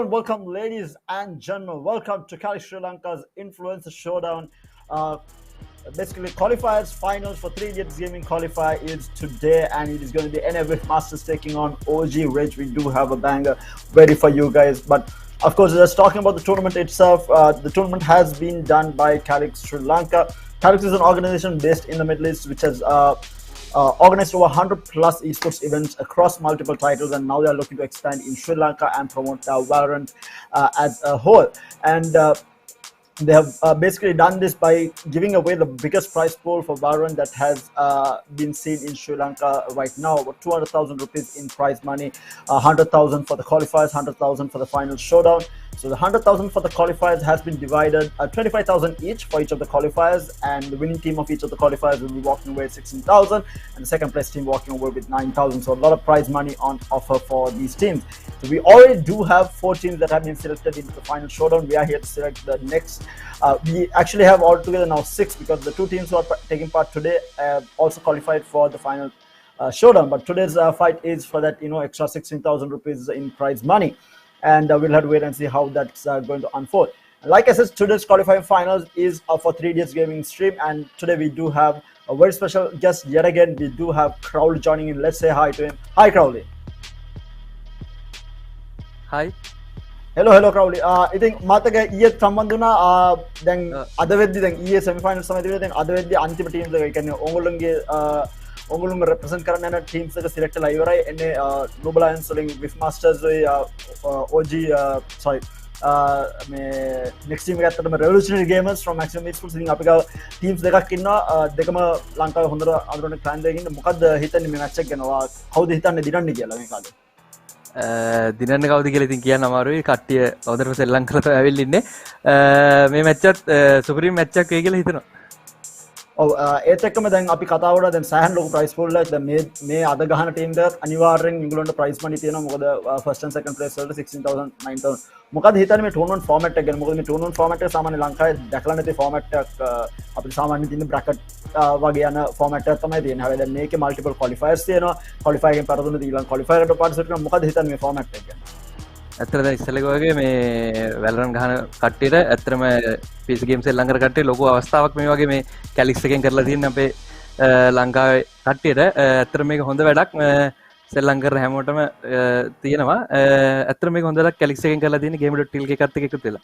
welcome, ladies and gentlemen. Welcome to Calyx Sri Lanka's Influencer Showdown. Basically, qualifiers finals for 3 Idiots Gaming qualifier is today, and it is going to be NF Masters taking on OG Ridge. We do have a banger ready for you guys, but of course, just talking about the tournament itself, the tournament has been done by Calyx Sri Lanka. Calyx is an organization based in the Middle East, which has organized over 100 plus esports events across multiple titles, and now they are looking to expand in Sri Lanka and promote Valorant as a whole. And they have basically done this by giving away the biggest prize pool for Valorant that has been seen in Sri Lanka right now, about 200,000 rupees in prize money, 100,000 for the qualifiers, 100,000 for the final showdown. So the 100,000 for the qualifiers has been divided 25,000 each for each of the qualifiers, and the winning team of each of the qualifiers will be walking away with 16,000, and the second place team walking away with 9,000. So a lot of prize money on offer for these teams. So we already do have 4 teams that have been selected into the final showdown. We are here to select the next. We actually have altogether now 6, because the 2 teams who are taking part today also qualified for the final showdown. But today's fight is for that extra 16,000 rupees in prize money. And we'll have to wait and see how that's going to unfold. Like I said, today's qualifying finals is for 3 Idiots Gaming stream, and today we do have a very special guest yet again. We do have Crowley joining in. Let's say hi to him. Hi, Crowley. Hi. Hello, Crowley. I think Mataka ඊයේ සම්බන්ධ වුණා. දැන් අද වෙද්දි දැන් ඊයේ semi-finals තමයි තිබුණේ. දැන් අද වෙද්දි අන්තිම teams එක කියන්නේ ඔයගොල්ලෝන්ගේ represent කරන්න යන teams එක select වෙලා ඉවරයි. එන්නේ Global Alliance වලින් With Masters OG මේ next team එක ඇත්තටම Revolutionary Gamers from Maximum Esports. ඉතින් අපි ගාව teams දෙකක් ඉන්නවා. දෙකම ලංකාවේ හොඳට අඳුරන clan දෙකක් ඉන්න. මොකද්ද හිතන්නේ මේ match එක ගැන? කවුද හිතන්නේ දිනන්නේ කියලා මේ කාලේ? දිනන්න කවුද කියලා ඉතින් කියන්න අමාරුයි. කට්ටිය හොඳටම සෙල්ලම් කරලා තමයි ඇවිල්ලා ඉන්නේ. මේ මැච් එකත් සුපිරිම මැච් එකක් වෙයි කියලා හිතනවා. ඔව් ඒත් එක්කම දැන් අපි කතා වුණා දැන් සෑහෙන ලොකු ප්‍රයිස් පූල් එකක්. දැන් මේ අද ගහන ටීම් එකත් අනිවාර්යෙන් ඉංග්‍රීසින්ට ප්‍රයිස් මනි තියෙනවා. මොකද ෆස්ට් and second place වලට 16,000 9,000. මොකද හිතන්නේ මේ ටූර්නමන්ට් ෆෝමැට් එක ගැන? මොකද මේ ටූර්නමන්ට් ෆෝමැට් එක සාමාන්‍ය ලංකාවේ දැකලා නැති ෆෝමැට් එකක්. අපිට සාමාන්‍යයෙන් තියෙන බ්‍රැකට් වගේ යන ෆෝමැට් එකක් තමයි තියෙන්නේ. හැබැයි දැන් මේකේ මල්ටිපල් ක්වොලිෆයර්ස් තියෙනවා. ක්වොලිෆයර් එකෙන් පරදුන ඊළඟ ක්වොලිෆයර් එකට පාර්ටිසිපේට් කරනවා. මොකද හිතන්නේ මේ ෆෝමැට් එක ගැන? ඇත්තට දැන් ඉස්සෙල්ලක වගේ මේ Valorant ගහන කට්ටියට ඇත්තටම PC games සෙල්ලම් කර කට්ටිය ලොකු අවස්ථාවක් මේ වගේ මේ Calyx එකෙන් කරලා තියෙන අපේ ලංකාවේ කට්ටියට. ඇත්තට මේක හොඳ වැඩක්. සෙල්ලම් කරන හැමෝටම තියෙනවා. ඇත්තට මේක හොඳ වැඩක් Calyx එකෙන් කරලා තියෙන game.til එකත් එක්ක එකතු වෙලා.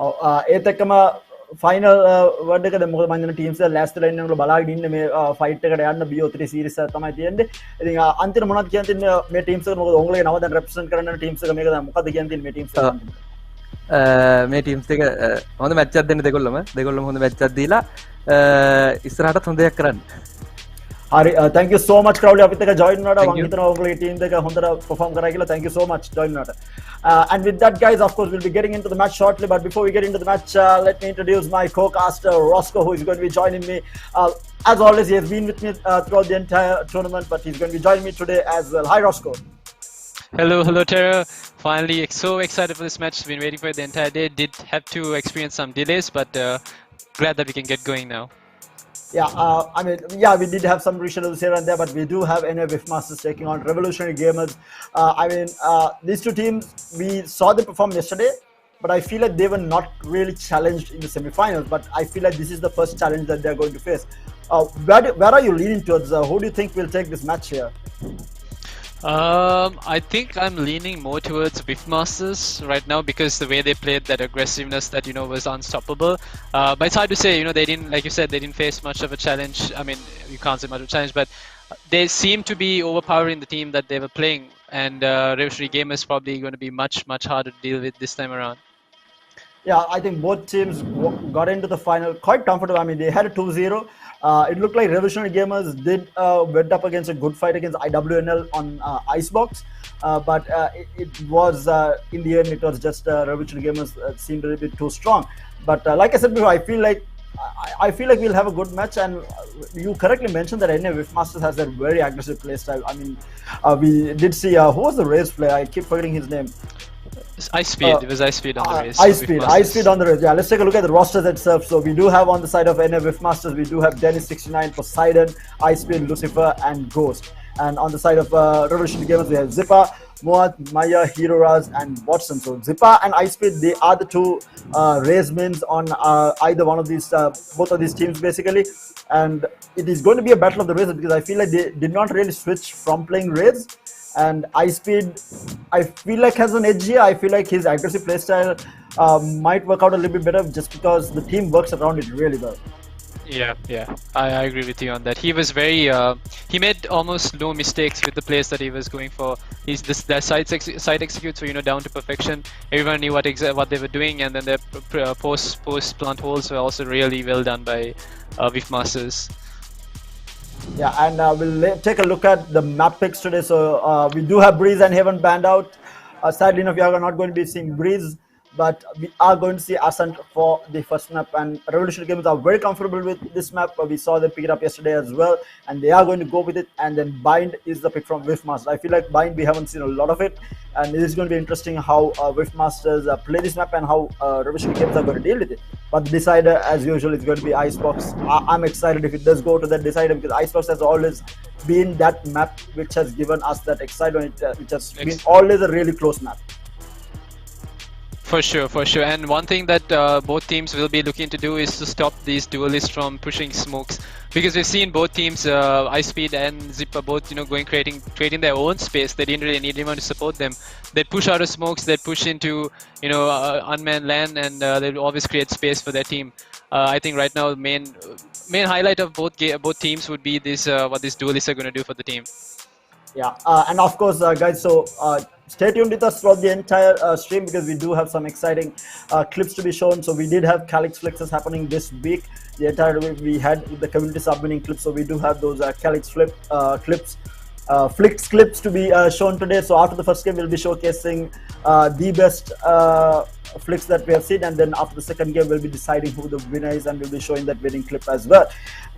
ඔව් ඒත් එක්කම ෆයිනල් වර්ඩ් එක දැන් මොකද මම හිතන්නේ ටීම්ස් එක ලෑස්තිලා ඉන්න උගල බලාගෙන ඉන්නේ මේ ෆයිට් එකට යන්න BO3 සීරීස් එක තමයි තියෙන්නේ. ඉතින් අන්තිම මොනවද කියන්න තියෙන්නේ මේ ටීම්ස් එක? මොකද ඔයගොල්ලෝගේ නම දැන් රෙප්‍රසන්ට් කරන්න යන ටීම්ස් එක මේක දැන් මොකද්ද කියන්න තියෙන්නේ මේ ටීම්ස් එක? මේ ටීම්ස් එක හොඳ මැච් එකක් දෙන්න දෙගොල්ලම හොඳ මැච් එකක් දීලා ඉස්සරහටත් හොඳ දෙයක් කරන්න. Hari, thank you so much, Crowley. අපිත් එක්ක join වුණාට මම හිතනවා ඔයගොල්ලෝගේ team එක හොඳට perform කරා කියලා. Thank you so much join වුණාට. And with that, guys, of course, we'll be getting into the match shortly. But before we get into the match, let me introduce my co-caster Roscoe, who is going to be joining me. As always, he has been with me throughout the entire tournament, but he's going to be joining me today as well. Hi, Roscoe. Hello, Tara. Finally, so excited for this match. Been waiting for it the entire day. Did have to experience some delays, but glad that we can get going now. Yeah, we did have some reschedules here and there, but we do have NF Masters taking on Revolutionary Gamers. These 2 teams, we saw them perform yesterday, but I feel like they were not really challenged in the semi-finals. But I feel like this is the first challenge that they're going to face. Where are you leaning towards? Who do you think will take this match here? I think I'm leaning more towards With Masters right now, because the way they played, that aggressiveness that was unstoppable. But it's hard to say. They didn't, like you said, they didn't face much of a challenge. I mean, you can't say much of a challenge, but they seem to be overpowering the team that they were playing. And Revolutionary Gamers probably going to be much harder to deal with this time around. Yeah, I think both teams got into the final quite comfortable. I mean, they had a 2-0. It looked like Revolutionary Gamers did went up against a good fight against IWNL on Icebox, but it was in the end it was just Revolutionary Gamers seemed a little bit too strong. But like I said before, I feel like we'll have a good match. And you correctly mentioned that NF Masters has that very aggressive play style. I mean, we did see who was the race player? I keep forgetting his name. Ice Speed. It was Ice Speed on the race. Ice Speed on the race. Yeah, let's take a look at the rosters itself. So we do have on the side of NF Masters, we do have Dennis 69, Poseidon, Ice Speed, Lucifer, and Ghost. And on the side of Revolutionary Gamers, we have Zippa, Moat, Maya, Heroraz, and Watson. So Zippa and iSpeed, they are the two race mains on either one of these, both of these teams basically. And it is going to be a battle of the races because I feel like they did not really switch from playing raids. And iSpeed, I feel like has an edge here. I feel like his aggressive playstyle might work out a little bit better just because the team works around it really well. Yeah. I agree with you on that. He was very, he made almost no mistakes with the plays that he was going for. Their side executes were down to perfection. Everyone knew what they were doing, and then their post plant holes were also really well done by Whiff Masters. Yeah, and we'll take a look at the map picks today. So we do have Breeze and Heaven banned out. Sadly enough, we are not going to be seeing Breeze, but we are going to see Ascent for the first map. And Revolutionary Gamers are very comfortable with this map. We saw them pick it up yesterday as well, and they are going to go with it. And then Bind is the pick from Whiff Masters. I feel like Bind, we haven't seen a lot of it, and it is going to be interesting how Whiff Masters play this map and how Revolutionary Gamers are going to deal with it. But the decider, as usual, is going to be Icebox. I'm excited if it does go to that decider because Icebox has always been that map which has given us that excitement, which has been always a really close map. For sure. And one thing that both teams will be looking to do is to stop these duelists from pushing smokes, because we've seen both teams, iSpeed and Zippa, both creating their own space. They didn't really need anyone to support them. They'd push out of smokes, they'd push into unmanned land, and they'd always create space for their team. I think right now the main highlight of both teams would be this what these duelists are going to do for the team. Yeah, and of course, guys, so stay tuned with us throughout the entire stream because we do have some exciting clips to be shown. So we did have Calyx flexes happening this week. The entire week we had the community sub-winning clips, so we do have those Calyx clips to be shown today. So after the first game, we'll be showcasing the best flicks that we have seen, and then after the second game, we'll be deciding who the winner is, and we'll be showing that winning clip as well.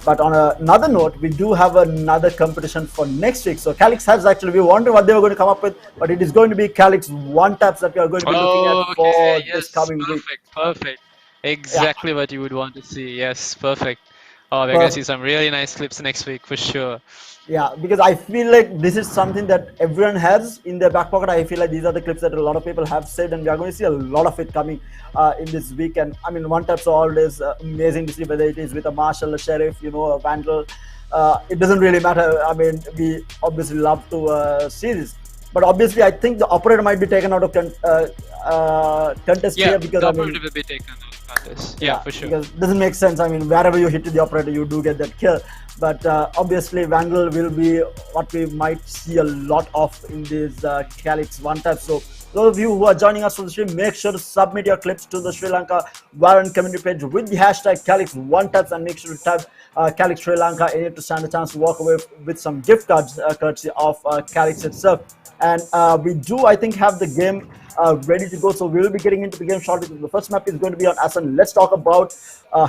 But on another note, we do have another competition for next week. So Calyx has actually, we wondered what they were going to come up with, but it is going to be Calyx one taps that we are going to be looking at for this coming week. Perfect. Exactly what you would want to see. Yes, perfect. Oh, we're going to see some really nice clips next week for sure. Yeah, because I feel like this is something that everyone has in their back pocket. I feel like these are the clips that a lot of people have said, and we are going to see a lot of it coming in this week. And I mean, one taps are always amazing to see, whether it is with a Marshal, a Sheriff, a Vandal. It doesn't really matter. I mean, we obviously love to see this. But obviously, I think the operator might be taken out of contest here because the operator will be taken out of contest. Yeah, for sure. Because it doesn't make sense. I mean, wherever you hit the operator, you do get that kill. But obviously, Vandal will be what we might see a lot of in this Calyx one tap. So those of you who are joining us from the stream, make sure to submit your clips to the Sri Lanka Warren community page with the hashtag Calyx one taps, and make sure to type Calyx Sri Lanka in it to stand a chance to walk away with some gift cards courtesy of Calyx itself. And we do, I think, have the game ready to go. So we will be getting into the game shortly. The first map is going to be on Ascent. Let's talk about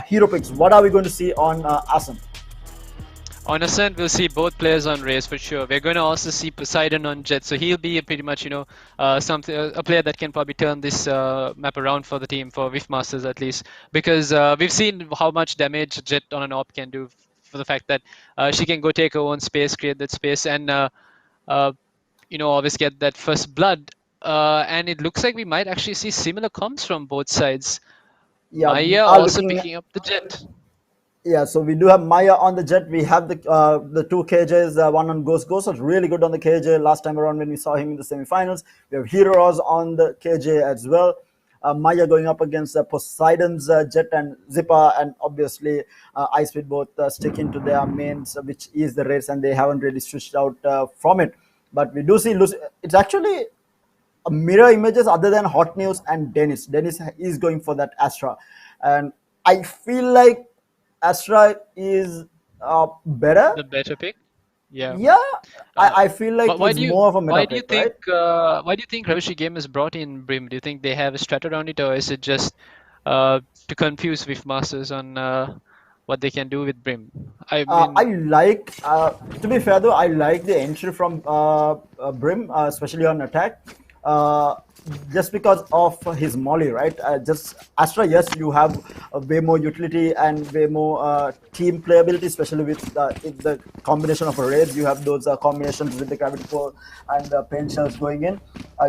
hero picks. What are we going to see on Ascent? On Ascent, we'll see both players on Race for sure. We're going to also see Poseidon on Jet, so he'll be pretty much, a player that can probably turn this map around for the team, for Whiff Masters at least, because we've seen how much damage Jet on an AWP can do, for the fact that she can go take her own space, create that space, and always get that first blood. And it looks like we might actually see similar comps from both sides. Yeah, Maya also picking up the Jet. Yeah, so we do have Maya on the Jet. We have the two KJs, one on Ghost. Ghost was really good on the KJ last time around when we saw him in the semifinals. We have Heroes on the KJ as well. Maya going up against Poseidon's Jet and Zippa, and obviously iSpeed both sticking to their mains, which is the race, and they haven't really switched out from it. But we do see it's actually a mirror images other than Hot News and Dennis. Dennis is going for that Astra, and I feel like Astra is better. The better pick. Yeah. Yeah, I feel like it's more of a meta pick, right? Why do you think Revolutionary Gamers brought in Brim? Do you think they have a strat around it, or is it just to confuse Whiff Masters on what they can do with Brim? I like, to be fair though, I like the entry from Brim, especially on attack. just because of his molly, right? Just Astra, yes, you have way more utility and way more team playability, especially with the combination of raids. You have those combinations with the gravity core and the pain shells going in.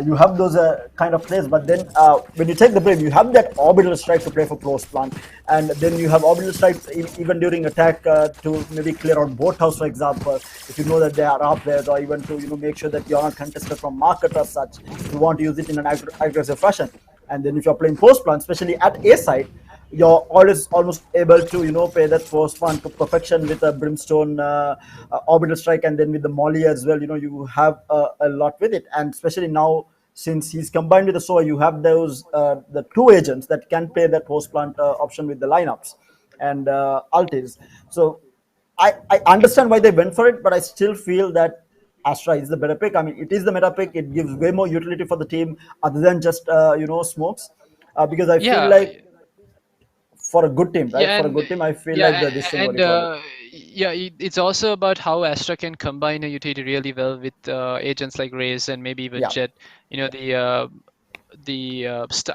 You have those kind of plays, but then when you take the Brim, you have that orbital strike to play for close plant, and then you have orbital strikes even during attack to maybe clear out boat house, for example, if you know that there are players, or even to make sure that you're not contested from market or such. You want to use it in an aggressive fashion. And then if you're playing post plant, especially at A side, you're always almost able to pay that post plant to perfection with a brimstone orbital strike, and then with the molly as well. You have a lot with it, and especially now since he's combined with the SOA, you have those the two agents that can play that post plant option with the lineups and ultis. So I understand why they went for it, but I still feel that Astra is the better pick. I mean, it is the meta pick. It gives way more utility for the team other than just smokes. Because I feel Yeah, like for a good team, right? yeah, For a and good team, I feel yeah, like this thing, what and do you call it? yeah, it's also about how Astra can combine a utility really well with agents like Raze and maybe even Yeah. Jet. You know,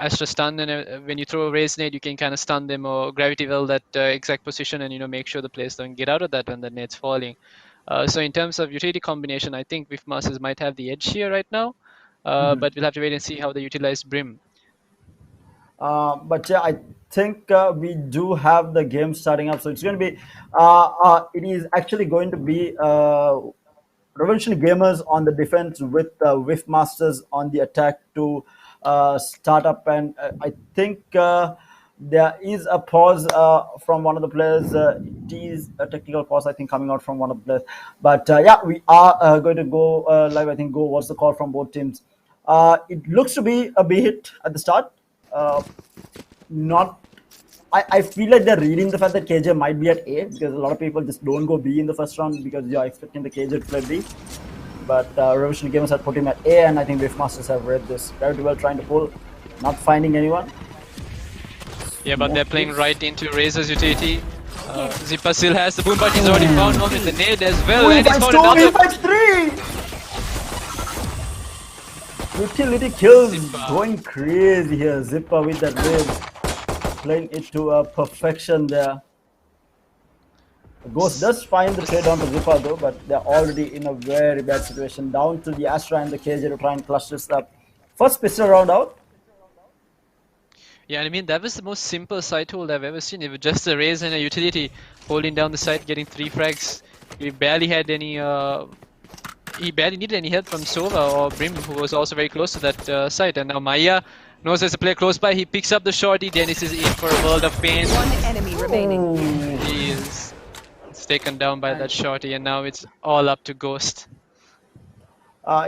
Astra stun, and when you throw a Raze nade, you can kind of stun them or gravity well that exact position, and make sure the players don't get out of that when the nade's falling. So in terms of utility combination, I think Whiff Masters might have the edge here right now, but we'll have to wait and see how they utilize Brim. But yeah, I think we do have the game starting up, so it's going to be. It is actually going to be Revolution Gamers on the defense with Whiff Masters on the attack to start up, and I think there is a pause from one of the players. It is a technical pause, I think, coming out from one of the players. But yeah, we are going to go live. I think go. What's the call from both teams? It looks to be a B hit at the start. Not I feel like they're reading the fact that KJ might be at A, because a lot of people just don't go B in the first round because you're expecting the KJ to play B. But Revolution Gamers have put him at A, and I think Whiff Masters have read this very well, trying to pull, not finding anyone. Yeah, but they're playing right into Razor's utility. Zippa still has the boom, but he's already found one with the nade as well, and he's found another. 3! Utility kills Zippa. going crazy here. Zippa with that wave, playing it to perfection there. Ghost does find the trade down to Zippa though, but they're already in a very bad situation. Down to the Astra and the KJ to try and clutch this up. First pistol round out. Yeah, I mean, that was the most simple side hold I've ever seen. It was just a Raze and a utility holding down the side, getting 3 frags. He barely had any. He barely needed any help from Sova or Brim, who was also very close to that site. And now Maya knows there's a player close by. He picks up the shorty. Dennis is in for a world of pain. One enemy remaining. He is taken down by that shorty, and now it's all up to Ghost.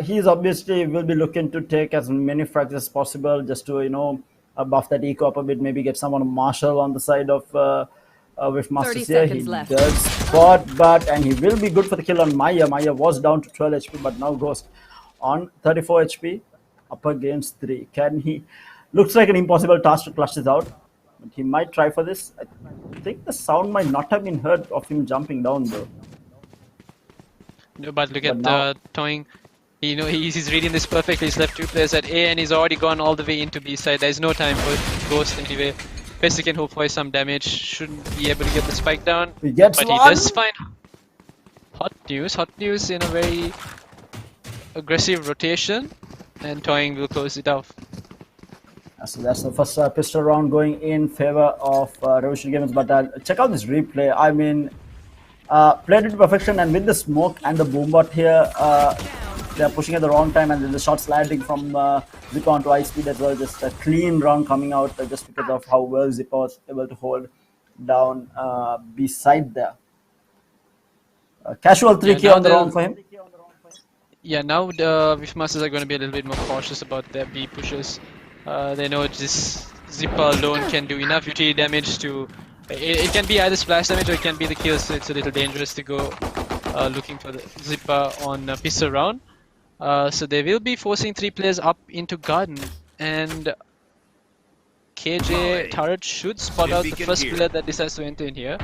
He's obviously will be looking to take as many frags as possible, just to buff that eco up a bit. Maybe get someone Marshall on the side of with Masters here. He left. does spot, and he will be good for the kill on Maya. Maya was down to 12 HP, but now Ghost on 34 HP, up against 3. Can he? Looks like an impossible task to clutch this out, but he might try for this. I think the sound might not have been heard of him jumping down though. No, but look But at now- Toying. He's reading this perfectly. He's left 2 players at A, and he's already gone all the way into B side. There's no time for Ghost anyway. Best he can hope for is some damage. Shouldn't be able to get the spike down. He gets But one. he does find hot news in a very aggressive rotation, and Toying will close it off. So that's the first pistol round going in favor of Revolution Gamers. But check out this replay. I mean, played it to perfection, and with the smoke and the boombot here, they're pushing at the wrong time, and then the shots landing from Zippa onto high speed as well. Just a clean round coming out just because of how well Zippa was able to hold down beside there. Casual 3K now on the they'll- round for him. Yeah, now the Whiff Masters are going to be a little bit more cautious about their B pushes. They know this Zippa alone can do enough utility damage to. It can be either splash damage or it can be the kill, so it's a little dangerous to go looking for the Zippa on pistol round. So they will be forcing 3 players up into Garden, and KJ turret should spot out the first player that decides to enter in here.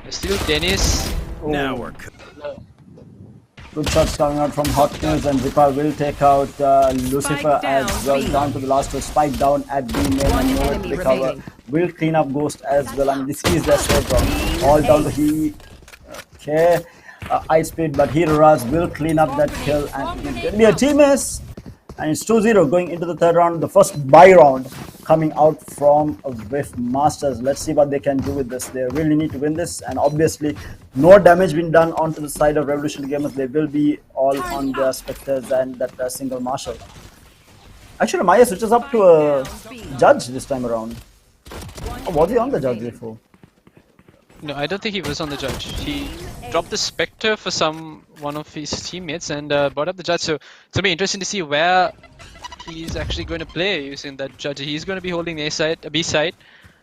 Still Dennis. Now we're Good shots coming out from Hot News, and Zipa will take out Lucifer as well. Down to the last two. Spike down at B main and nowhere to recover. Will clean up Ghost as well, and this is their safe round. All down to he. Okay. Ice speed, but Hero Raz will clean up that kill, and it's going to be a team miss. And it's 2-0 going into the third round, the first bye round coming out from Whiff Masters. Let's see what they can do with this. They really need to win this, and obviously no damage been done onto the side of Revolutionary Gamers. They will be all on their Spectres and that single Marshal. Actually, Maya switches up to a Judge this time around. Oh, was he on the Judge before? No, I don't think he was on the Judge. He dropped the Spectre for one of his teammates and brought up the Judge. So it'll be interesting to see where he's actually going to play using that Judge. He's going to be holding the B side.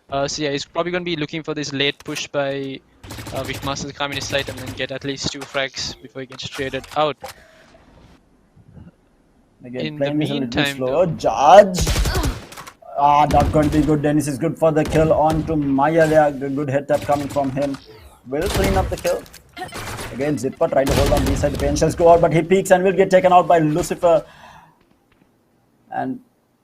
So yeah, he's probably going to be looking for this late push by Whiff Masters to come in his side and then get at least 2 frags before he gets traded out. Again, in the meantime, slow. Judge. Not going to be good. Dennis is good for the kill on to Maya there. Good head tap coming from him. Will clean up the kill. Again, Zipper trying to hold on B side. The pain shells go out, but he peeks and will get taken out by Lucifer. And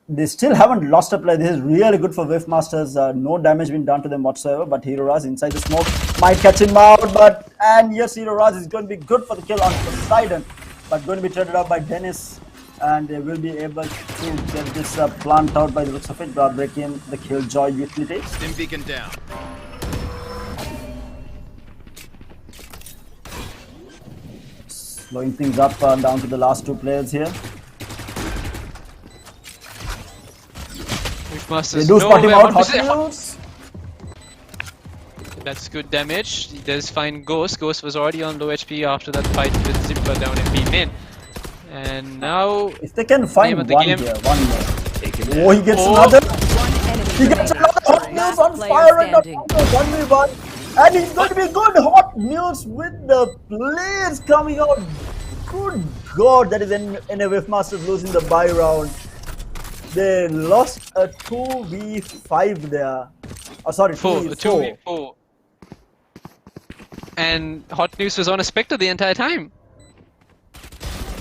they still haven't lost a play. This is really good for Whiff Masters. No damage been done to them whatsoever, but Hero Raz inside the smoke might catch him out. And yes, Hero Raz is going to be good for the kill on Poseidon, but going to be traded out by Dennis. And they will be able to get this plant out by the looks of it, breaking the Killjoy utility. Stim beacon down. Slowing things up down to the last 2 players here. Masters, they do spot him out. That's good damage. He does find Ghost. Ghost was already on low HP after that fight with Zipper down in B main. And now, if they can find one here, one more. Oh, he gets another. He gets another Hot News on fire and 1v1. And he's going to be good. Hot News with the plays coming out. Good God, that is Whiff Masters losing the bye round. They lost a 2v5 there. Oh, sorry, 2v4. And Hot News was on a Spectre the entire time.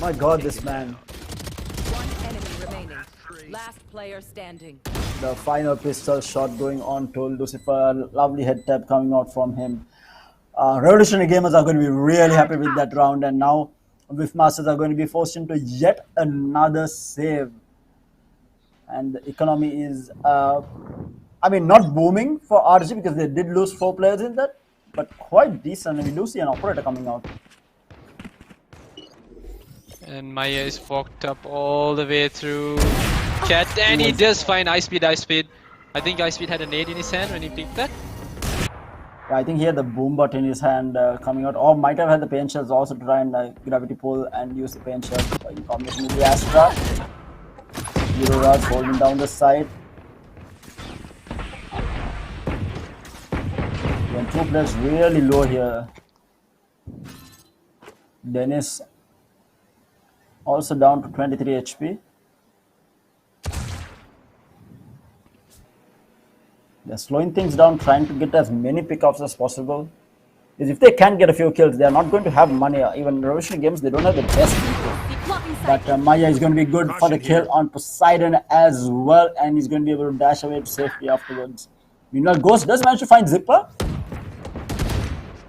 My God, this man. One enemy remaining. Last player standing. The final pistol shot going on to Lucifer. Lovely head tap coming out from him. Revolutionary Gamers are going to be really happy with that round, and now Whiff Masters are going to be forced into yet another save. And the economy is, I mean, not booming for RG because they did lose 4 players in that, but quite decent. And we do see an operator coming out. And Maya is walked up all the way through Cat, and he does find Ice Speed. I think Ice Speed had a nade in his hand when he picked that. Yeah, I think he had the boom bot in his hand coming out, or might have had the pain shells also to try and gravity pull and use the pain shells in combination with the Astra. Hero Raz holding down the side. When 2 players really low here. Dennis also down to 23 HP. They're slowing things down, trying to get as many pickoffs as possible. Because if they can get a few kills, they are not going to have money. Even Revolutionary Games, they don't have the best people. But Maya is going to be good for the kill on Poseidon as well, and he's going to be able to dash away to safety afterwards. Meanwhile, Ghost does manage to find Zipper.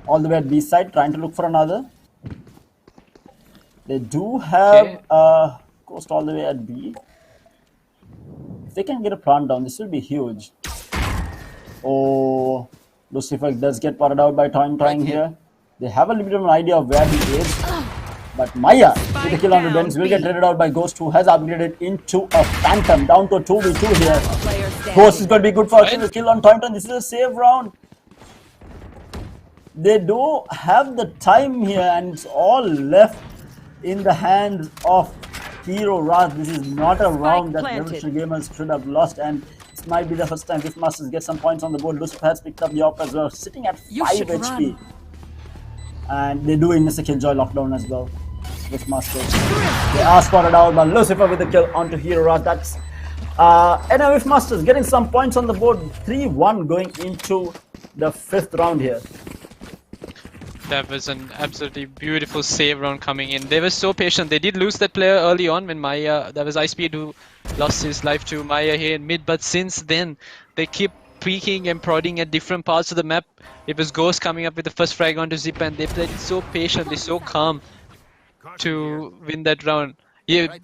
All the way at B side, trying to look for another. They do have Ghost all the way at B. If they can get a plant down, this will be huge. Oh, Lucifer does get potted out by trying here. They have a little bit of an idea of where he is. But Maya, with the kill on the Dennis, will get traded out by Ghost, who has upgraded into a Phantom, down to a 2v2 here. Ghost is going to be good for a kill on Toynton. This is a save round. They do have the time here, and it's all left in the hands of Hero Raz. This is not a round that Revolutionary Gamers should have lost, and this might be the first time Whiff Masters get some points on the board. Lucifer has picked up the op as well, sitting at 5 HP. And they do miss a Killjoy lockdown as well. Whiff Masters. They are spotted out by Lucifer with the kill onto Hero Raz. That's Whiff Masters getting some points on the board. 3-1 going into the 5th round here. That was an absolutely beautiful save round coming in. They were so patient. They did lose that player early on when Maya, that was Icepeed who lost his life to Maya here in mid. But since then, they keep tweaking and prodding at different parts of the map. It was Ghost coming up with the first frag onto Zip, and they played it so patiently, so calm to win that round. Yeah,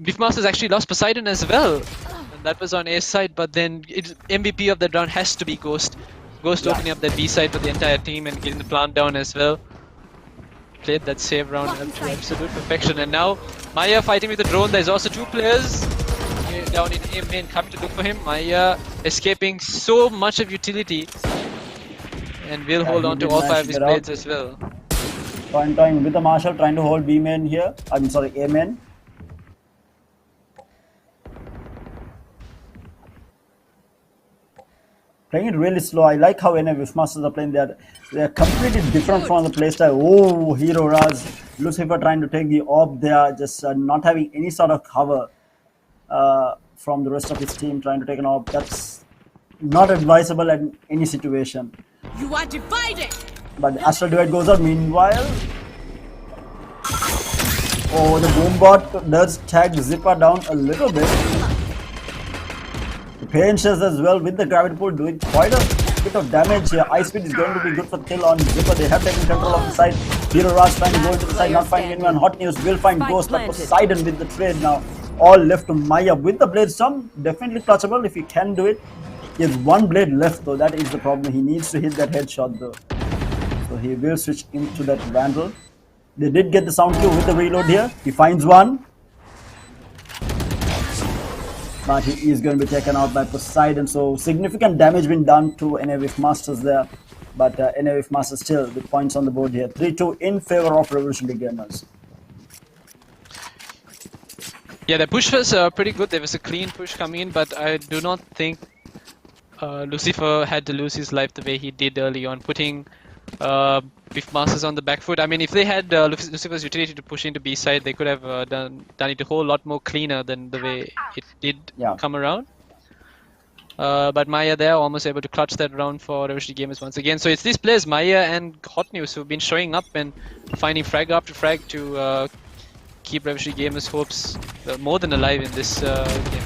Beefmasters actually lost Poseidon as well, and that was on A side. But then MVP of that round has to be Ghost. Ghost opening up that B side for the entire team and getting the plant down as well. Played that save round up to absolute perfection. And now Maya fighting with the drone. There's also two players down in A main coming to look for him. Maya escaping so much of utility and will hold on to all 5 of his blades as well. Time with the Marshal trying to hold B main here. I'm sorry, A main. Playing it really slow. I like how NA Masters are playing. They are completely different from the playstyle. Oh, Hero Raz, Lucifer trying to take the orb there, just not having any sort of cover from the rest of his team trying to take an orb. That's not advisable in any situation. You are divided. But the Astral Divide goes out. Meanwhile, oh, the Boombot does tag Zipper down a little bit. Patience as well with the gravity pull doing quite a bit of damage here. Icepeed is going to be good for the kill on Zipper. They have taken control of the side. Hero Rush trying to go into the side, not finding anyone. Hot News will find Ghost, but Poseidon with the trade now. All left to Maya with the blade. Some definitely clutchable if he can do it. He has one blade left though. That is the problem. He needs to hit that headshot though. So he will switch into that Vandal. They did get the sound cue with the reload here. He finds one. But he is going to be taken out by Poseidon. So significant damage been done to NA Masters there. But NA Masters still with points on the board here. 3-2 in favor of Revolutionary Gamers. Yeah, the push was pretty good. There was a clean push coming in, but I do not think Lucifer had to lose his life the way he did early on, putting Beefmasters on the back foot. I mean, if they had Lucifer's utility to push into B side, they could have done it a whole lot more cleaner than the way it did come around. But Maya there almost able to clutch that round for Revolutionary Gamers once again. So it's these players, Maya and Hot News, who've been showing up and finding frag after frag to keep Revolutionary Gamers' hopes more than alive in this game.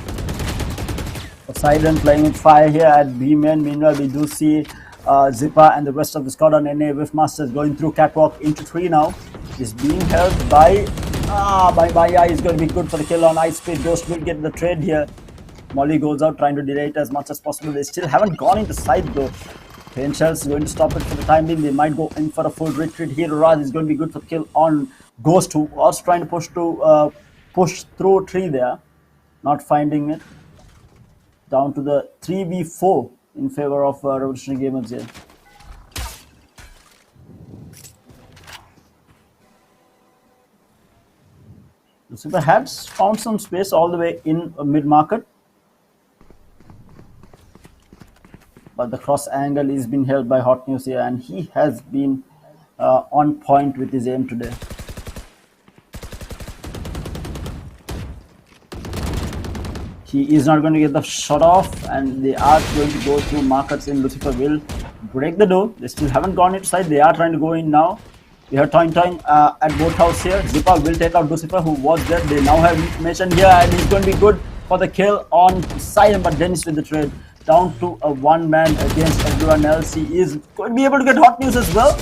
Poseidon playing with fire here at B main. Meanwhile, we do see Zipper and the rest of the squad on NA Masters going through catwalk into 3 now. Is being held by Maya. Is going to be good for the kill on Icepeed. Ghost will get the trade here. Molly goes out trying to delay it as much as possible. They still haven't gone into side though. Pain Shells is going to stop it for the time being. They might go in for a full retreat here. Raz is going to be good for the kill on Ghost, who was trying to push through a tree there. Not finding it. Down to the 3v4 in favor of Revolutionary Gamers here. Lucifer has found some space all the way in mid-market. But the cross angle is being held by Hot News here, and he has been on point with his aim today. He is not going to get the shot off, and they are going to go through markets in. Lucifer will break the door. They still haven't gone inside. They are trying to go in now. We have Toin at both house here. Zipper will take out Lucifer, who was there. They now have information here, and he's going to be good for the kill on Poseidon, but Dennis with the trade. Down to a one-man against everyone else. He is going to be able to get Hot News as well.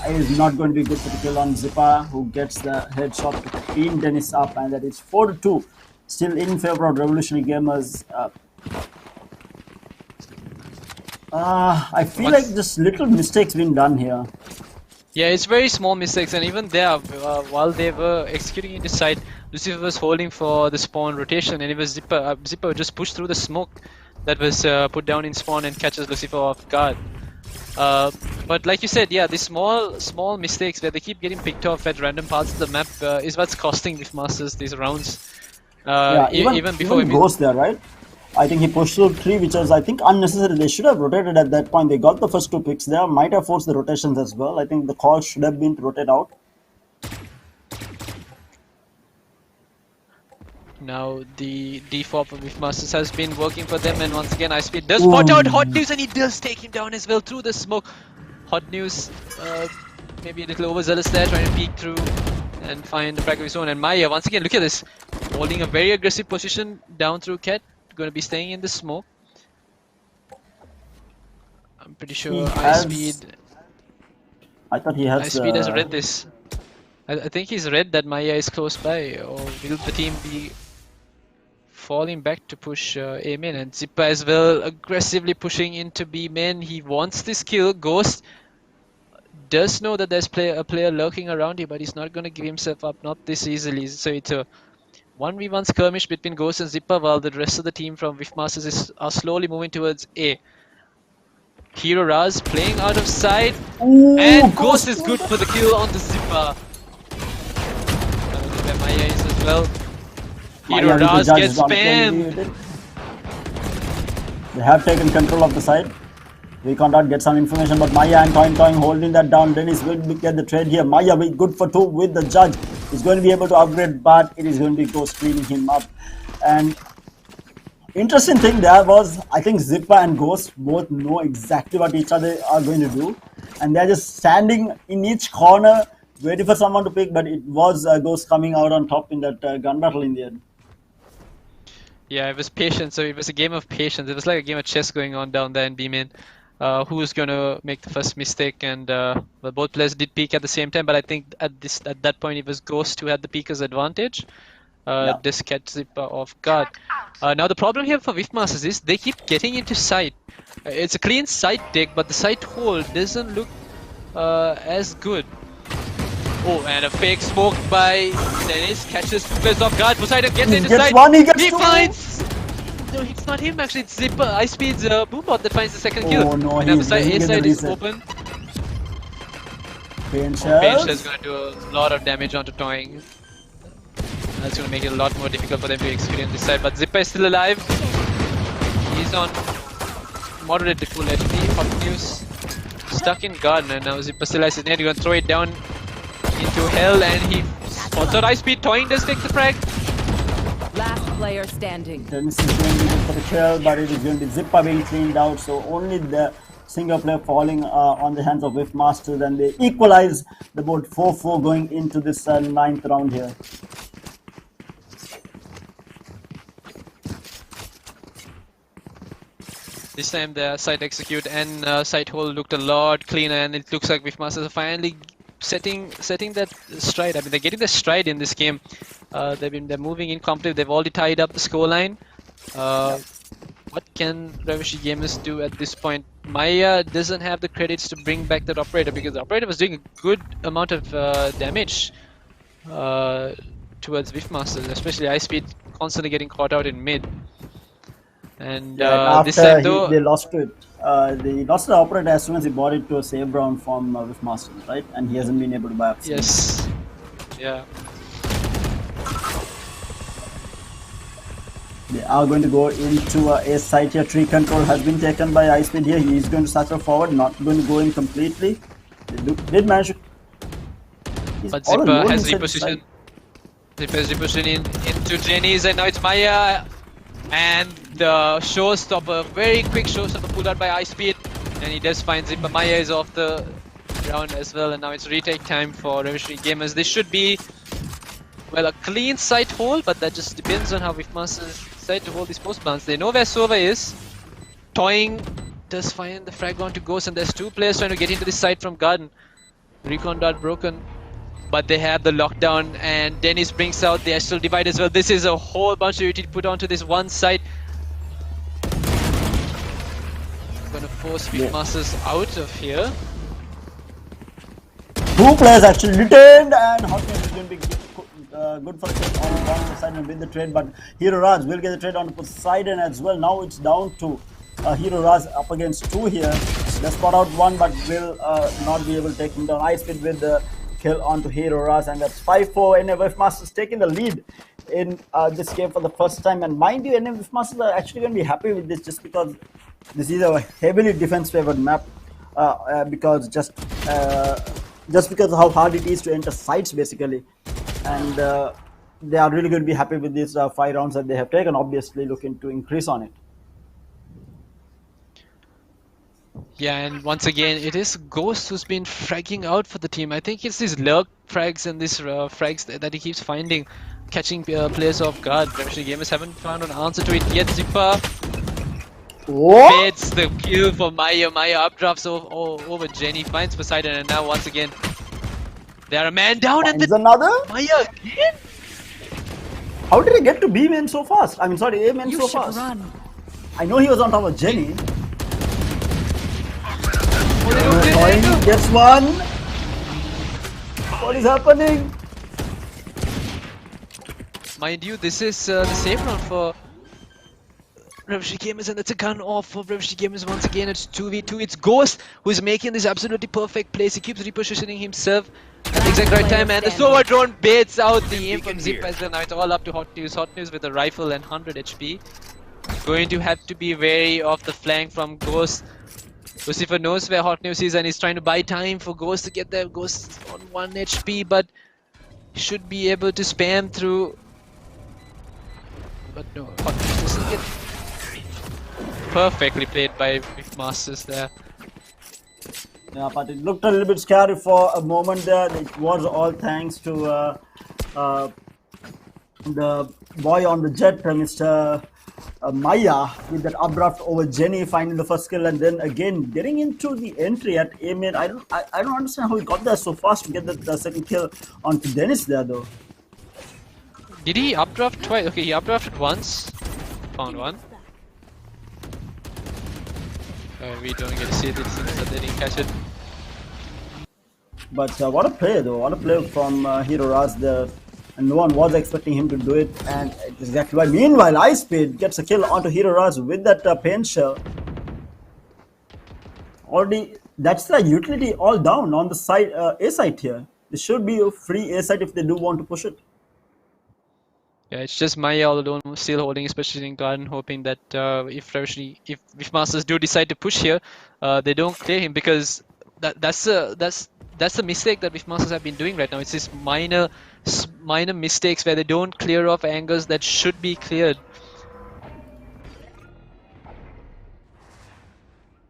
It is not going to be good for the kill on Zipper, who gets the headshot to clean Dennis up, and that is 4-2. Still in favor of Revolutionary Gamers. I feel like just little mistakes being done here. Yeah, it's very small mistakes, and even there, while they were executing it side, Lucifer was holding for the spawn rotation, and it was Zipper just pushed through the smoke that was put down in spawn and catches Lucifer off guard. But like you said, yeah, these small mistakes where they keep getting picked off at random parts of the map is what's costing Beefmasters these rounds. Even before Ghost there, right? I think he pushed through 3, which was, I think, unnecessary. They should have rotated at that point. They got the first 2 picks there. Might have forced the rotations as well. I think the call should have been to rotate out. Now the default for Beefmasters has been working for them, and once again Icepeed does spot out Hot News, and he does take him down as well through the smoke. Hot News maybe a little overzealous there, trying to peek through and find the frag of his own. And Maya, once again, look at this, holding a very aggressive position down through Ket, going to be staying in the smoke. I'm pretty sure iSpeed. I thought he has. iSpeed has read this. I think he's read that Maya is close by, or will the team be falling back to push A main? And Zippa as well, aggressively pushing into B main. He wants this kill. Ghost does know that there's a player lurking around here, but he's not going to give himself up, not this easily. So it's a 1v1 skirmish between Ghost and Zippa, while the rest of the team from Whiffmasters are slowly moving towards A. Hero Raz playing out of sight, and Ghost is good for the kill on the Zippa. Where Maya is as well. Hero Raz gets spammed. They have taken control of the side. We cannot get some information, but Maya and Toing holding that down. Dennis will get the trade here. Maya will be good for 2 with the judge. He's going to be able to upgrade, but it is going to be Ghost cleaning him up. And interesting thing there was, I think Zippa and Ghost both know exactly what each other are going to do, and they're just standing in each corner waiting for someone to pick. But it was Ghost coming out on top in that gun battle in the end. Yeah, it was patience. So it was a game of patience. It was like a game of chess going on down there in B main. Who's going to make the first mistake? And well, both players did peek at the same time, but I think at that point it was Ghost who had the peeker's advantage. This catch Zippa off guard. Now the problem here for Whiffmasters is they keep getting into sight. It's a clean sight take, but the sight hold doesn't look as good. Oh, and a fake smoke by Dennis catches two players off guard. Poseidon gets into sight. He finds. No, it's not him actually. It's Zippa. iSpeed's boombot that finds the second kill. Oh no, and the side, A side is open. Pain Shell is going to do a lot of damage onto Toing. That's going to make it a lot more difficult for them to execute on this side. But Zippa is still alive. He's on moderate to full HP. Hot news. Stuck in garden, and now Zippa still has his net. He's going to throw it down into hell, and he spots out iSpeed. Toing does take the frag. Last player standing. Dennis is going to be good for the kill, but it is going to be Zippa being cleaned out. So only the single player falling on the hands of Whiffmasters, and they equalize the board 4-4 going into this 9th round here. This time the site execute and site hold looked a lot cleaner, and it looks like Whiffmasters are finally setting that stride. I mean, they're getting the stride in this game. They're moving in competitive. They've already tied up the scoreline. What can Revishi Gamers do at this point? Maya doesn't have the credits to bring back that operator, because the operator was doing a good amount of damage towards Whiffmasters, especially iSpeed constantly getting caught out in mid. And this time though, they lost it. They lost the operator as soon as he bought it to a save round from Whiffmasters, right? And he hasn't been able to buy up. Yes. Yeah. They are going to go into a site here. Tree control has been taken by iSpeed here. He is going to satchel forward, not going to go in completely. They did manage to. But Zippa has repositioned. Zippa has repositioned into Jenny's, and now it's Maya. And the showstopper, very quick showstopper pulled out by iSpeed, and he does find Zippa. Maya is off the ground as well, and now it's retake time for Revisionary Gamers. This should be, well, a clean site hold, but that just depends on how Whiffmasters decide to hold these post bounce. They know where Sova is. Toing does find the frag onto Ghost, and there's two players trying to get into this site from Garden. Recon dart broken, but they have the lockdown, and Dennis brings out the Astral Divide as well. This is a whole bunch of utility put onto this one site. Gonna force Whiffmasters out of here. Two players actually retained, and Hotness is going to be good for the trade on one side and win the trade, but Hero Raj will get the trade on Poseidon as well. Now it's down to Hero Raj up against 2 here. They spot out 1, but will not be able to take him down. iSpeed with the kill onto Hero Raz, and that's 5-4. NA Whiffmasters taking the lead in this game for the first time. And mind you, NA Whiffmasters are actually going to be happy with this, just because this is a heavily defense favored map, because just because of how hard it is to enter sites basically, and they are really going to be happy with these 5 rounds that they have taken. Obviously looking to increase on it. Yeah, and once again, it is Ghost who's been fragging out for the team. I think it's these lurk frags and these frags that he keeps finding, catching players off guard. Revolutionary Gamers haven't found an answer to it yet. Zipper What? baits the kill for Maya. Maya updrafts over Jenny, finds Poseidon, and now once again, they are a man down, and Finds the another? Maya again. How did he get to B main so fast? I mean, sorry, A main You so should fast. run. I know he was on top of Jenny. Oh, they don't clear Coin angle. gets one. What is happening? Mind you, this is the safe round for Revolutionary Gamers, and that's a gun off for Revolutionary Gamers once again. It's 2v2. It's Ghost who's making this absolutely perfect place. He keeps repositioning himself at the exact right time, and the Sova drone baits out the aim from Zip as well. Now it's all up to Hot News. Hot News with a rifle and 100 HP. Going to have to be wary of the flank from Ghost. Lucifer knows where Hot News is and he's trying to buy time for Ghost to get there. Ghost on 1 HP, but should be able to spam through. But no, Hot News doesn't get. Perfectly played by Masters there. Yeah, but it looked a little bit scary for a moment there. It was all thanks to the boy on the jet, Mr. Maya, with that updraft over Jenny, finding the first kill, and then again getting into the entry at A main. I don't understand how he got there so fast to get the second kill onto Dennis there though. Did he updraft twice? Okay, he updrafted once. Found one. We don't get to see it, it seems that they didn't catch it. But what a play though, what a play from Hero Raz there. And no one was expecting him to do it, and exactly why. Meanwhile, Ice Speed gets a kill onto Hero Raz with that paint shell. Already, that's the utility all down on the side, A site here. This should be a free A site if they do want to push it. Yeah, it's just Maya all alone, still holding his position in garden, hoping that if Masters do decide to push here, they don't clear him, because that's the mistake that Masters have been doing right now. It's these minor mistakes where they don't clear off angles that should be cleared.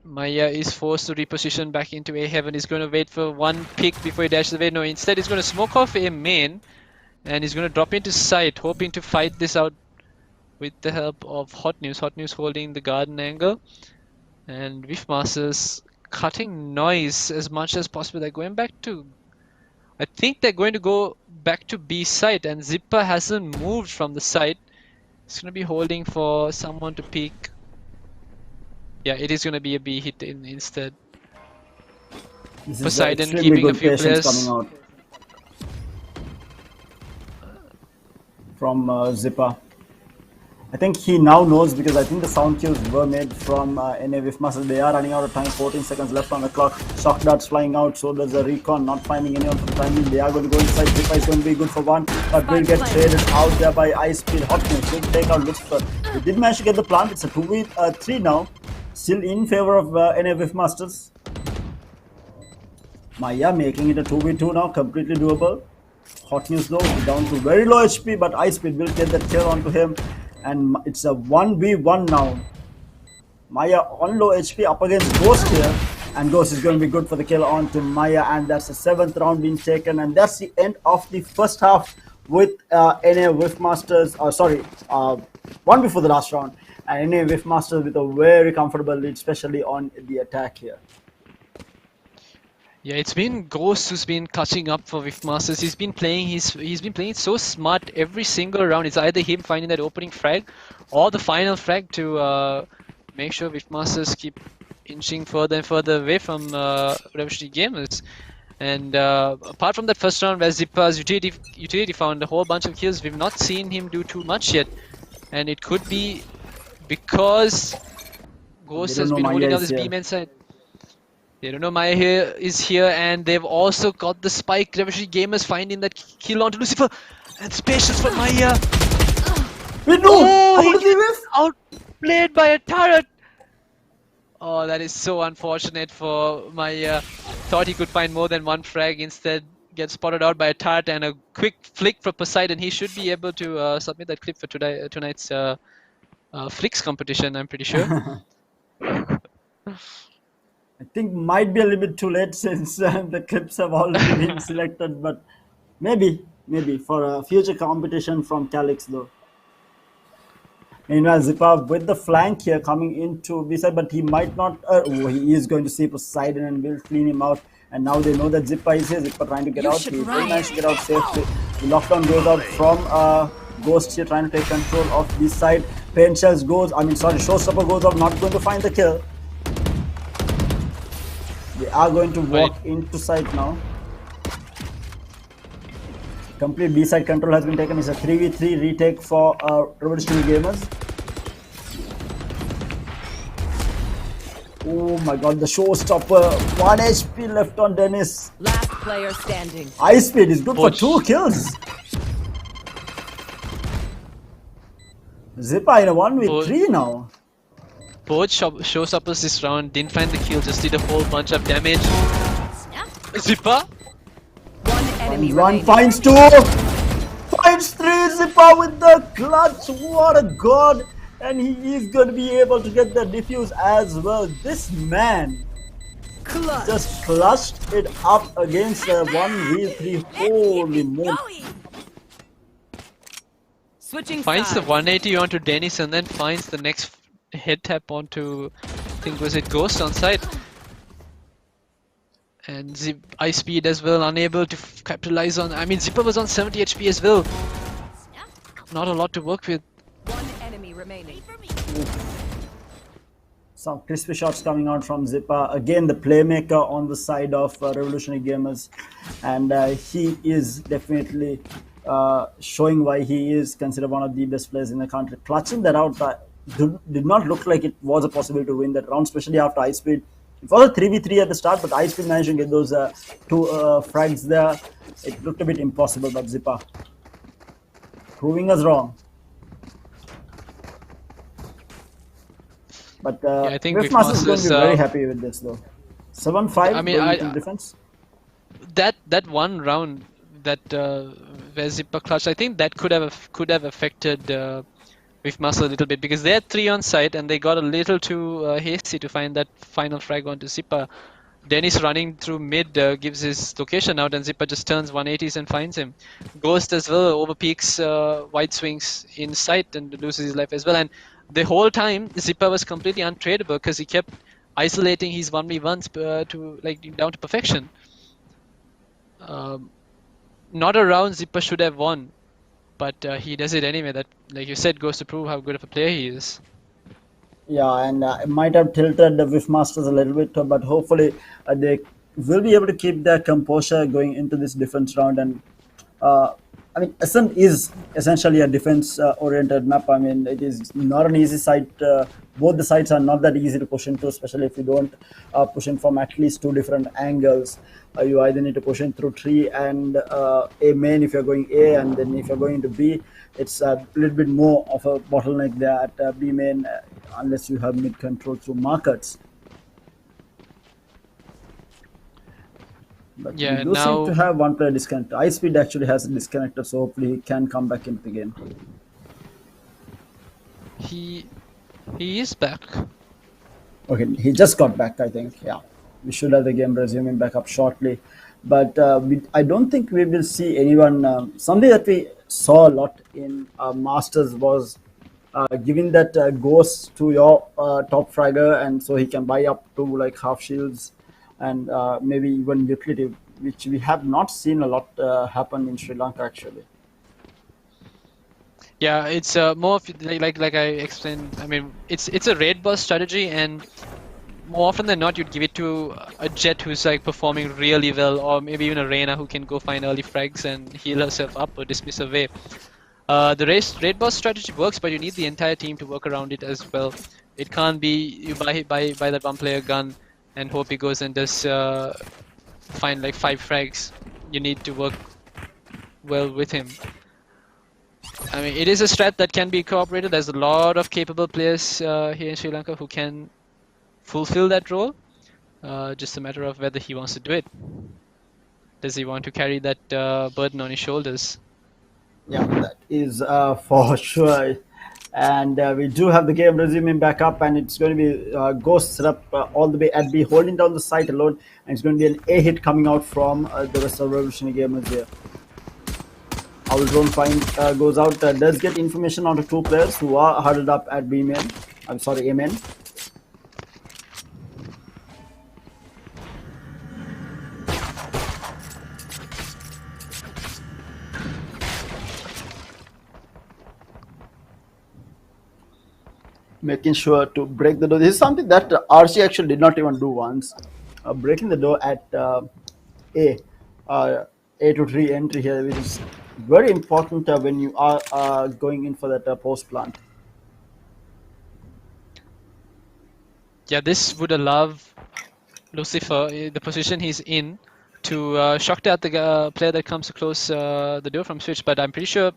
Maya is forced to reposition back into A heaven. He's going to wait for one pick before he dashes away. No, instead he's going to smoke off A main. And he's going to drop into site, hoping to fight this out with the help of Hot News. Hot News holding the garden angle. And Masters cutting noise as much as possible. They're going back to... I think they're going to go back to B site. And Zipper hasn't moved from the site. He's going to be holding for someone to peek. Yeah, it is going to be a B hit instead. This Poseidon is keeping good a few patience players. coming out from Zipper. I think he now knows, because I think the sound cues were made from NA Wifmasters. They are running out of time, 14 seconds left on the clock. Shock darts flying out, so there's a recon, not finding anyone for the time being. They are going to go inside. Zipper is going to be good for one, but will get traded out there by Ice Speed. Hot News will take out Lucifer. They did manage to get the plant. It's a 2v3 now, still in favor of NA Wifmasters. Maya making it a 2v2 now, completely doable. Hot News though, down to very low HP, but Ice Speed will get that kill onto him. And it's a 1v1 now. Maya on low HP up against Ghost here. And Ghost is going to be good for the kill onto Maya. And that's the 7th round being taken. And that's the end of the first half with NA Wifmasters. One before the last round. And NA Wifmasters with a very comfortable lead, especially on the attack here. Yeah, it's been Ghost who's been catching up for Wifmasters. He's been playing it so smart every single round. It's either him finding that opening frag or the final frag to make sure Wifmasters keep inching further and further away from Revolutionary Gamers. And apart from that first round where Zipper's utility found a whole bunch of kills, we've not seen him do too much yet. And it could be because Ghost has been holding down this B-man side. They don't know Maya is here, and they've also got the spike. Revolutionary Gamers finding that kill onto Lucifer, and spacious for Maya. How did he miss? Outplayed by a turret. Oh, that is so unfortunate for Maya. Thought he could find more than one frag, instead gets spotted out by a turret, and a quick flick for Poseidon. He should be able to submit that clip for tonight's flicks competition, I'm pretty sure. I think might be a little bit too late since the clips have already been selected, but maybe for a future competition from Calyx though. Meanwhile, Zipa with the flank here coming into B side, but he might not. He is going to see Poseidon and will clean him out. And now they know that Zipa is here. Zipa trying to get You out. should He will run. manage to get out safely. The lockdown goes out from Ghost here trying to take control of this side. Pain Shells goes. Showstopper goes out. Not going to find the kill. They are going to walk into site now. Complete B side control has been taken. It's a 3v3 retake for Revolutionary Gamers. Oh my god, the showstopper. 1 HP left on Dennis. Last player standing. Ice Speed is good for Push. 2 kills. Zipa in a 1v3 now. Both showstoppers this round didn't find the kill, just did a whole bunch of damage. Zipa? One enemy One remaining. finds 2. Finds 3. Zipa with the clutch. What a god. And he is going to be able to get the defuse as well. This man Clutch. just clutched it up against the 1v3. Holy moly. Switching Finds the sides. 180 onto Dennis and then finds the next head tap onto, I think was it Ghost on site. And Ice Speed as well, unable to capitalize on. I mean, Zipper was on 70 HP as well. Not a lot to work with. One enemy remaining. Some crispy shots coming out from Zipa. Again, the playmaker on the side of Revolutionary Gamers. And he is definitely showing why he is considered one of the best players in the country. Clutching that out did not look like it was a possibility to win that round, especially after Ice Speed. It was a 3v3 at the start, but Ice Speed managed to get those 2 frags there. It looked a bit impossible, but Zipa proving us wrong. But I think Riftmaster is going to be Riftmasters, very happy with this though. 7-5 I mean, going into defense. That one round that where Zipper clutched, I think that could have affected Riftmaster a little bit, because they had 3 on site and they got a little too hasty to find that final frag onto Zipper. Dennis running through mid gives his location out, and Zipper just turns 180s and finds him. Ghost as well overpeaks wide swings in sight and loses his life as well. And the whole time Zipper was completely untradeable because he kept isolating his 1v1s to like down to perfection. Not a round Zipper should have won, but he does it anyway. That, like you said, goes to prove how good of a player he is. Yeah, and it might have tilted the Riftmasters a little bit, but hopefully they will be able to keep their composure going into this defense round. And I mean, Ascent is essentially a defense-oriented map. I mean, it is not an easy site. Both the sides are not that easy to push into, especially if you don't push in from at least 2 different angles. You either need to push in through tree and A main if you're going A, and then if you're going into B, it's a little bit more of a bottleneck there at B main, unless you have mid control through markets. But Yeah, we do now- seem to have one player disconnected. Ice Speed actually has a disconnector, so hopefully he can come back into the game. He is back. Okay, he just got back, I think. Yeah, we should have the game resuming back up shortly. But I don't think we will see anyone. Something that we saw a lot in Masters was giving that ghost to your top fragger, and so he can buy up to like half shields and maybe even utility, which we have not seen a lot happen in Sri Lanka actually. Yeah, it's more of like I explained. I mean, it's a raid boss strategy, and more often than not, you'd give it to a Jet who's like performing really well, or maybe even a Reyna who can go find early frags and heal herself up or dismiss away. The raid boss strategy works, but you need the entire team to work around it as well. It can't be you buy that one player gun and hope he goes and does find like 5 frags. You need to work well with him. I mean, it is a strat that can be cooperated. There's a lot of capable players here in Sri Lanka who can fulfill that role. Just a matter of whether he wants to do it. Does he want to carry that burden on his shoulders? Yeah, that is for sure. And we do have the game resuming back up, and it's going to be Ghost set up all the way at B, holding down the site alone, and it's going to be an A hit coming out from the rest of Revolutionary Gamers here. Our drone find goes out, does get information on the two players who are huddled up at B main. I'm sorry, A main. Making sure to break the door. This is something that RC actually did not even do once. Breaking the door at A to 3 entry here, which is very important when you are going in for that post plant. Yeah, this would allow Lucifer, the position he's in, to shock at the player that comes to close the door from switch. But I'm pretty sure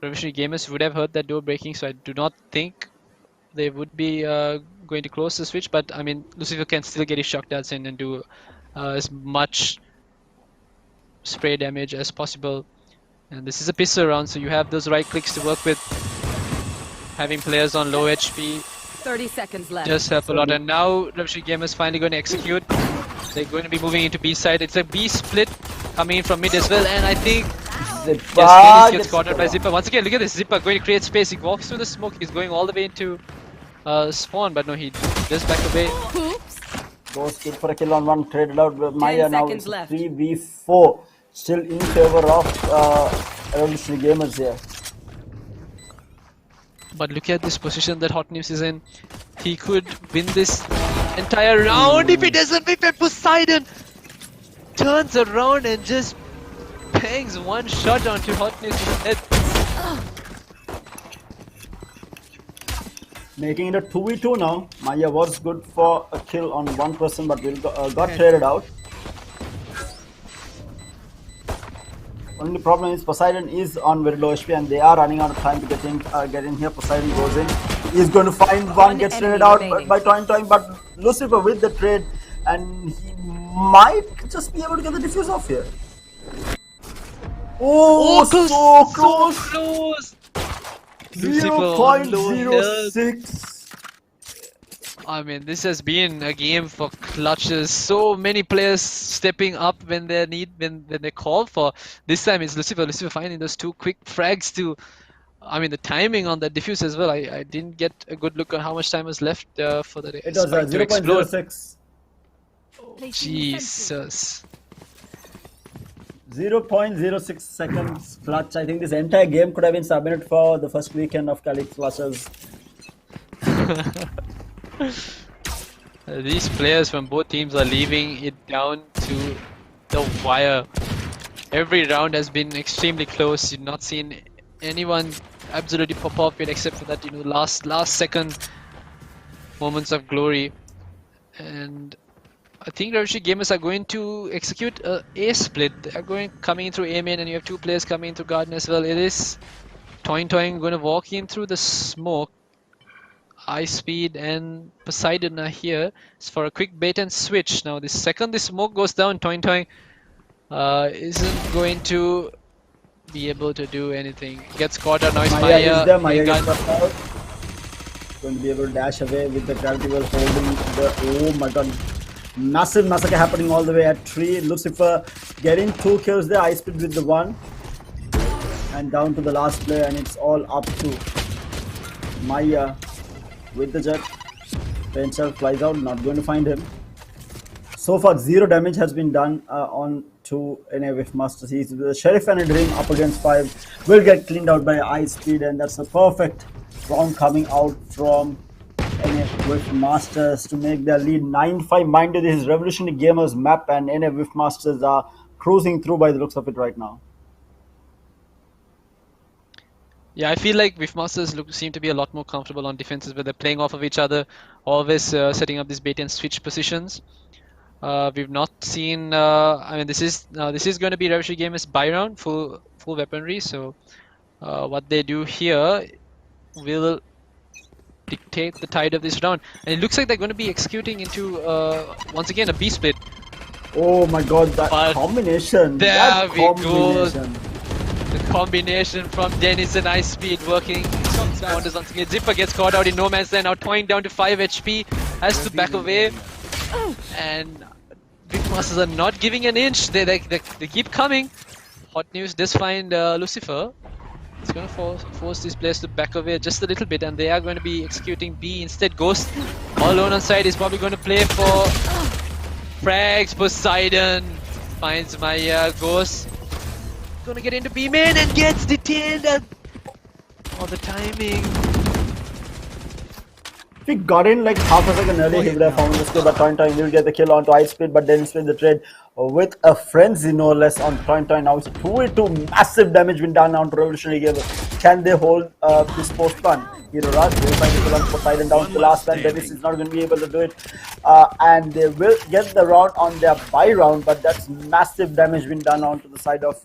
Revolutionary Gamers would have heard that door breaking, so I do not think they would be going to close the switch. But I mean, Lucifer can still get his shock darts in and do as much spray damage as possible. And this is a pistol round, so you have those right clicks to work with. Having players on low HP 30 seconds left. just help a lot. And now Revolutionary Gamers finally going to execute. They're going to be moving into B side. It's a B split coming in from mid as well, and I think yes, gets caught out by Zipper. Once again, look at this. Zipper going to create space. He walks through the smoke. He's going all the way into spawn, but no, he just back away. Oops. Goes good for a kill on one, traded out with Maya. Now seconds it's left. 3v4, still in favor of Revolutionary Gamers here. But look at this position that Hot News is in. He could win this entire round if he doesn't whip, and Poseidon turns around and just bangs one shot onto Hot News' head. Making it a 2v2 now. Maya was good for a kill on one person, but got traded out. Only problem is Poseidon is on very low HP, and they are running out of time to get in here. Poseidon goes in. He's going to find one, gets traded out by Toing, but Lucifer with the trade, and he might just be able to get the defuse off here. Oh, so close! So close! Lucifer on low health. 0.06. I mean, this has been a game for clutches. So many players stepping up when they call for. This time it's Lucifer. Lucifer finding those two quick frags to. I mean, the timing on that diffuse as well. I didn't get a good look at how much time was left for the It was spike to explode. 0.06. Jesus. 0.06 seconds clutch. I think this entire game could have been submitted for the first weekend of Calyx clutches. These players from both teams are leaving it down to the wire. Every round has been extremely close. You've not seen anyone absolutely pop off yet, except for that, you know, last second moments of glory. And I think Revolutionary Gamers are going to execute a split. They are coming in through A main, and you have two players coming into garden as well. It is Toing going to walk in through the smoke. Ice Speed and Poseidon are here. It's for a quick bait and switch. Now the second the smoke goes down, Toing isn't going to be able to do anything. Gets caught out. Now it's Maya is there. Maya Maya gets caught out. Going to be able to dash away with the gravity well holding the. Oh my god. Massive massacre happening all the way at 3. Lucifer getting 2 kills there. Ice Speed with the 1. And down to the last player, and it's all up to Maya with the jet. Pencil flies out, not going to find him. So far, 0 damage has been done on to NA Whiffmasters. He's the Sheriff and a Dream up against 5. Will get cleaned out by Ice Speed, and that's a perfect round coming out from NA Whiffmasters to make their lead 9-5. Mind you, this is Revolutionary Gamers map, and NA Whiffmasters are cruising through by the looks of it right now. Yeah, I feel like Whiffmasters seem to be a lot more comfortable on defenses where they're playing off of each other, always setting up these bait and switch positions. We've not seen. I mean, this is going to be Revolutionary Gamers buy round, full weaponry. So what they do here will dictate the tide of this round, and it looks like they're going to be executing into once again a B split. Oh my god, that combination! There we go. The combination from Dennis and Ice Speed working Wanders once again. Zipper gets caught out in no man's land, now toying down to 5 HP, has to back away. And Big Masters are not giving an inch, they keep coming. Hot News does find Lucifer. It's going to force these players to back away just a little bit, and they are going to be executing B instead. Ghost all alone on side is probably going to play for frags. Poseidon finds my Ghost. Going to get into B main and gets detained. Oh, the timing. If he got in like half a second early, he would have found this kill, but Toin will get the kill onto Ice Speed, but then spin the trade with a frenzy no less on Toin. Now it's 2v2, massive damage been done on Revolutionary Gamer. Can they hold this post run? Hero Raj will find the kill on Poseidon down to the last man. Dennis is not going to be able to do it, and they will get the round on their buy round, but that's massive damage been done onto the side of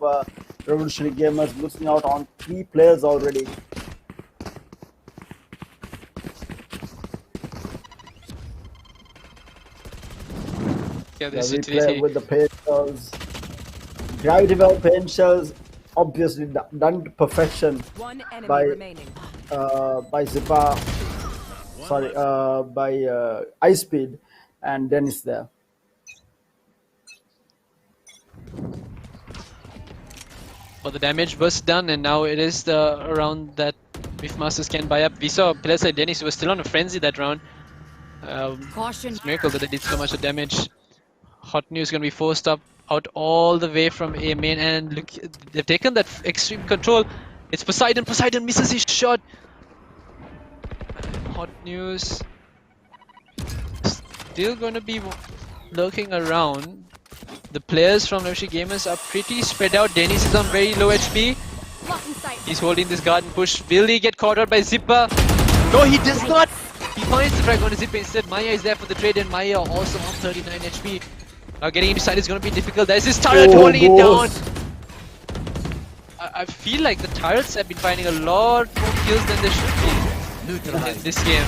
Revolutionary Gamers, losing out on 3 players already. This replay with the pain shells. Gravity well pain shells, obviously done to perfection One enemy by remaining. Zipa, sorry, by Ice Speed, and Dennis there. But the damage was done, and now it is the round that Beef Masters can buy up. We saw players like Dennis who was still on a frenzy that round. Caution. It's a miracle that they did so much damage. Hot News going to be forced up out all the way from A main, and look, they've taken that extreme control. It's Poseidon. Poseidon misses his shot. Hot News still going to be lurking around. The players from Revolutionary Gamers are pretty spread out. Dennis is on very low HP. Blocking sight. He's holding this garden push. Will he get caught out by Zipper? No, he does not. He finds the frag on Zipper instead. Maya is there for the trade, and Maya also on 39 HP. Now getting inside is going to be difficult. There's this turret holding it down. I feel like the turrets have been finding a lot more kills than they should be in this game.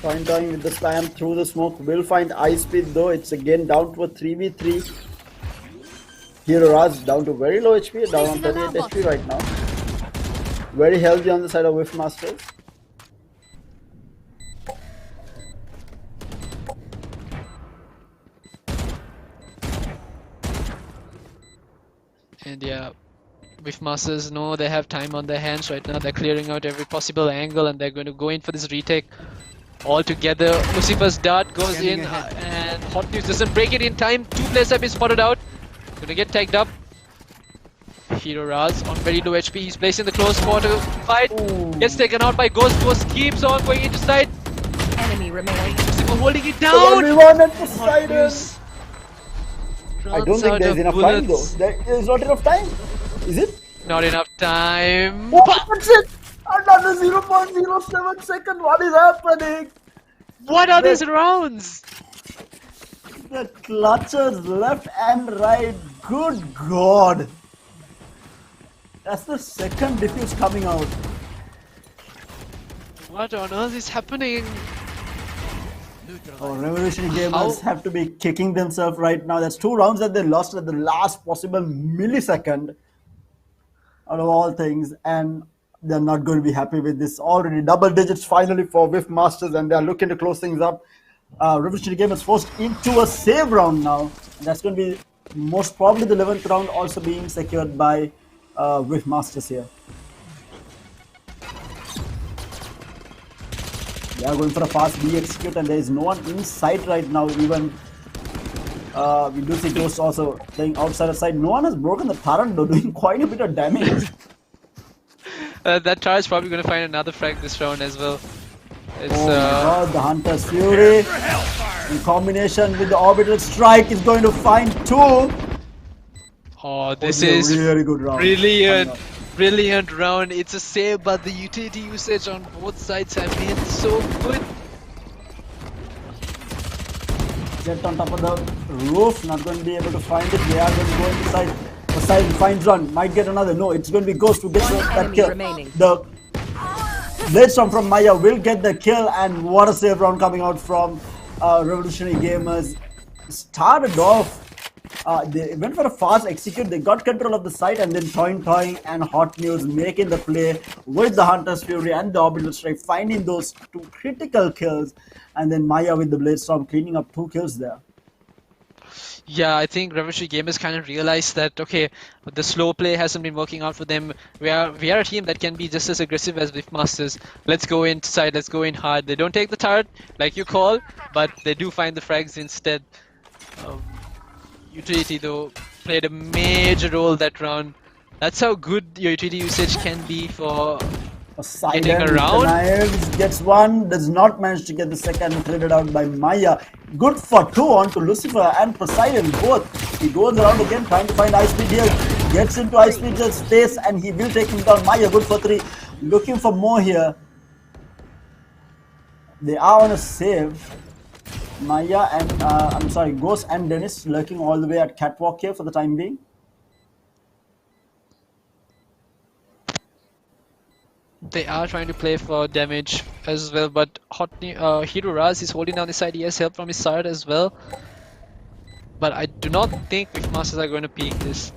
Toin with the slam through the smoke will find Ice Speed, though. It's again down to a 3v3. Hero Raj down to very low HP, down on 38 HP right now. Very healthy on the side of Whiff Masters. And yeah, Whiff Masters know they have time on their hands right now. They're clearing out every possible angle, and they're going to go in for this retake all together. Lucifer's dart goes in, and Hot News doesn't break it in time. 2 players have been spotted out. Gonna get tagged up. Hero Raz on very low HP. He's placed in the close quarter fight. Ooh. Gets taken out by Ghost. Ghost keeps on going into side. Enemy remaining. Lucifer holding it down. Everyone at Hot Poseidon. News I don't runs think out there's of enough time though. bullets. There is not enough time. Is it? Not enough time. What's it? Another 0.07 second. What is happening? What are these rounds? The clutches left and right. Good God. That's the second defuse coming out. What on earth is happening? Oh, Revolutionary Gamers have to be kicking themselves right now. That's 2 rounds that they lost at the last possible millisecond out of all things, and they're not going to be happy with this. Already double digits finally for Whiff Masters, and they're looking to close things up. Revolutionary Gamers forced into a save round now, and that's going to be most probably the 11th round also being secured by Whiff Masters here. They are going for a fast B execute, and there is no one in sight right now. Even we do see Ghost also playing outside of side. No one has broken the turret though, doing quite a bit of damage. That turret's probably going to find another frag this round as well. It's, Oh my God, the Hunter's Fury in combination with the Orbital Strike is going to find 2. Oh, this Be a is really good round. brilliant. Brilliant round. It's a save, but the utility usage on both sides have been so good. Jet on top of the roof, not going to be able to find it. They are going to go inside. Poseidon finds run, might get another. No, it's going to be Ghost who gets One that enemy kill. remaining. The Blade Storm from Maya will get the kill, and what a save round coming out from Revolutionary Gamers. Started off They went for a fast execute. They got control of the site, and then Toing and Hot News making the play with the Hunter's Fury and the Orbital Strike, finding those two critical kills, and then Maya with the Blade Storm cleaning up 2 kills there. Yeah, I think Revolutionary Gamers kind of realized that okay, the slow play hasn't been working out for them. We are a team that can be just as aggressive as Masters. Let's go inside, let's go in hard. They don't take the turret like you call, but they do find the frags instead. Utility though played a major role that round. That's how good your utility usage can be for getting around. Knives gets one, does not manage to get the second, traded out by Maya. Good for 2 onto Lucifer and Poseidon both. He goes around again trying to find Ice Speed here, gets into Ice Speed space, and he will take him down. Maya good for 3, looking for more here. They are on a save. Maya and Ghost and Dennis lurking all the way at Catwalk here for the time being. They are trying to play for damage as well, but Hero Raz is holding down the side. He has help from his side as well. But I do not think if Masters are going to peek this.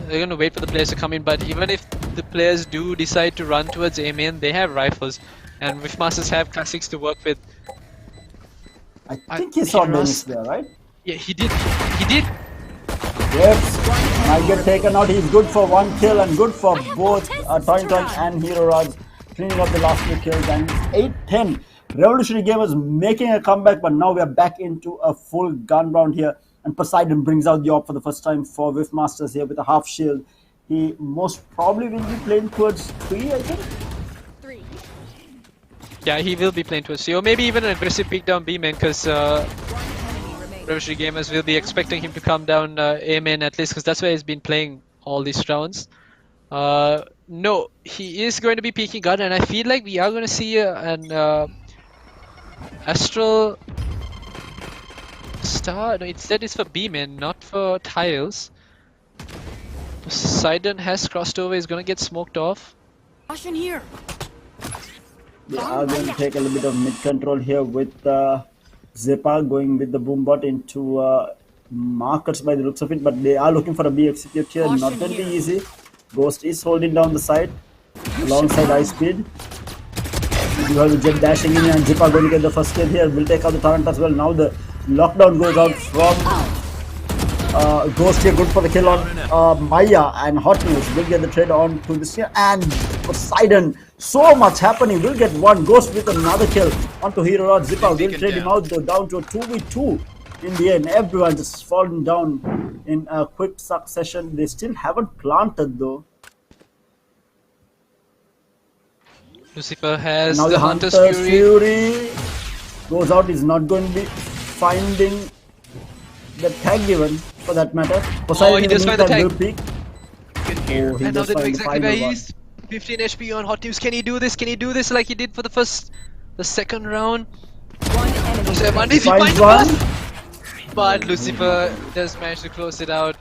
They're going to wait for the players to come in, but even if the players do decide to run towards A main, they have rifles, and if Masters have classics to work with. I think he saw Dennis there, right? Yeah, he did. He did. Yes, might get taken out. He's good for 1 kill and good for both Toing and Hero Rods, cleaning up the last 2 kills, and it's 8-10. Revolutionary Gamers making a comeback, but now we are back into a full gun round here. And Poseidon brings out the op for the first time for Whiff Masters here with a half shield. He most probably will be playing towards 3, I think. 3. Yeah, he will be playing towards C, or maybe even an aggressive peek down B main, because Revolutionary Gamers will be expecting him to come down A main at least, because that's where he's been playing all these rounds. No, he is going to be peeking gun, and I feel like we are going to see an Astral Star. No, instead it's for B main, not for tiles. Poseidon has crossed over, he's going to get smoked off. Caution here. They are going to take a little bit of mid control here with Zepa going with the boombot into markers by the looks of it, but they are looking for a B execute here. Not going to be easy. Ghost is holding down the side alongside Ice Speed. You have the Jet dashing in, and Zepa going to get the first kill here. Will take out the torrent as well. Now the lockdown goes out from Ghost here. Good for the kill on Maya, and Hot News will get the trade on to this here, and Poseidon. So much happening. Will get 1. Ghost with another kill onto Hero Rod. Zipper will trade him out though, down to a 2v2 in the end. Everyone just falling down in a quick succession. They still haven't planted though. Lucifer has Now the Hunter's Fury. Goes out. Is not going to be finding the tag given for that matter. Poseidon he does find the tag. Will peak. Oh, And now they know exactly where he is. 15 HP on Hot News. Can he do this? Can he do this like he did for the second round? One enemy. So remaining. he finds one, but Lucifer does manage to close it out.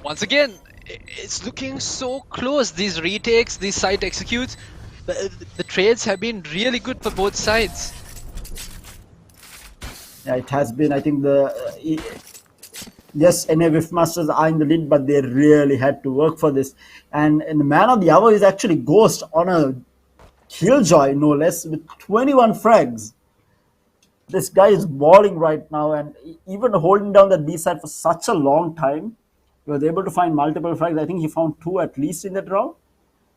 Once again, it's looking so close. These retakes, these site executes, the trades have been really good for both sides. Yeah, it has been. I think yes, NA Whiff Masters are in the lead, but they really had to work for this. And the man of the hour is actually Ghost on a killjoy, no less, with 21 frags. This guy is balling right now, and even holding down the B side for such a long time, he was able to find multiple frags. I think he found 2 at least in that round,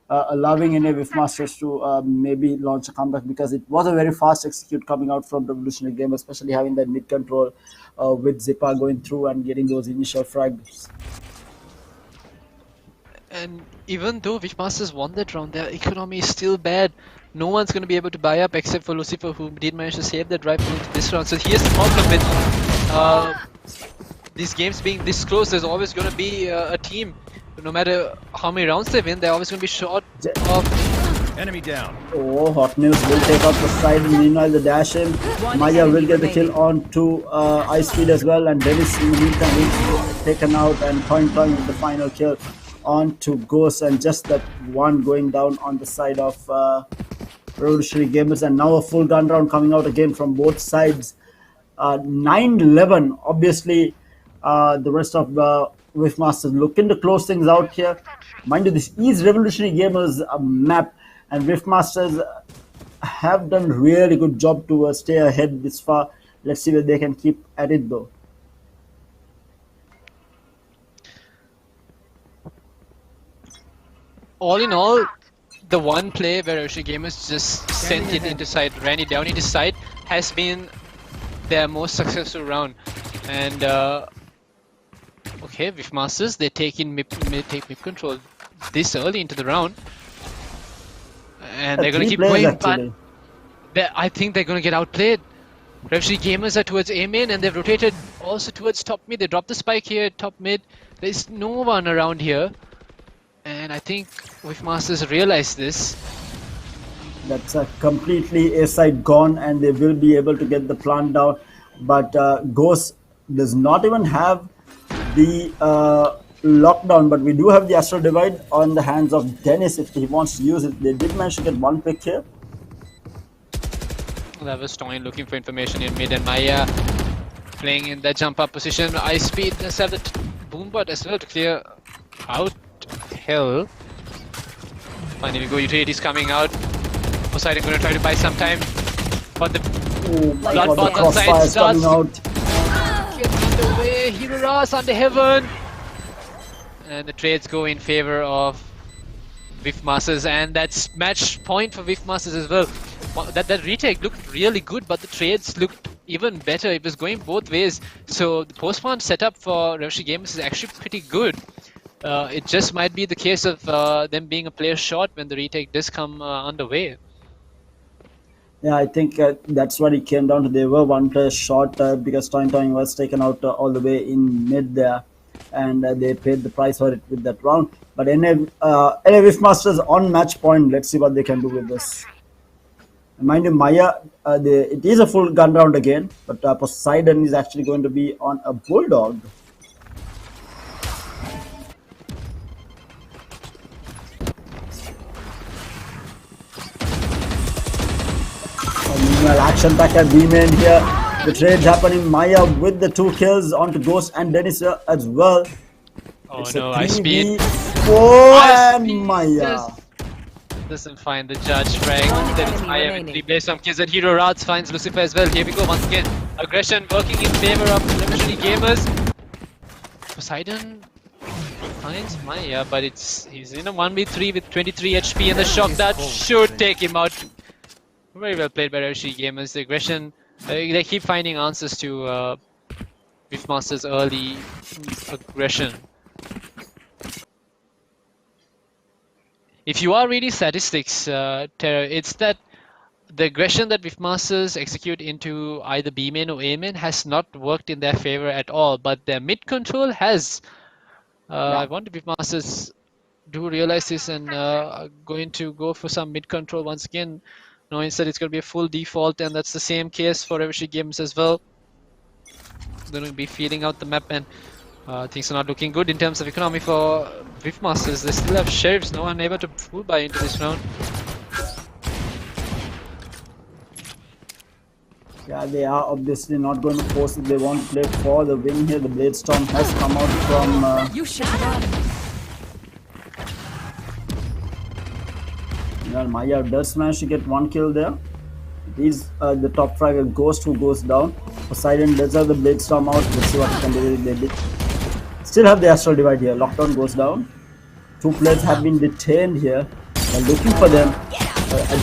allowing NA Whiff Masters to maybe launch a comeback, because it was a very fast execute coming out from Revolutionary Game, especially having that mid control with Zippa going through and getting those initial frags. And even though Wishmasters won that round, their economy is still bad. No one's going to be able to buy up except for Lucifer, who did manage to save that rifle into this round. So here's the problem with these games being this close. There's always going to be a team. No matter how many rounds they win, they're always going to be short of... Enemy down. Oh, Hot News will take out the side. Meanwhile, the dash in. Maya will get the kill on to Ice Speed as well. And Dennis in the meantime is taken out, and Toing with the final kill on to Ghost. And just that one going down on the side of Revolutionary Gamers. And now a full gun round coming out again from both sides. 9-11. Obviously, the rest of the Riftmasters looking to close things out here. Mind you, this is Revolutionary Gamers map, and Riftmasters have done really good job to stay ahead this far. Let's see whether they can keep at it though. All in all, the one play where Revolutionary Gamers just sent it into side, ran it down into side, has been their most successful round. And okay, Riftmasters, they take mid control this early into the round, and they're going to keep going. But I think they're going to get outplayed. Revolutionary Gamers are towards A main, and they've rotated also towards top mid. They dropped the spike here at top mid. There's no one around here, and I think Riftmasters realize this. That's a completely A side gone, and they will be able to get the plant down. But Ghost does not even have the lockdown, but we do have the Astral Divide on the hands of Dennis if he wants to use it. They did manage to get one pick here. That was Toyn looking for information in mid, and Maya playing in that jump up position. Ice speed does have the boombot as well to clear out hell. Finally, we go. Utilities coming out. Poseidon going to try to buy some time, but the blood bot on side starts get in the way. Hero Ras under heaven, and the trades go in favor of Riftmasters, and that's match point for Riftmasters as well. That retake looked really good, but the trades looked even better. It was going both ways. So the post-spawn setup for Revolutionary Gamers is actually pretty good. It just might be the case of them being a player short when the retake does come underway. Yeah, I think that's what it came down to. They were one player short because Toyn was taken out all the way in mid there, and they paid the price for it with that round. But NA Riftmasters on match point. Let's see what they can do with this. Mind you, Maya, it is a full gun round again, but Poseidon is actually going to be on a Bulldog. Meanwhile, action back at B-main here. The trades happening. Maya with the 2 kills onto Ghost and Dennis as well. Oh It's no, a Ice speed. 3v4 and Maya. Doesn't find the judge frag. Then it's Maya with 3 plays some kills, and Hero Rats finds Lucifer as well. Here we go once again. Aggression working in favor of Revolutionary Gamers. Poseidon finds Maya, but he's in a 1v3 with 23 HP, and the shock that should take him out. Very well played by Revolutionary Gamers. The aggression, they keep finding answers to Riftmasters' early aggression. If you are reading statistics, Terra, it's that the aggression that Riftmasters execute into either B main or A main has not worked in their favor at all, but their mid control has. I wonder if Riftmasters do realize this and are going to go for some mid control once again, knowing that it's going to be a full default, and that's the same case for Revolutionary Gamers as well. They're going to be feeling out the map, and things are not looking good in terms of economy for Riftmasters. They still have sheriffs, no one able to full buy into this round. Yeah, they are obviously not going to force it. They want to play for the win here. The Blade Storm has come out from... You shut up. Well, Maya does manage to get 1 kill there. It is the top 5 a Ghost who goes down. Poseidon does have the Blade Storm out. Let's see what he can do with it. Still have the Astral Divide here. Lockdown goes down. 2 players have been detained here. They're looking for them.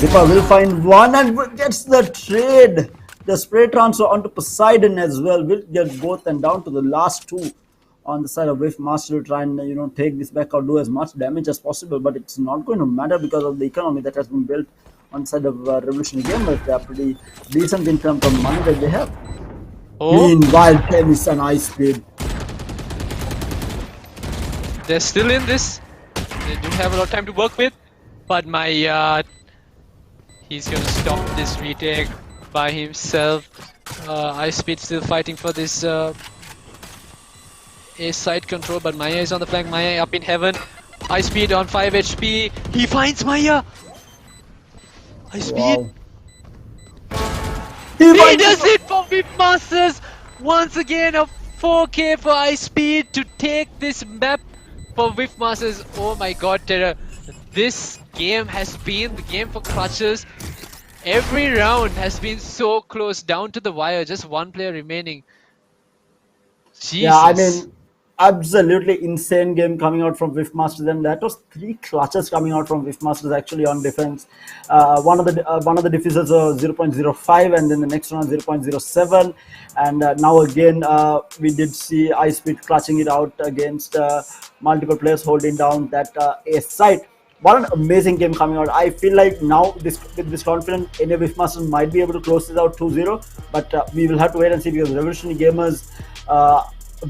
Zipa will find one and gets the trade. The spray transfer onto Poseidon as well. Will get both, and down to the last 2 on the side of Riftmaster to try and take this back or do as much damage as possible. But it's not going to matter because of the economy that has been built on the side of Revolutionary Gamers. They are pretty decent in terms of money that they have. Oh. Meanwhile, Tennis and Ice Speed. They're still in this. They do have a lot of time to work with, but he's going to stop this retake by himself. Ice Speed still fighting for this A side control, but Maya is on the flank. Maya up in heaven. Ice Speed on 5 HP. He finds Maya. Ice Speed. He He does it for Riftmasters! Once again, a 4K for Ice Speed to take this map for Whiff Masters. Oh my god, Terror. This game has been the game for clutches. Every round has been so close, down to the wire, just one player remaining. Jesus. Yeah, I mean, absolutely insane game coming out from Whiff Masters, and that was 3 clutches coming out from Whiff Masters actually on defense. One of the defenses was 0.05, and then the next one 0.07, and now again we did see Ice Speed clutching it out against multiple players holding down that ace side. What an amazing game coming out. I feel like now with this confidence, any Whiff Masters might be able to close this out 2-0, but we will have to wait and see, because Revolutionary Gamers,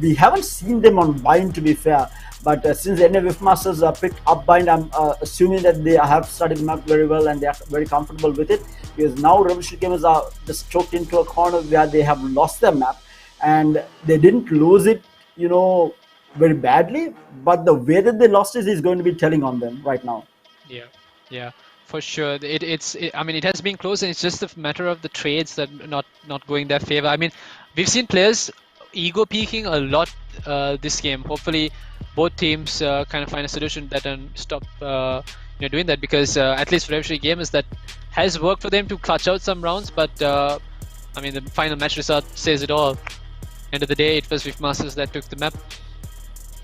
we haven't seen them on bind, to be fair, but since any Whiff Masters picked up bind, I'm assuming that they have studied the map very well and they are very comfortable with it, because now Revolutionary Gamers are just choked into a corner where they have lost their map, and they didn't lose it, you know, very badly, but the way that they lost it is going to be telling on them right now. Yeah, for sure. I mean, it has been close, and it's just a matter of the trades that not going their favor. I mean, we've seen players ego peaking a lot this game. Hopefully, both teams kind of find a solution that and stop doing that, because at least for Revolutionary Gamers, that has worked for them to clutch out some rounds. But I mean, the final match result says it all. End of the day, it was Whiff Masters that took the map.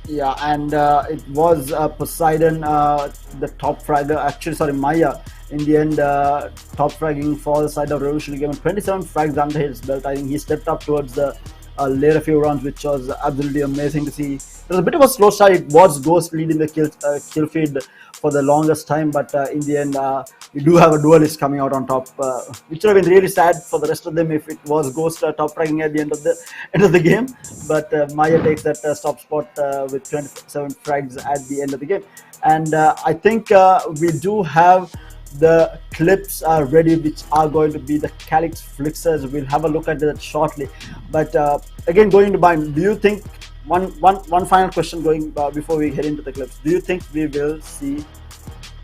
Yeah, and it was Poseidon, the top fragger, actually, sorry, Maya, in the end, top fragging for the side of Revolutionary Gamer. 27 frags under his belt. I think he stepped up towards the later few rounds, which was absolutely amazing to see. It was a bit of a slow start. It was Ghost leading the kill feed for the longest time, but in the end, we do have a duelist coming out on top, which would have been really sad for the rest of them if it was Ghost top fragging at the end of the game. But Maya takes that top spot with 27 frags at the end of the game, and I think we do have the clips are ready, which are going to be the Calyx flicksers. We'll have a look at that shortly. But again, going to bind, do you think one final question going before we head into the clips? Do you think we will see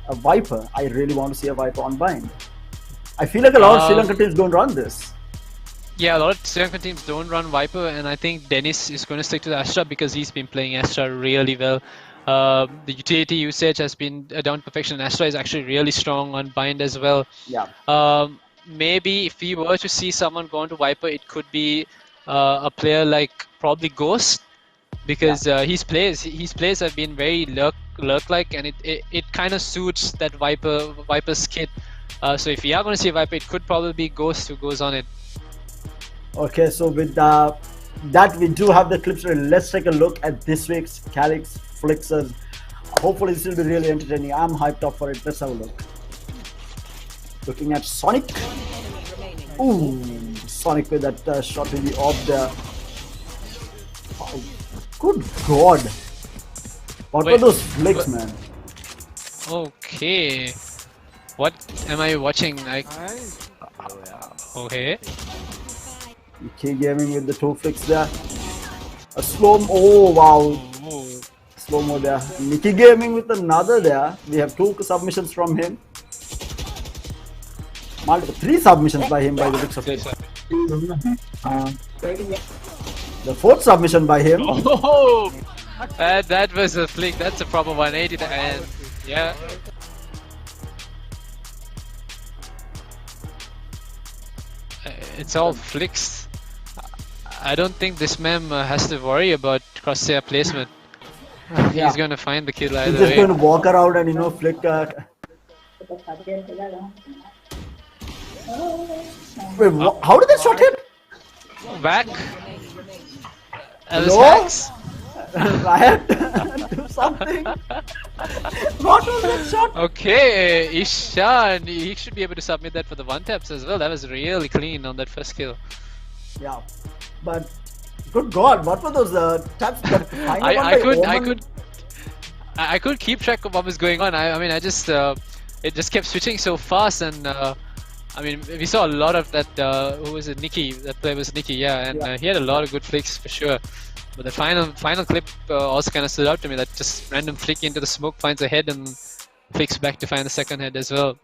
a Viper? I really want to see a Viper on bind. I feel like a lot of Sri Lankan teams don't run this. Yeah, a lot of Sri Lankan teams don't run Viper, and I think Dennis is going to stick to the Astra because he's been playing Astra really well. The utility usage has been down to perfection. Astra is actually really strong on bind as well. Yeah. Maybe if we were to see someone go on to Viper, it could be a player like probably Ghost, because his plays have been very lurk-like, and it kind of suits that Viper's kit. So if we are going to see a Viper, it could probably be Ghost who goes on it. Okay, so with that, we do have the clips ready. Let's take a look at this week's Calyx Flicksers. Hopefully this will be really entertaining. I'm hyped up for it. Let's have a look. Looking at Sonic. Ooh, Sonic with that shot in the orb there. Oh, good God. What were those flicks, man? Okay. What am I watching? Okay. UK Gaming with the 2 flicks there. A slow-mo. Oh, wow. Slow-mo there. Nikki Gaming with another there. We have 2 submissions from him. Multiple 3 submissions by him by the looks of it. The 4th submission by him. Oh, that was a flick. That's a proper 180, and yeah. It's all flicks. I don't think this mem has to worry about crosshair placement. He's going to find the kill either He's just way. going to walk around and flick. Wait, how did that shot hit? Back. Hello? Hacks. Riot, do something. What was that shot? Okay, Ishan, he should be able to submit that for the 1-taps as well. That was really clean on that first kill. Yeah, but good God, what were those taps? I could keep track of what was going on. I mean, it just kept switching so fast, and I mean, we saw a lot of that. Who was it? Nikki. That player was Nikki. Yeah, and he had a lot of good flicks for sure. But the final clip also kind of stood out to me. That just random flick into the smoke finds a head and flicks back to find the second head as well.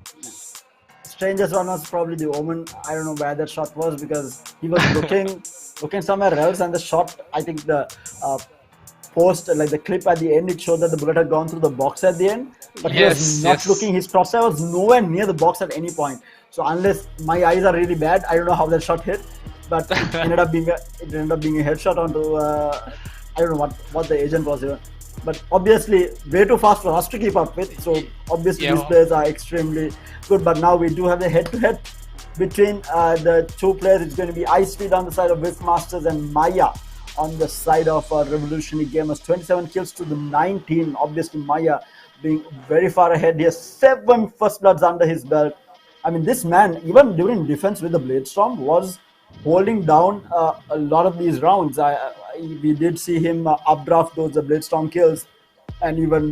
strangest one was probably the Omen. I don't know where that shot was because he was looking somewhere else, and the shot, I think the post, like the clip at the end, it showed that the bullet had gone through the box at the end, but he was not looking. His crosshair was nowhere near the box at any point. So unless my eyes are really bad, I don't know how that shot hit, but it ended up being a headshot onto I don't know what the agent was even. But obviously way too fast for us to keep up with. So obviously these players are extremely good. But now we do have the head-to-head between the two players. It's going to be Ice Speed on the side of Masters and Maya on the side of Revolutionary Gamers. 27 kills to the 19. Obviously Maya being very far ahead. He has 7 first bloods under his belt. I mean, this man, even during defense with the Bladestorm, was holding down a lot of these rounds. We did see him updraft those Bladestorm kills, and even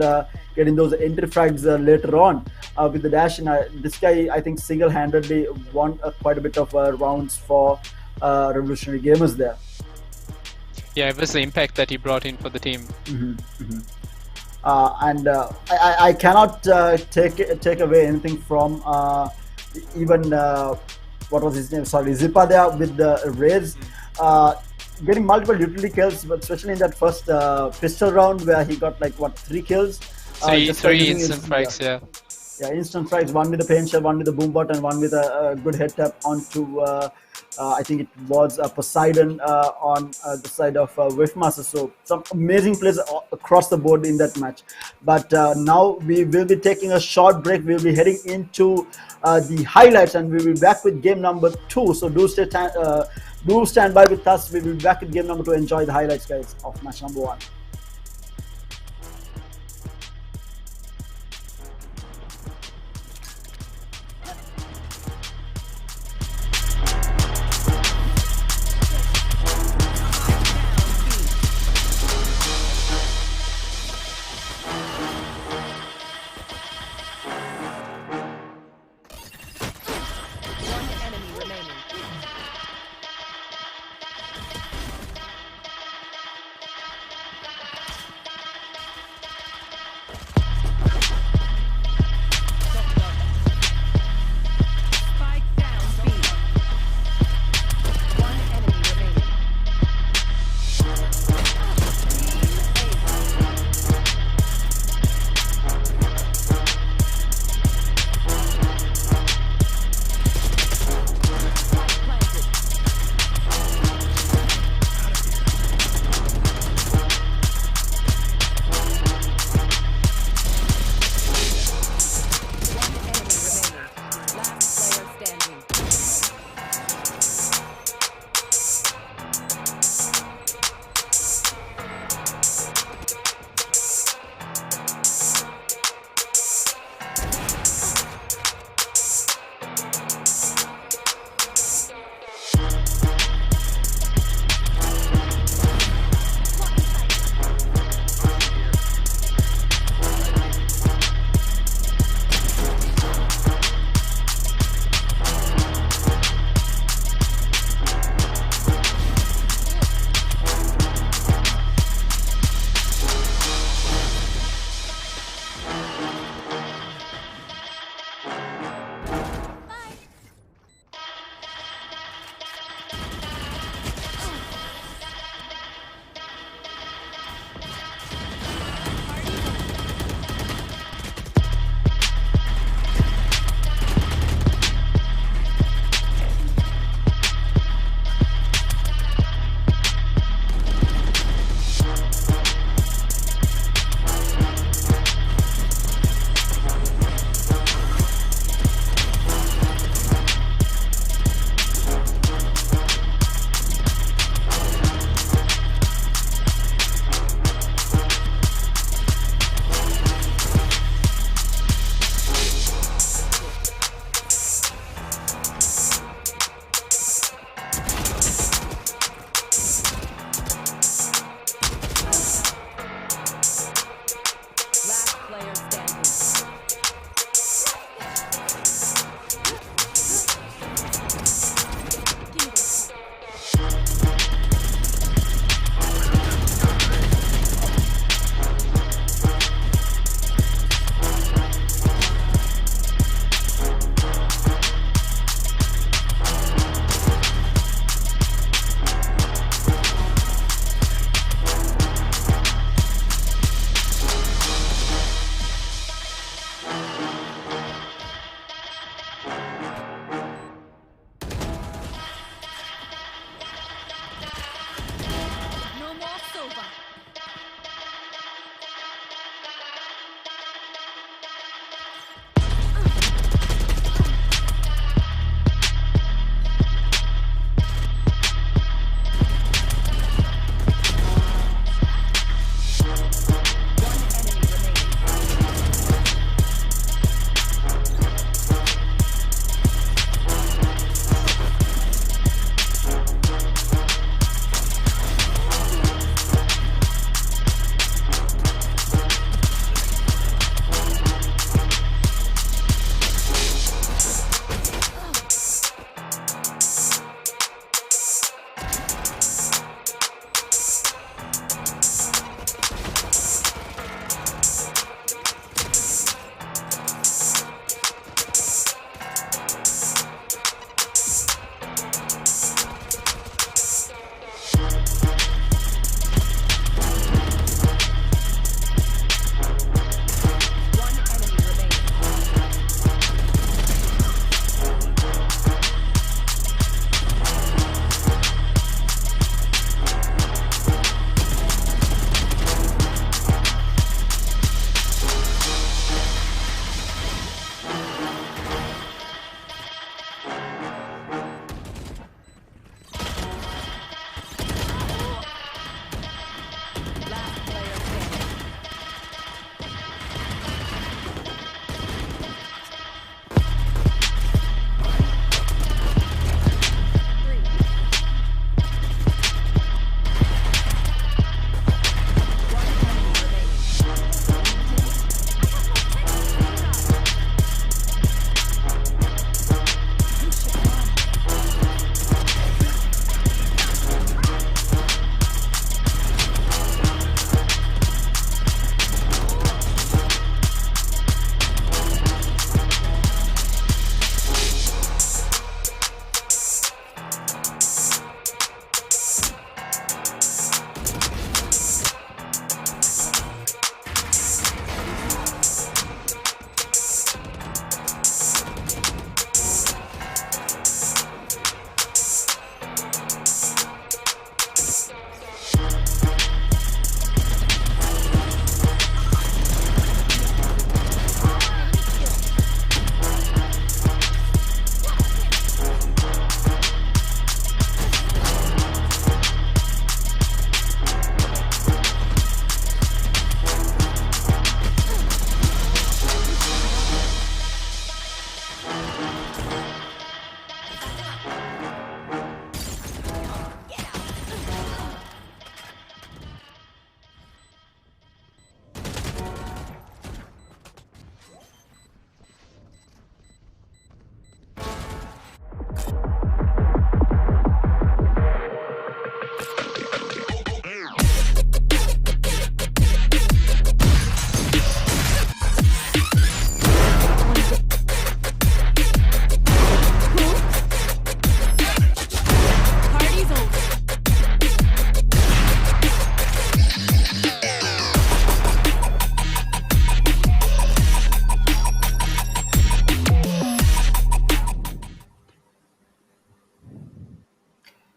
getting those entry frags later on with the dash. And this guy, I think, single-handedly won quite a bit of rounds for Revolutionary Gamers there. Yeah, it was the impact that he brought in for the team. I cannot take away anything from even what was his name? Sorry, Zipa there with the raids. Getting multiple utility kills, but especially in that first pistol round where he got like 3 kills. Three instant frags, yeah. Yeah, instant frags. One with the pain shell, one with the boombot, and one with a good head tap onto. I think it was Poseidon on the side of Whiffmaster. So some amazing plays across the board in that match. But now we will be taking a short break. We'll be heading into the highlights, and we'll be back with game number 2. So do stand by with us. We will be back with game number 2. Enjoy the highlights, guys, of match number 1.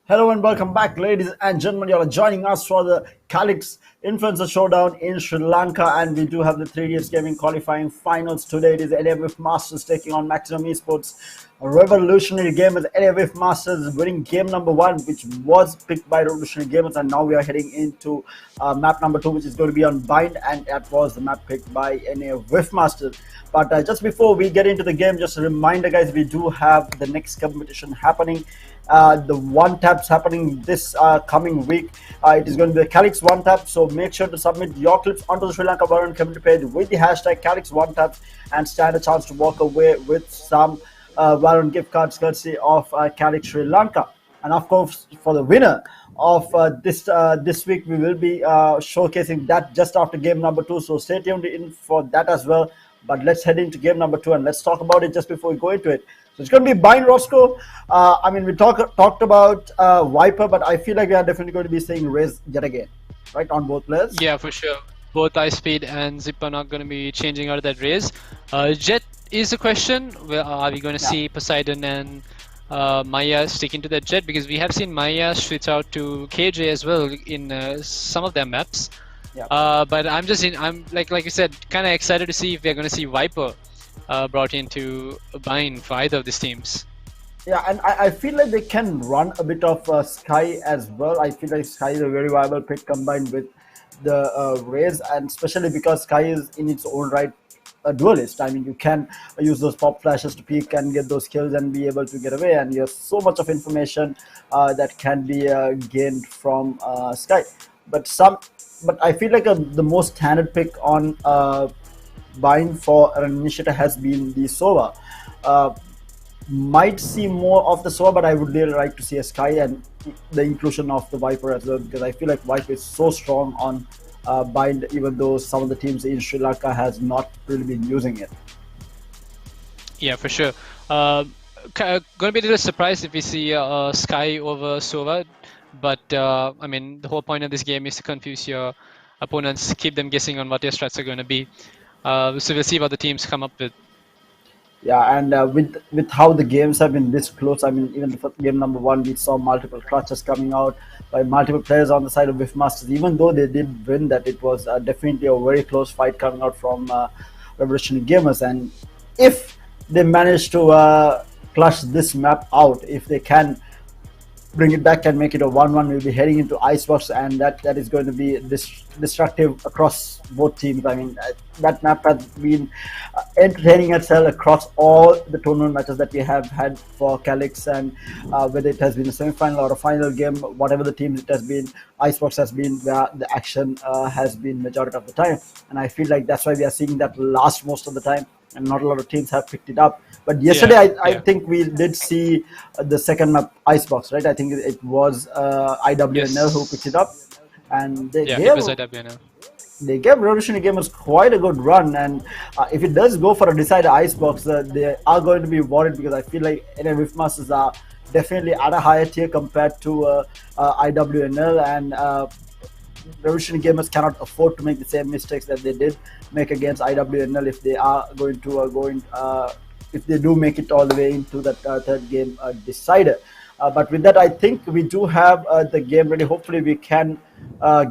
Hello and welcome back, ladies and gentlemen. You are joining us for the Calyx Influencer Showdown in Sri Lanka, and we do have the 3DS Gaming qualifying finals today. It is LAWF Masters taking on Maximum Esports. Revolutionary Gamers, LAWF Masters winning game number 1, which was picked by Revolutionary Gamers, and now we are heading into map number 2, which is going to be on Bind, and that was the map picked by LAWF Masters. But just before we get into the game, just a reminder, guys, we do have the next competition happening. The one taps happening this coming week. It is going to be a Calyx one tap, so make sure to submit your clips onto the Sri Lanka Valorant community page with the hashtag Calyx one taps and stand a chance to walk away with some Valorant gift cards courtesy of Calyx Sri Lanka. And of course, for the winner of this week, we will be showcasing that just after game number 2. So stay tuned in for that as well. But let's head into game number 2 and let's talk about it just before we go into it. So it's going to be Bind Roscoe. I mean, we talked about Viper, but I feel like we are definitely going to be seeing Raze yet again, right, on both players. Yeah, for sure. Both Ice Speed and Zip are not going to be changing out of that Raze. Jet is the question. Are we going to see Poseidon and Maya sticking to that Jet? Because we have seen Maya switch out to KJ as well in some of their maps. Yeah. But I'm like you said, kind of excited to see if we're going to see Viper brought into Bind for either of these teams. Yeah, and I feel like they can run a bit of Sky as well. I feel like Sky is a very viable pick combined with the Raze, and especially because Sky is in its own right a duelist. I mean, you can use those pop flashes to peek and get those kills and be able to get away, and there's so much of information that can be gained from Sky. But I feel like the most standard pick on Bind for an initiator has been the Sova. Might see more of the Sova, but I would really like to see a Sky and the inclusion of the Viper as well, because I feel like Viper is so strong on Bind, even though some of the teams in Sri Lanka has not really been using it. Yeah, for sure. Going to be a little surprised if we see Sky over Sova, but I mean, the whole point of this game is to confuse your opponents, keep them guessing on what their strats are going to be. So we'll see what the teams come up with. Yeah, and with how the games have been this close, I mean, even for game number 1, we saw multiple clutches coming out by multiple players on the side of WIF Masters. Even though they did win that, it was definitely a very close fight coming out from Revolutionary Gamers. And if they manage to clutch this map out, if they can bring it back and make it a 1-1, we'll be heading into Icebox, and that is going to be destructive across both teams. I mean, that map has been entertaining itself across all the tournament matches that we have had for Calyx, and whether it has been a semi-final or a final game, whatever the teams it has been, Icebox has been where the action has been majority of the time, and I feel like that's why we are seeing that last most of the time, and not a lot of teams have picked it up. But yesterday, I think we did see the second map, Icebox, right? I think it was IWNL who picked it up, and they gave Revolutionary Gamers quite a good run. And if it does go for a decider Icebox, they are going to be worried, because I feel like WIF Masters are definitely at a higher tier compared to IWNL, and Revolutionary Gamers cannot afford to make the same mistakes that they did make against IWNL if they are going to if they do make it all the way into that third game decider. But with that, I think we do have the game ready. Hopefully we can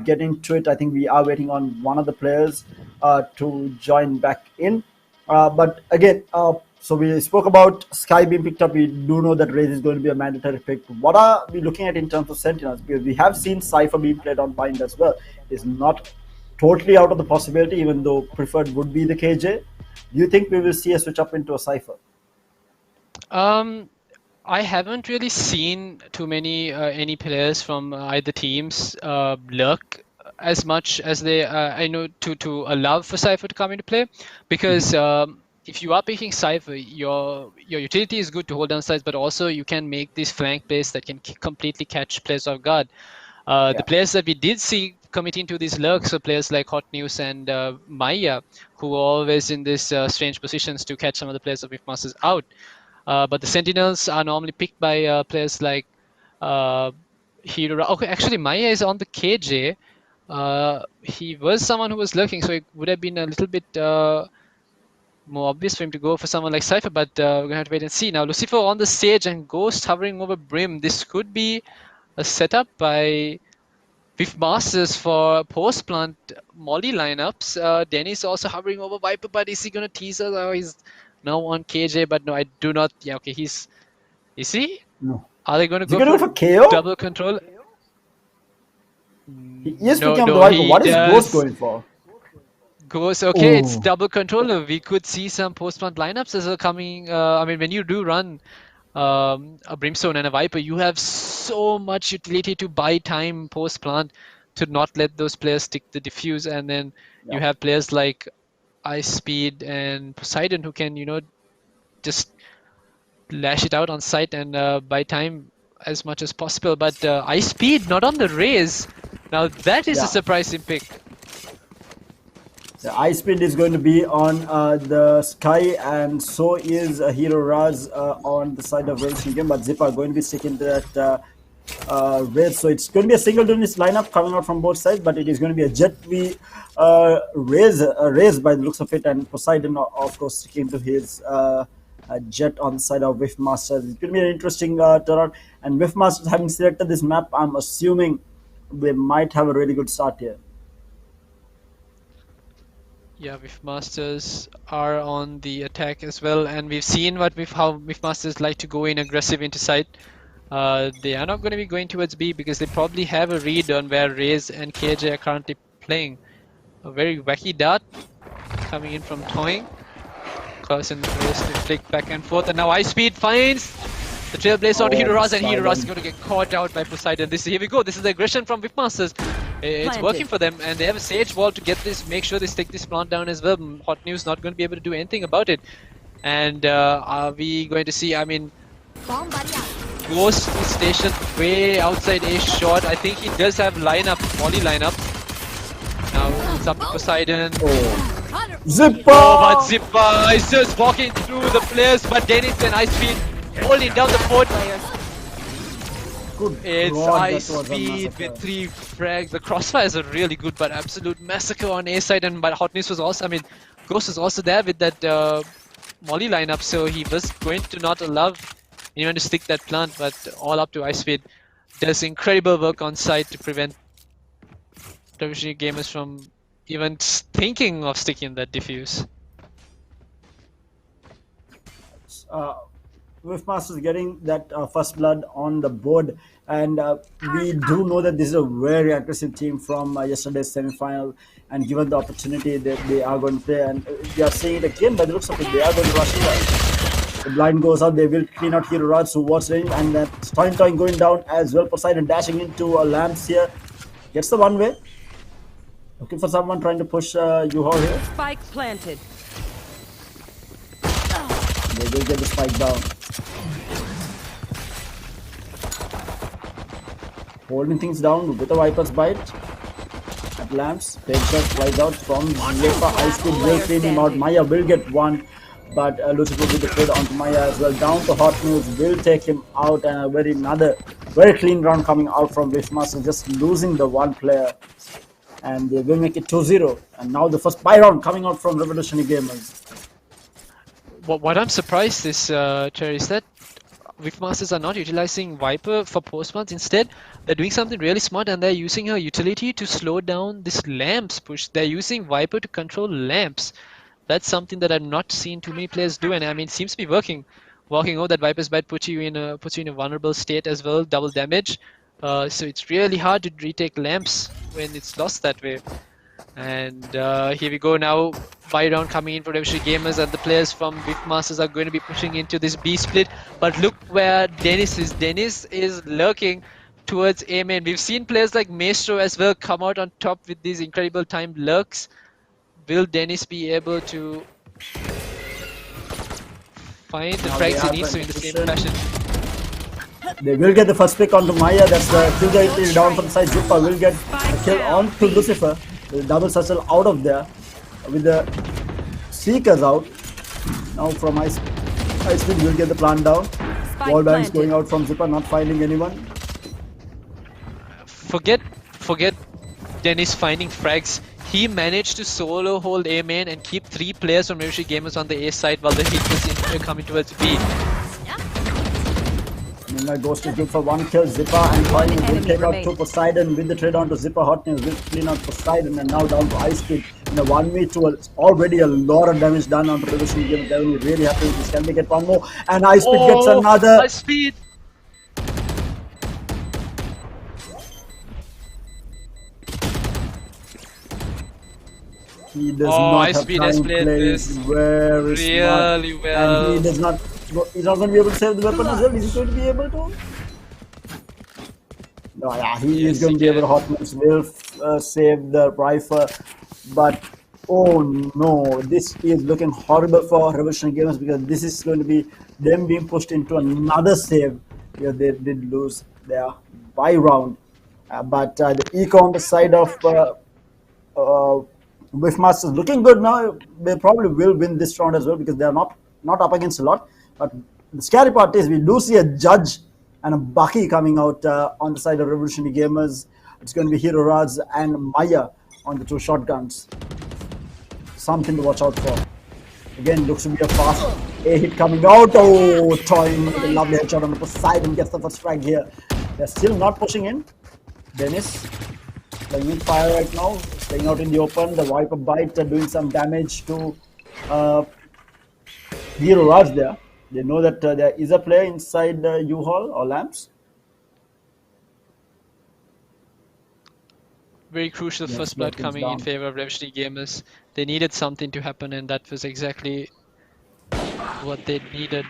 get into it. I think we are waiting on one of the players to join back in. But again, so we spoke about Sky being picked up. We do know that Raze is going to be a mandatory pick. What are we looking at in terms of Sentinels? Because we have seen Cypher being played on Bind as well. It's not totally out of the possibility, even though preferred would be the KJ. Do you think we will see a switch up into a Cypher? I haven't really seen too many any players from either teams lurk as much as they I know to allow for Cypher to come into play, because if you are picking Cypher, your utility is good to hold down sides, but also you can make these flank plays that can completely catch players off guard. The players that we did see committing to these lurks are players like Hot News and Maya, who are always in these strange positions to catch some of the players of WIF Masters out. But the Sentinels are normally picked by players like Hero. Okay, actually, Maya is on the KJ. He was someone who was lurking, so it would have been a little bit more obvious for him to go for someone like Cypher, but we're going to have to wait and see. Now, Lucifer on the stage and Ghost hovering over Brim. This could be a setup by Viv Masters for post-plant molly lineups. Dennis also hovering over Viper, but is he going to tease us? Oh, he's now on KJ, but no, I do not. Yeah, okay, is he? No. Are they going to Is he go going for for KO? double control? He is No, picking up the no, Viper. he What is Ghost does. going for? Ghost, okay, it's Ooh. double controller. We could see some post-plant lineups as well coming. I mean, when you do run a Brimstone and a Viper, you have so much utility to buy time post-plant to not let those players stick the diffuse, and then you Yeah. have players like Ice Speed and Poseidon who can, just lash it out on site and buy time as much as possible. But Ice Speed not on the raise. Now that is a Yeah. surprising pick. The Ice Speed is going to be on the Sky, and so is Hero Raz on the side of Racing Game, but Zipper going to be sticking to that raid. So it's going to be a single Dunis lineup coming out from both sides, but it is going to be a Jet V raise by the looks of it, and Poseidon, of course, sticking to his Jet on the side of Whiff Masters. It's going to be an interesting turnout, and Whiff Masters having selected this map, I'm assuming they might have a really good start here. Yeah, Whiff Masters are on the attack as well, and we've seen how Whiff Masters like to go in aggressive into site. They are not going to be going towards B because they probably have a read on where Raze and KJ are currently playing. A very wacky dart coming in from Toying. Carson Raze to flick back and forth, and now Ice Speed finds the Trailblazer onto Hero Raz, and Hero Raz is going to get caught out by Poseidon. Here we go. This is the aggression from Whiff Masters. It's working for them, and they have a Sage Wall to get this, make sure they stick this plant down as well. Hot News not going to be able to do anything about it. And are we going to see, I mean, Ghost is stationed way outside A short. I think he does have molly lineup. Now it's up to Poseidon. Zipper! Oh, but Zipper is just walking through the players, but Dennis and Ice Speed holding down the fort. Good It's God, Ice that was a Speed massacre. with 3 frags. The crossfires are really good, but absolute massacre on A side. And but Hotness was also, I mean, Ghost was also there with that molly lineup, so he was going to not allow anyone to stick that plant. But all up to Ice Speed does incredible work on site to prevent WG gamers from even thinking of sticking that diffuse. Whiff Masters getting that first blood on the board, and we do know that this is a very aggressive team from yesterday's semi-final, and given the opportunity that they are going to play, and we are seeing it again by the looks of it, they are going to rush it. The blind goes out, they will clean out Hero Raj, who was range, and that Toin going down as well. Poseidon dashing into lamps here, gets the one way, looking for someone trying to push Yuho here. Spike planted. They will get the spike down. Holding things down with a Viper's bite. At lamps, take shot flies out from Lepa. Ice Speed will clean him out. Maya will get one, but Lucifer will be the trade onto Maya as well. Down to Hot News will take him out, and another very clean round coming out from Wishmaster, just losing the one player. And they will make it 2-0. And now the first buy round coming out from Revolutionary Gamers. What I'm surprised is, Cherry, is that Whiff Masters are not utilizing Viper for post-plants. Instead, they're doing something really smart, and they're using her utility to slow down this lamps push. They're using Viper to control lamps. That's something that I've not seen too many players do, and I mean, it seems to be working. Walking over that Viper's bite puts you in a vulnerable state as well, double damage. So it's really hard to retake lamps when it's lost that way. And here we go now. Buy round coming in for Revolutionary Gamers, and the players from Whiff Masters are going to be pushing into this B split. But look where Dennis is. Dennis is lurking towards A main. We've seen players like Maestro as well come out on top with these incredible timed lurks. Will Dennis be able to find the frags he needs to in the same fashion? They will get the first pick onto Maya. That's the kill is down from the side. Zipper will get a kill onto Lucifer. The double circle out of there with the Seekers out. Now from Ice Speed will get the plant down. Wall bangs going out from Zipper, not finding anyone. Forget Dennis finding frags. He managed to solo hold A main and keep 3 players from Revolutionary Gamers on the A side while the hit was coming towards B. Meanwhile, Ghost is good for one kill. Zipper and Toyn will enemy take out remaining. two Poseidon with the trade on to Zipper. Hot News will clean out Poseidon and now down to Ice Speed. In a 1v2, it's already a lot of damage done on Revolution Game. They're really happy with this. Can we get one more? And Ice Speed gets another. High speed. He does not Ice have Speed time has to played play this very smart. really well. And he does not. He's not going to be able to save the weapon as well. Is he going to be able to? No, yeah, he is going to be able to. Hotness will save the rifle, but oh no, this is looking horrible for Revolutionary Gamers because this is going to be them being pushed into another save. Yeah, they did lose their buy round, but the eco on the side of Wishmasters looking good now. They probably will win this round as well because they are not up against a lot. But the scary part is we do see a Judge and a Bucky coming out on the side of Revolutionary Gamers. It's going to be Hero Raz and Maya on the two shotguns. Something to watch out for. Again, looks to be a fast A hit coming out. Oh, Toyn with a lovely headshot on the Poseidon gets the first strike here. They're still not pushing in. Dennis playing with fire right now, staying out in the open. The Viper Bite doing some damage to Hero Raz there. They know that there is a player inside the U-Haul or Lamps. Very crucial Yes, first blood weapons coming in down. favor of Revolutionary Gamers. They needed something to happen and that was exactly what they needed.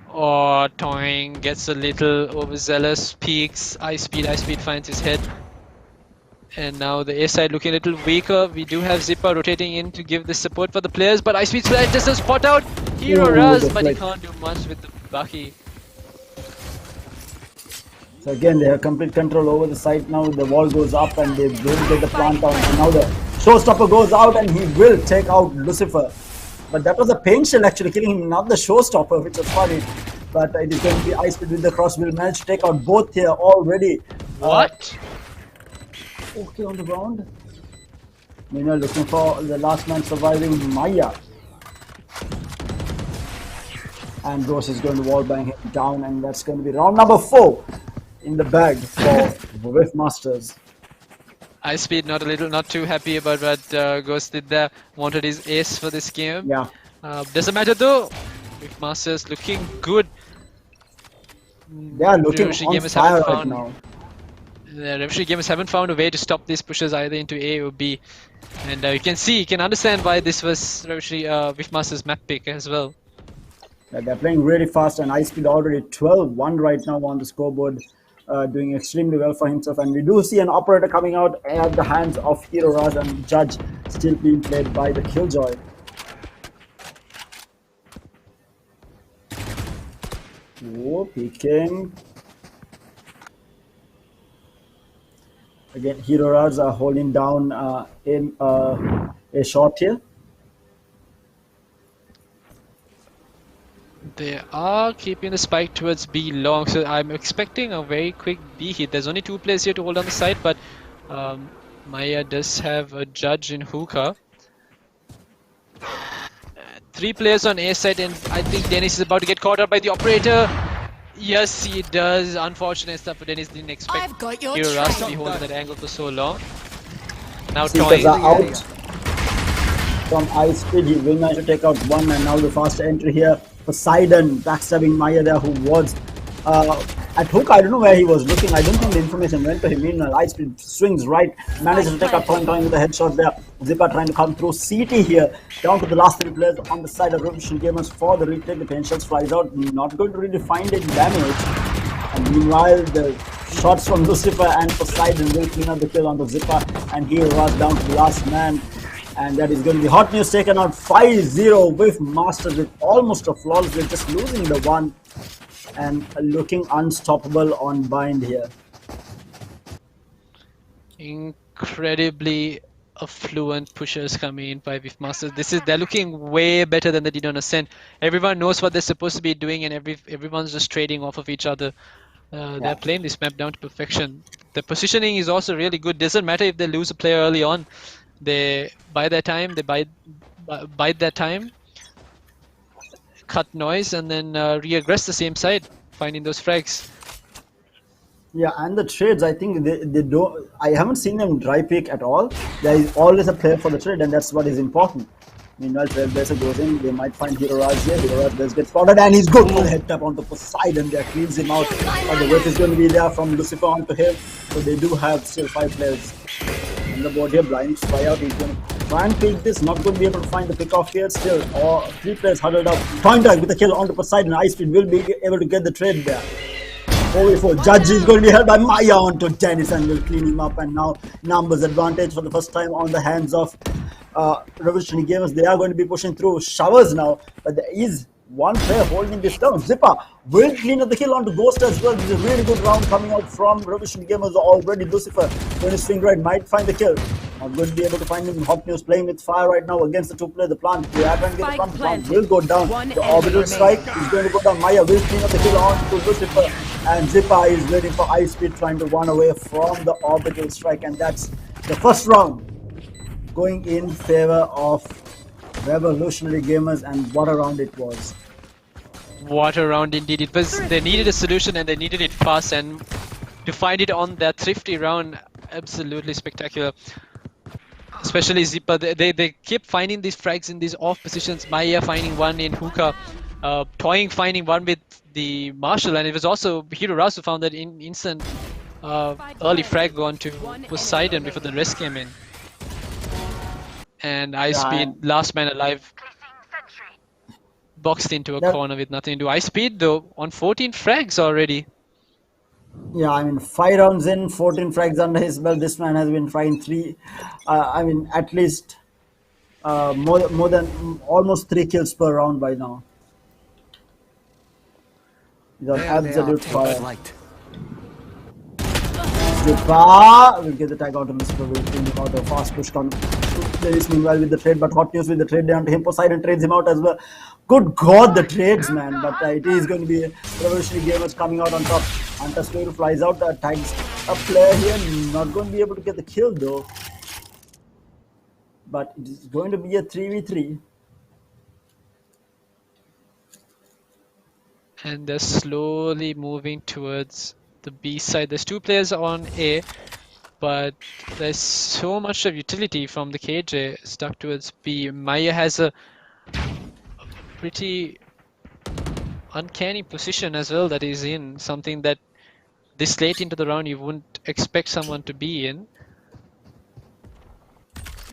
Oh, Toing gets a little overzealous, peaks, Ice Speed finds his head. And now the A side looking a little weaker. We do have Zipper rotating in to give this support for the players, but Ice Speed just a spot out. Hero Ooh, Raz, that's but he right. can't do much with the Bucky. So again, they have complete control over the site now. The wall goes up and they will get the plant down. And now the showstopper goes out and he will take out Lucifer. But that was a pain shell actually killing him, not the showstopper, which was funny. But it is going to be Ice Speed with the cross. Will manage to take out both here already. What? Okay on the ground. Meanwhile, looking for the last man surviving, Maya. And Rose is going to wallbang him down, and that's going to be round number 4 in the bag for Wishmasters. Ice Speed not too happy about what Ghost did there. Wanted his ace for this game. Yeah. Doesn't matter though. Wishmasters looking good. They are looking Revolutionary on Gamers fire haven't right found- now. The Revolutionary Gamers haven't found a way to stop these pushes either into A or B. And you can understand why this was Revolutionary Wishmasters map pick as well. Yeah, they're playing really fast, and Ice Speed already 12-1 right now on the scoreboard, doing extremely well for himself. And we do see an operator coming out at the hands of Hero Raz, and Judge still being played by the Killjoy. Oh, peeking. Again, Hero Raz are holding down in a shot here. They are keeping the spike towards B long, so I'm expecting a very quick B hit. There's only 2 players here to hold on the side, but Maya does have a Judge in hookah. 3 players on A side, and I think Dennis is about to get caught up by the operator. Yes, he does. Unfortunate stuff, but Dennis didn't expect I've got your Hero Raz to trail. be holding that angle for so long. Now Seekers Toing. are out from Ice Speed. He will manage to take out one, and now the fast entry here. Poseidon backstabbing Maya there, who was at hook. I don't know where he was looking. I don't think the information went to him. Meanwhile, Ice Speed swings right, manages to take out Toing with a headshot there. Zipper trying to come through. CT here, down to the last 3 players on the side of Revolution Gamers for the retake. The pain shells flies out, not going to really find any damage. And meanwhile, the shots from Lucifer and Poseidon will clean up the kill on the Zipper, and he was down to the last man. And that is going to be Hot News taken out 5-0 with Masters with almost a flawless. They're just losing the one and looking unstoppable on bind here. Incredibly affluent pushers coming in by Wishmasters. They're looking way better than they did on Ascent. Everyone knows what they're supposed to be doing, and everyone's just trading off of each other. They're playing this map down to perfection. The positioning is also really good. Doesn't matter if they lose a player early on. They buy their time. They bide their time, cut noise, and then re-aggress the same side. finding those frags. Yeah, and the trades, I think they don't. I haven't seen them dry pick at all. There is always a player for the trade, and that's what is important. Meanwhile, Trailblazer goes in, they might find Hero Raj here. Hero Raj does get spotted, and he's good for the head tap onto Poseidon. There cleans him out. But the whip is going to be there from Lucifer onto him. So they do have still 5 players on the board here. Blind spy out. He's going to try and pick this. Not going to be able to find the pick off here. Still, 3 players huddled up. Toindag with a kill onto Poseidon. Ice Speed will be able to get the trade there. 4v4. Judge is going to be held by Maya onto Dennis and will clean him up. And now numbers advantage for the first time on the hands of Revolutionary Gamers. They are going to be pushing through showers now, but there is one player holding this down. Zipper will clean up the kill onto Ghost as well. This is a really good round coming out from Revolutionary Gamers already. Lucifer going to swing right, might find the kill. Not going to be able to find him. Hot News playing with fire right now against the 2 player. The plant, they are trying to get the plant. The plant will go down. The orbital strike is going to go down. Maya will clean up the kill on to Lucifer, and Zipper is waiting for Ice Speed, trying to run away from the orbital strike, and that's the first round going in favor of Revolutionary Gamers. And what a round it was. What a round indeed. It was. They needed a solution and they needed it fast, and to find it on that thrifty round, absolutely spectacular. Especially Zipper, they kept finding these frags in these off positions. Maya finding one in hookah, Toying finding one with the Marshall, and it was also Hero Raj who found that instant early frag onto Poseidon before the rest came in. And Ice Speed, last man alive, boxed into a corner with nothing to do. Ice Speed though on 14 frags already. Yeah, I mean 5 rounds in, 14 frags under his belt. This man has been trying 3. I mean at least more than almost 3 kills per round by now. He's on absolute fire. Zipper will get the tag out of Mr. Will clean him out. A fast push on Dennis meanwhile with the trade, but Hot News with the trade down to him. Poseidon trades him out as well. Good God, the trades, man. But it is going to be Revolutionary Gamers coming out on top. Hunter Square flies out, tags a player here. Not going to be able to get the kill though. But it is going to be a 3v3. And they're slowly moving towards the B side. There's 2 players on A, but there's so much of utility from the KJ stuck towards B. Maya has a pretty uncanny position as well that he's in, something that this late into the round you wouldn't expect someone to be in.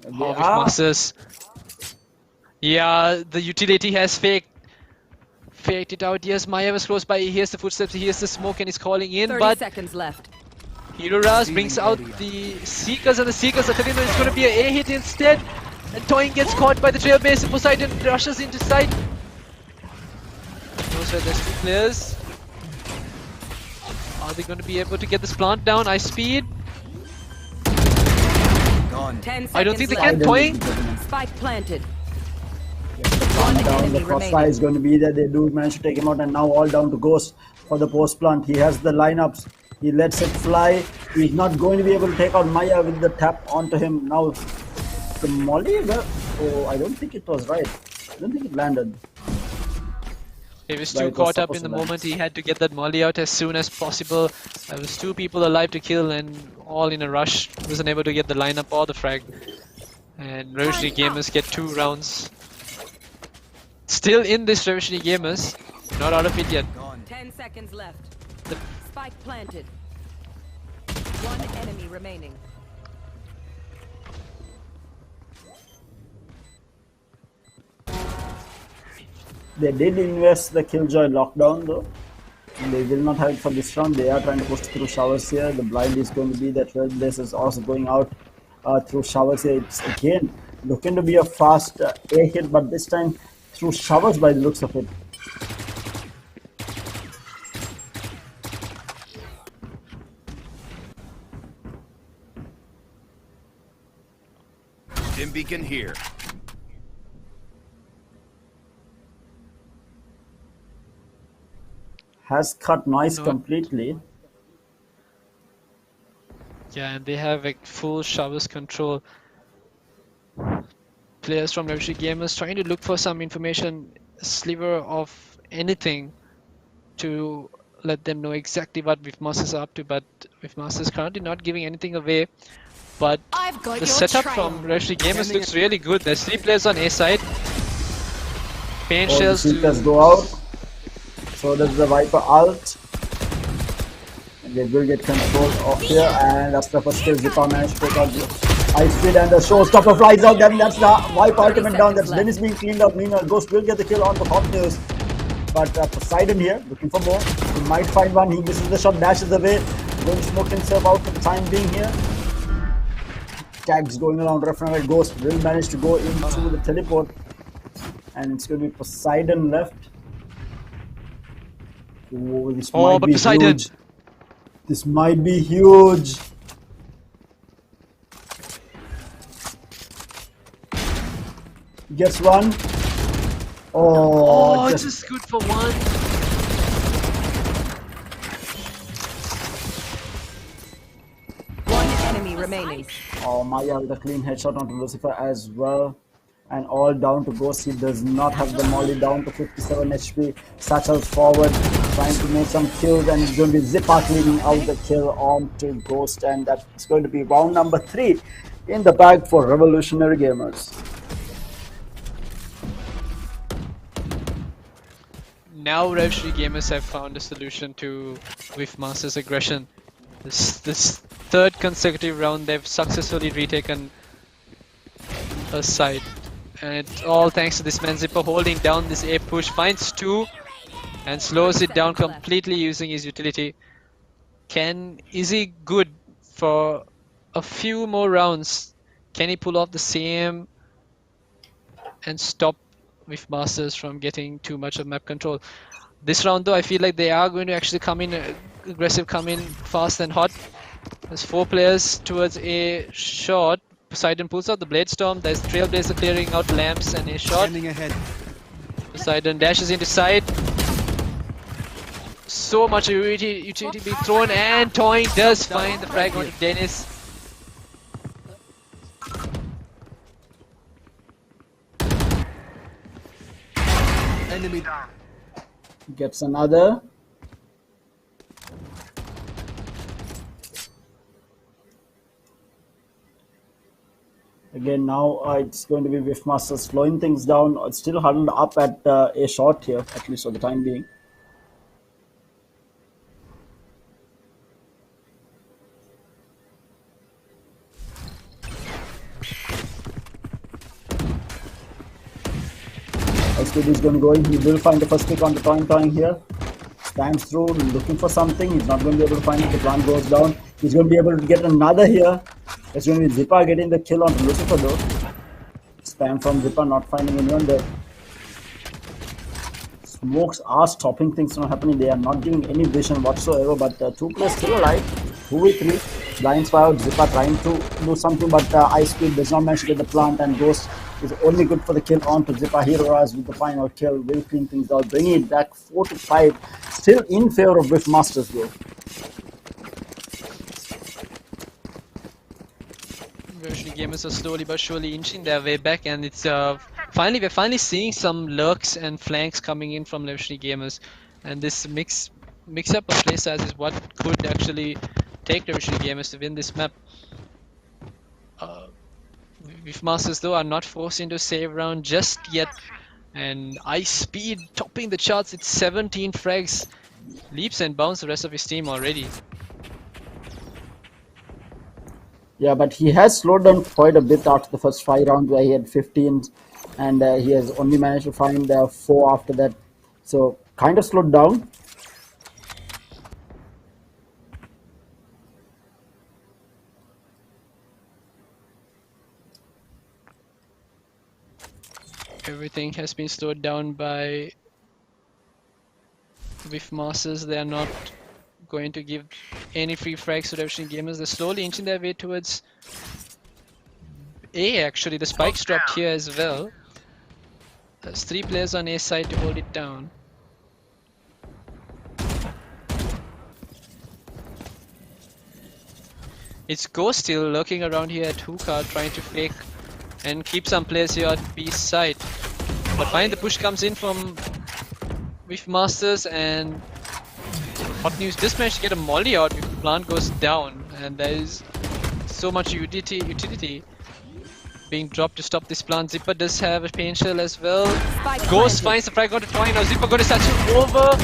Masters. Yeah, the utility has faked it out. Yes, Maya was close by. He hears the footsteps, he hears the smoke, and he's calling in. 30 but seconds left. Hero Raj brings out the Seekers, and the Seekers are telling him it's going to be an A hit instead. And Toying gets caught by the Trailblazer. Poseidon rushes into sight. Knows where there's 2 players. Are they going to be able to get this plant down? Ice Speed. I don't think they can. Toying. Spike planted. Down, the crossfire is going to be there. They do manage to take him out, and now all down to Ghost for the post plant. He has the lineups. He lets it fly. He's not going to be able to take out Maya with the tap onto him. Now the molly. Oh, I don't think it was right. I don't think it landed. He was too caught up in the moment. He had to get that molly out as soon as possible. There was 2 people alive to kill, and all in a rush. Wasn't able to get the lineup or the frag. And Revolutionary Gamers get 2 rounds. Still in this Revolutionary Gamers, not out of it yet. 10 seconds left. Spike planted. 1 enemy remaining. They did invest the Killjoy lockdown though. They will not have it for this round. They are trying to push through showers here. The blind is going to be that Trailblazer is also going out through showers here. It's again looking to be a fast A hit, but this time through showers by the looks of it. Dim beacon here. Has cut noise completely. Yeah, and they have like full showers control. Players from Revolutionary Gamers trying to look for some information, a sliver of anything to let them know exactly what Wifmasters are up to, but Wifmasters currently not giving anything away. But I've got the your setup trail. from Revolutionary Gamers looks really good. There's 3 players on A side. Pain All the shells seekers to... go out. So does the Viper ult. And they will get control of here, and that's the first kill. Zipa managed to take out the high speed, and the showstopper flies out. Then that's the Viper ultimate down. That's Dennis being cleaned up. Meanwhile, Ghost will get the kill on the hot news. But Poseidon here, looking for more. He might find one. He misses the shot, dashes away. Going to smoke himself out for the time being here. Tags going around left and right. Ghost will manage to go into the teleport. And it's going to be Poseidon left. Oh, this might but be Poseidon! huge. This might be huge. Gets one. Oh, just just good for one. One enemy remaining. oh, Maya with a clean headshot onto Lucifer as well. And all down to Ghost. He does not have the molly, down to 57 HP. Satchels forward, trying to make some kills, and it's going to be Zipa cleaning out the kill onto Ghost, and that's going to be round number 3 in the bag for Revolutionary Gamers. Now Revolutionary Gamers have found a solution to Wifmasters' aggression. This third consecutive round they've successfully retaken a side. And it's all thanks to this man Zipper holding down this A push, finds 2 and slows it down completely using his utility. Is he good for a few more rounds? Can he pull off the same and stop Wifmasters from getting too much of map control? This round though, I feel like they are going to actually come in aggressive, come in fast and hot. There's 4 players towards A short. Poseidon pulls out the Blade Storm. There's Trailblazer clearing out lamps and A shot. Poseidon dashes into side. So much utility being thrown, and Toying does find the frag onto Dennis. Enemy down. Gets another. Again, now it's going to be Wifmasters slowing things down. It's still huddled up at A short here, at least for the time being. SKD is going to go in. He will find the first pick on the Toying here. Stands through, looking for something. He's not going to be able to find it. The plant goes down. He's going to be able to get another here. It's going to be Zipa getting the kill on Lucifer though. Spam from Zipa, not finding anyone there. Smokes are stopping things from happening. They are not giving any vision whatsoever. But 2 players still alive. 2v3. Blinds fire out. Zipa trying to do something, but Ice Speed does not manage to get the plant, and Ghost is only good for the kill onto Zipa. Heroes with the final kill will clean things out, bringing it back 4-5. Still in favor of Wifmasters though. Revolutionary Gamers are slowly but surely inching their way back, and it's we're finally seeing some lurks and flanks coming in from Revolutionary Gamers, and this mix up of play styles is what could actually take Revolutionary Gamers to win this map. Wifmasters though are not forced into a save round just yet, and Ice Speed topping the charts. It's 17 frags, leaps and bounds the rest of his team already. Yeah, but he has slowed down quite a bit after the first 5 rounds where he had 15, and he has only managed to find 4 after that. So kind of slowed down. Everything has been slowed down by Wifmasters. They are not going to give any free frags to Revolutionary Gamers. They're slowly inching their way towards A actually. The spikes dropped here as well. There's 3 players on A side to hold it down. It's Ghost still lurking around here at Hookah, trying to fake and keep some players here at B side. But finally the push comes in from Wifmasters, and Hot News just managed to get a molly out if the plant goes down, and there is so much utility being dropped to stop this plant. Zipper does have a pain shell as well. Ghost finds the frag onto Toy. Now Zipper going to satchel over,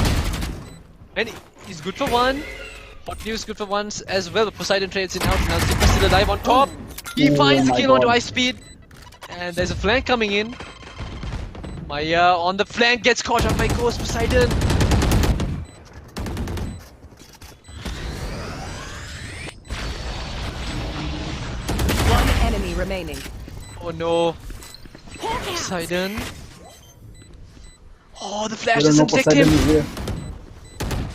and he's good for one. Hot News good for once as well. Poseidon trades in out. Now Zipper still alive on top. He finds the kill onto high speed, and there's a flank coming in. Maya on the flank gets caught up by Ghost. Poseidon. One enemy remaining. Oh no. Poseidon. Oh, the flash They don't know doesn't protect him. Poseidon is here.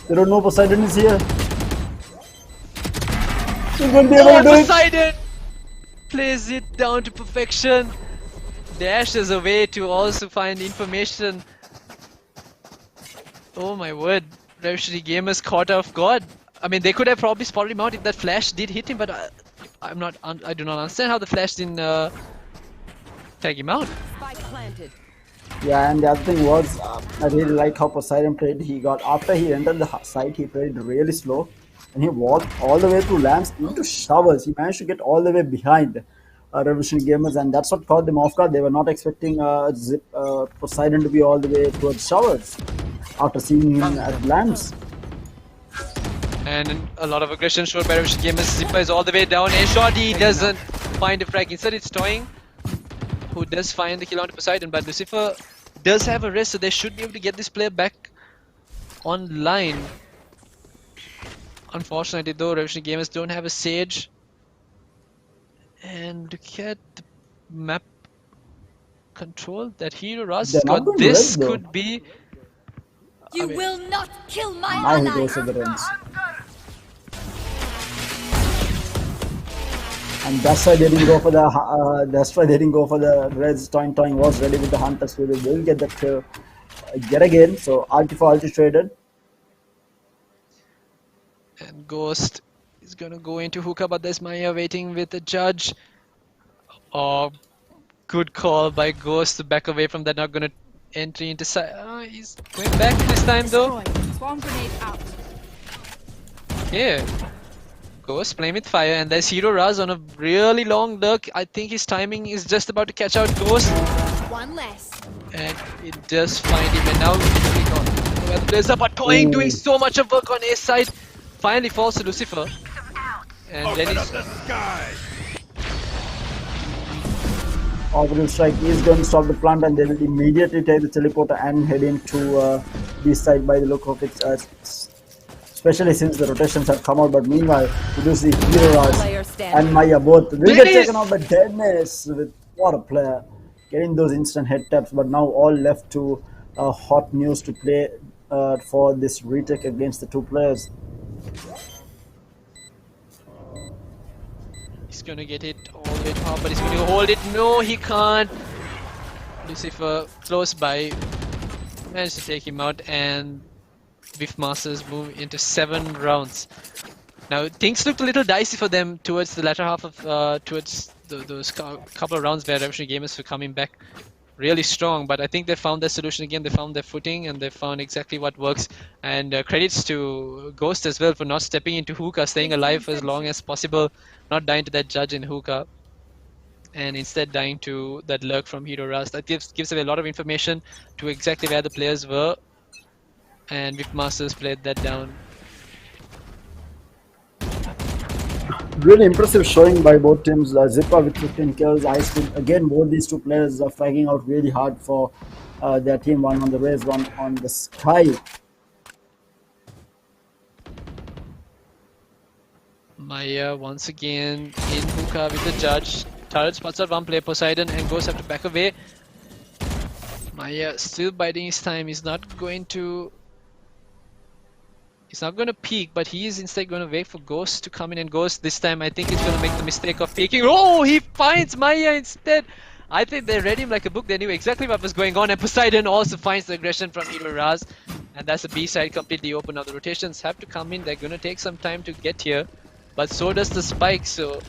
They don't know Poseidon is here. He's going to be able to do it. Poseidon plays it down to perfection. Dashes away to also find information. Oh my word. Revolutionary Gamers caught off guard. I mean, they could have probably spotted him out if that flash did hit him, but I do not understand how the flash didn't tag him out. Spike planted. Yeah, and the other thing was, I really like how Poseidon played. He got, after he entered the site, he played really slow. And he walked all the way through lamps into showers. He managed to get all the way behind Revolutionary Gamers, and that's what caught them off guard. They were not expecting Poseidon to be all the way towards showers after seeing him at lamps. And a lot of aggression showed by Revolutionary Gamers. Zipper is all the way down. A shot, he doesn't find a frag. Instead, it's Toying who does find the kill onto Poseidon, but Lucifer does have a rest, so they should be able to get this player back online. Unfortunately though, Revolutionary Gamers don't have a Sage. And look at the map control that Hero Raz They're not got. going This red, though. could be... You will not kill my Now he ally. goes to the rings. And that's why they didn't go for the Reds. Toying was ready with the Hunter, so they will get that kill yet again. So ulti for ulti traded. And Ghost is gonna go into hookah, but there's Maya waiting with the judge. Oh, good call by Ghost to back away from that. Not gonna entry into side. He's going back this time though. Swarm grenade out. Yeah. Ghost playing with fire, and there's Hero Raz on a really long lurk. I think his timing is just about to catch out Ghost. One less. And it does find him, and now he's gone. Where the players are, but Toying doing so much of work on A side. Finally falls to Lucifer. And then he's... Orbital strike is going to stop the plant, and they will immediately take the teleporter and head into this side by the look of it. Especially since the rotations have come out, but meanwhile, we do see Hero Raz and Maya both will get taken out by Deadness. With what a player, getting those instant head taps, but now all left to Hot News to play for this retake against the two players. He's gonna get it all the way top, but he's gonna hold it. No, he can't. Lucifer close by, managed to take him out, and Biff Masters move into 7 rounds. Now things looked a little dicey for them towards the latter half of towards those couple of rounds where Revolutionary Gamers were coming back really strong, but I think they found their solution again. They found their footing and they found exactly what works. And credits to Ghost as well for not stepping into hookah, staying alive for as long as possible, not dying to that judge in hookah, and instead dying to that lurk from Hero Raz. That gives away a lot of information to exactly where the players were, and Whip Masters played that down. Really impressive showing by both teams. Zipper with 15 kills, Ice Cream. Again, both these two players are fragging out really hard for their team. One on the raise, one on the sky. Maya once again in hookah with the judge. Turret spots out one player, Poseidon, and Ghost have to back away. Maya still biding his time. He's not going to peek, but he is instead going to wait for Ghost to come in, and Ghost this time I think he's going to make the mistake of peeking. Oh, he finds Maya instead. I think they read him like a book. They knew exactly what was going on, and Poseidon also finds the aggression from Hero Raz, and that's the B side completely open. Now the rotations have to come in. They're going to take some time to get here, but so does the spike. So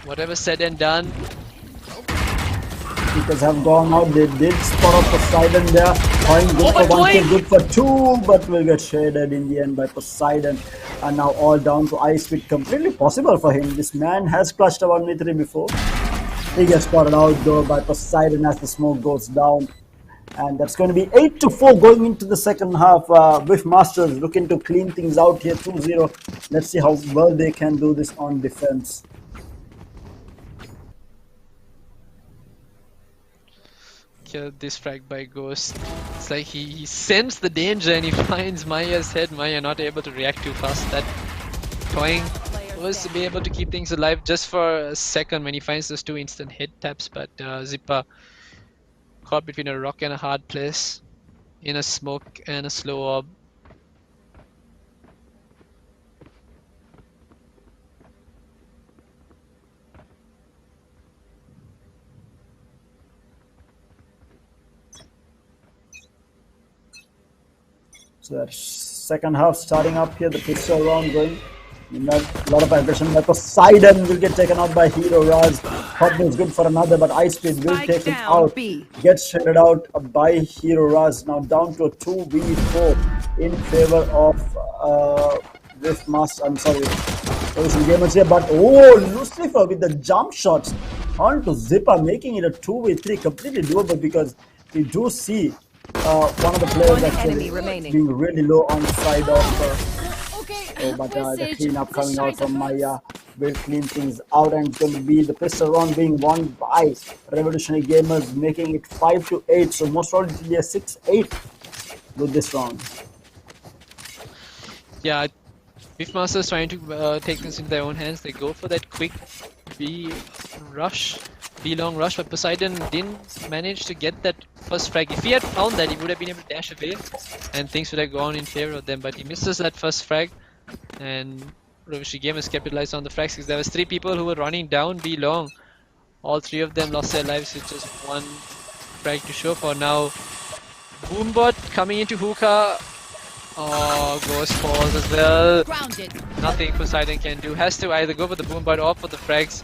whatever said and done, Speakers have gone out. They did spot up Poseidon there. Toying good for one kill, good for two, but will get shaded in the end by Poseidon. And now all down to Ice Speed. Completely possible for him. This man has clutched a 1v3 before. He gets spotted out though by Poseidon as the smoke goes down. And that's going to be 8-4 going into the second half. With Masters looking to clean things out here 2-0. Let's see how well they can do this on defense. Killed this frag by Ghost. It's like he sensed the danger and he finds Maya's head. Maya not able to react too fast. That Toying was to be able to keep things alive just for a second when he finds those two instant hit taps, but Zippa caught between a rock and a hard place in a smoke and a slow orb. So that second half starting up here, the pistol round going. A lot of aggression by Poseidon will get taken out by Hero Raz. Hotman is good for another, but Ice Speed will take him out. Gets shredded out by Hero Raz. Now down to a 2v4 in favor of Rift Master. I'm sorry, there was some gamers here, but Lucifer with the jump shots onto Zippa, making it a 2v3, completely doable because we do see one of the players actually being really low on the side of. But the cleanup coming out from Maya will clean things out, and it's going to be the pistol round being won by Revolutionary Gamers, making it 5-8. So most probably it will be a 6-8 with this round. Yeah, Beefmasters trying to take things into their own hands. They go for that quick B long rush, but Poseidon didn't manage to get that first frag. If he had found that, he would have been able to dash away and things would have gone in favor of them, but he misses that first frag. And Revolutionary Gamers capitalized on the frags because there was 3 people who were running down B long. All 3 of them lost their lives with just 1 frag to show for. Now Boombot coming into hookah. Oh, Ghost falls as well. Grounded. Nothing Poseidon can do. Has to either go for the Boombot or for the frags.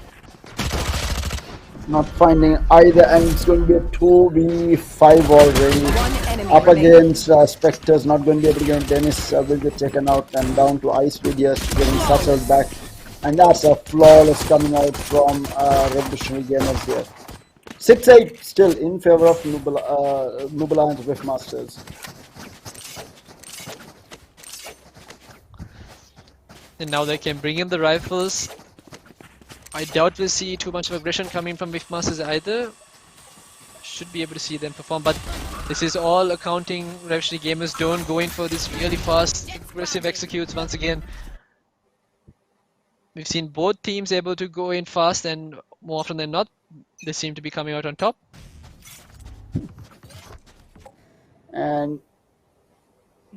Not finding either, and it's going to be a 2v5 already. Up against Spectres, not going to be able to get Dennis, will get taken out, and down to Ice Videos getting Satchel back. And that's a flawless coming out from Revolutionary Gamers here. 6-8 still in favor of Noob Alliance Rift Masters. And now they can bring in the rifles. I doubt we'll see too much of aggression coming from Beefmasters either. Should be able to see them perform, but this is all accounting Revolutionary Gamers don't go in for this really fast, aggressive executes once again. We've seen both teams able to go in fast, and more often than not, they seem to be coming out on top. And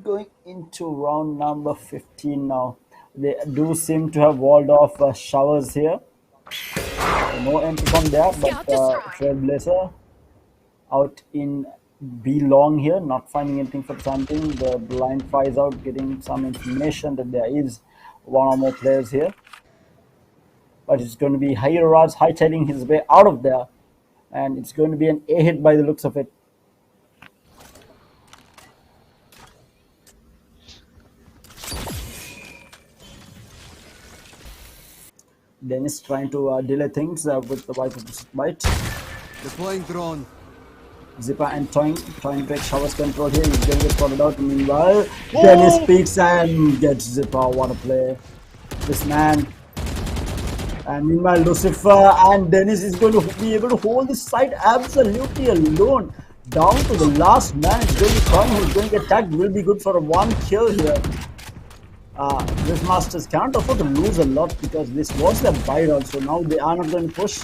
going into round number 15 now. They do seem to have walled off showers here. No entry from there, but Trailblazer out in B long here, not finding anything for the time being. The blind flies out, getting some information that there is one or more players here. But it's going to be Hero Raz hightailing his way out of there, and it's going to be an A hit by the looks of it. Dennis trying to delay things with the wipe of the bite. Deploying drone. Zippa and Toying trying to take Shower's control here. He's going to get spotted out. Meanwhile, Dennis peeks and gets Zippa. What a play. This man. And meanwhile, Lucifer and Dennis is going to be able to hold this side absolutely alone. Down to the last man. It's going to come. He's going to get tagged. Will be good for a 1 kill here. Rift Masters can't afford to lose a lot because this was their buy round, so now they are not going to push.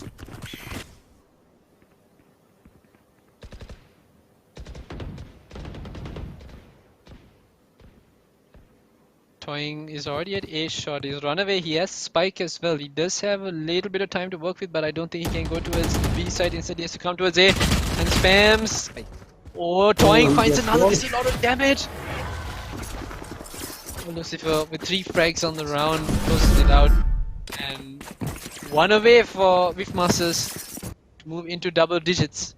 Toying is already at A shot. He's run away. He has spike as well. He does have a little bit of time to work with, but I don't think he can go towards the B side. Instead, he has to come towards A and spams. Oh, Toying finds another. They see a lot of damage. Lucifer with 3 frags on the round, closes it out, and 1 away for Beefmasters to move into double digits.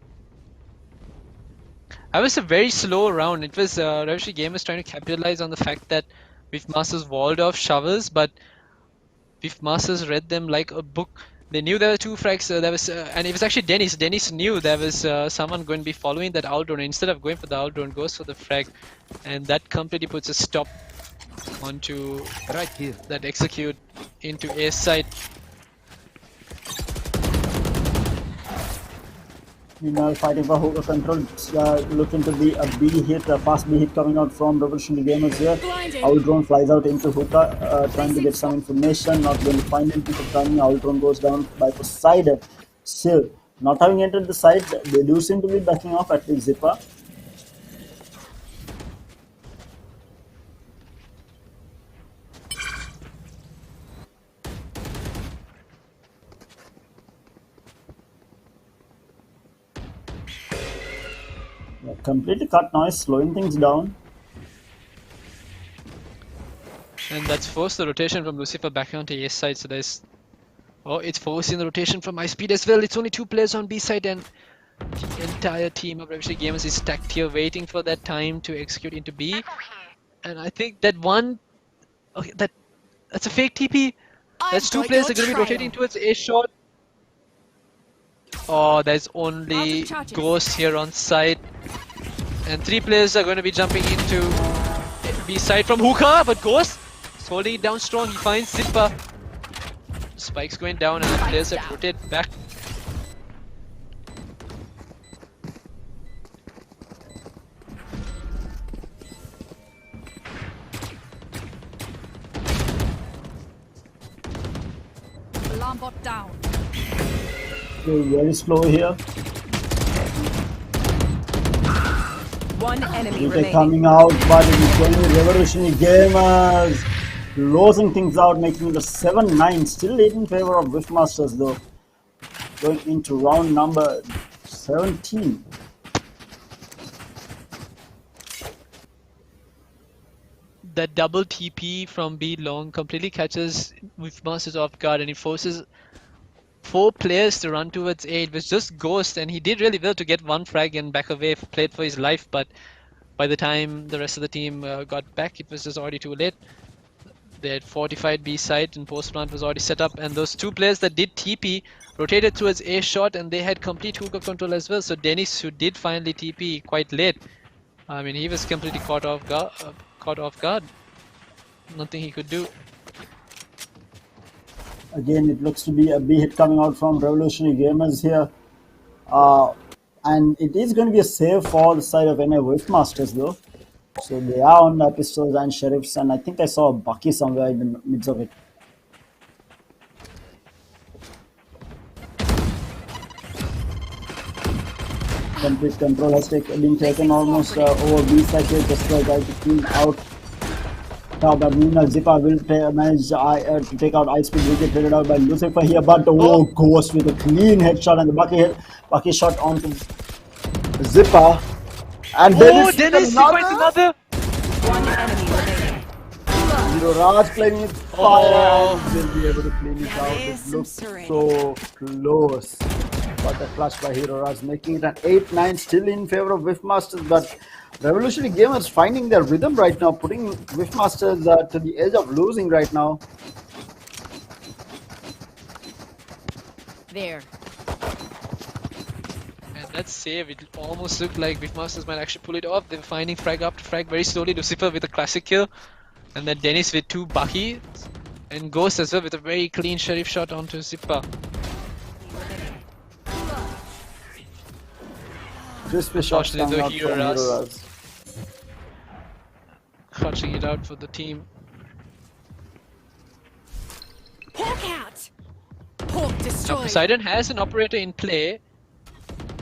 That was a very slow round. It was Revolutionary Gamers trying to capitalize on the fact that Beefmasters walled off showers, but Beefmasters read them like a book. They knew there were two frags. And it was actually Dennis. Dennis knew there was someone going to be following that out drone. Instead of going for the out drone, goes for the frag, and that completely puts a stop onto Right here. that execute into A side. Meanwhile, fighting for hookah control, looking to be a B hit, a fast B hit coming out from Revolutionary Gamers here. Owl drone flies out into hookah, trying to get some information, not going to find anything for timing. Owl drone goes down by Poseidon. Still, not having entered the site, they do seem to be backing off, at least Zipper. Yeah, completely cut noise, slowing things down. And that's forced the rotation from Lucifer back onto A side. So there's, oh, it's forcing the rotation from high speed as well. It's only 2 players on B side, and the entire team of Revolutionary Gamers is stacked here, waiting for that time to execute into B. And I think that one, okay, that's a fake TP. That's 2 players that are going to be rotating towards A short. Oh, there's only Ghost here on side, and 3 players are going to be jumping into B side from hookah, but Ghost is holding it down strong. He finds Zipper. Spike's going down, and the players have rotated back. Alarm bot down. They're very slow here. One enemy They're remaining. coming out, but it is going to Revolutionary Gamers. Closing things out, making it a 7-9. Still in favor of Beefmasters though. Going into round number 17. That double TP from B long completely catches Beefmasters off guard, and it forces 4 players to run towards A. It was just Ghost, and he did really well to get 1 frag and back away, played for his life, but by the time the rest of the team got back, it was just already too late. They had fortified B side, and post plant was already set up, and those 2 players that did TP rotated towards A shot, and they had complete hookah control as well. So Dennis, who did finally TP quite late, I mean, he was completely caught off guard. Nothing he could do. Again, it looks to be a B hit coming out from Revolutionary Gamers here. And it is going to be a save for the side of NA Beefmasters though. So they are on pistols and sheriffs, and I think I saw a Bucky somewhere in the midst of it. Complete control has been taken almost over B side here, just like I clean out. But meanwhile, Zippa will manage to take out Ice Speed. Will get traded out by Lucifer here, but Ghost with a clean headshot, and the Bucky shot onto Zippa. And Dennis finds another! One enemy remaining. Zero Raj playing with fire and will be able to clean it out. It looks so close. But the clutch by Hero Raj, making it an 8-9, still in favor of Beefmasters. But Revolutionary Gamers finding their rhythm right now, putting Beefmasters to the edge of losing right now. There. And that save, it almost looked like Beefmasters might actually pull it off. They were finding frag after frag very slowly. Lucifer with a classic kill, and then Dennis with 2 Bucky, and Ghost as well with a very clean sheriff shot onto Zippa. Crispy shots coming out from Hero Raj. Clutching it out for the team. Hawk out. Hawk Now destroyed. Poseidon has an operator in play.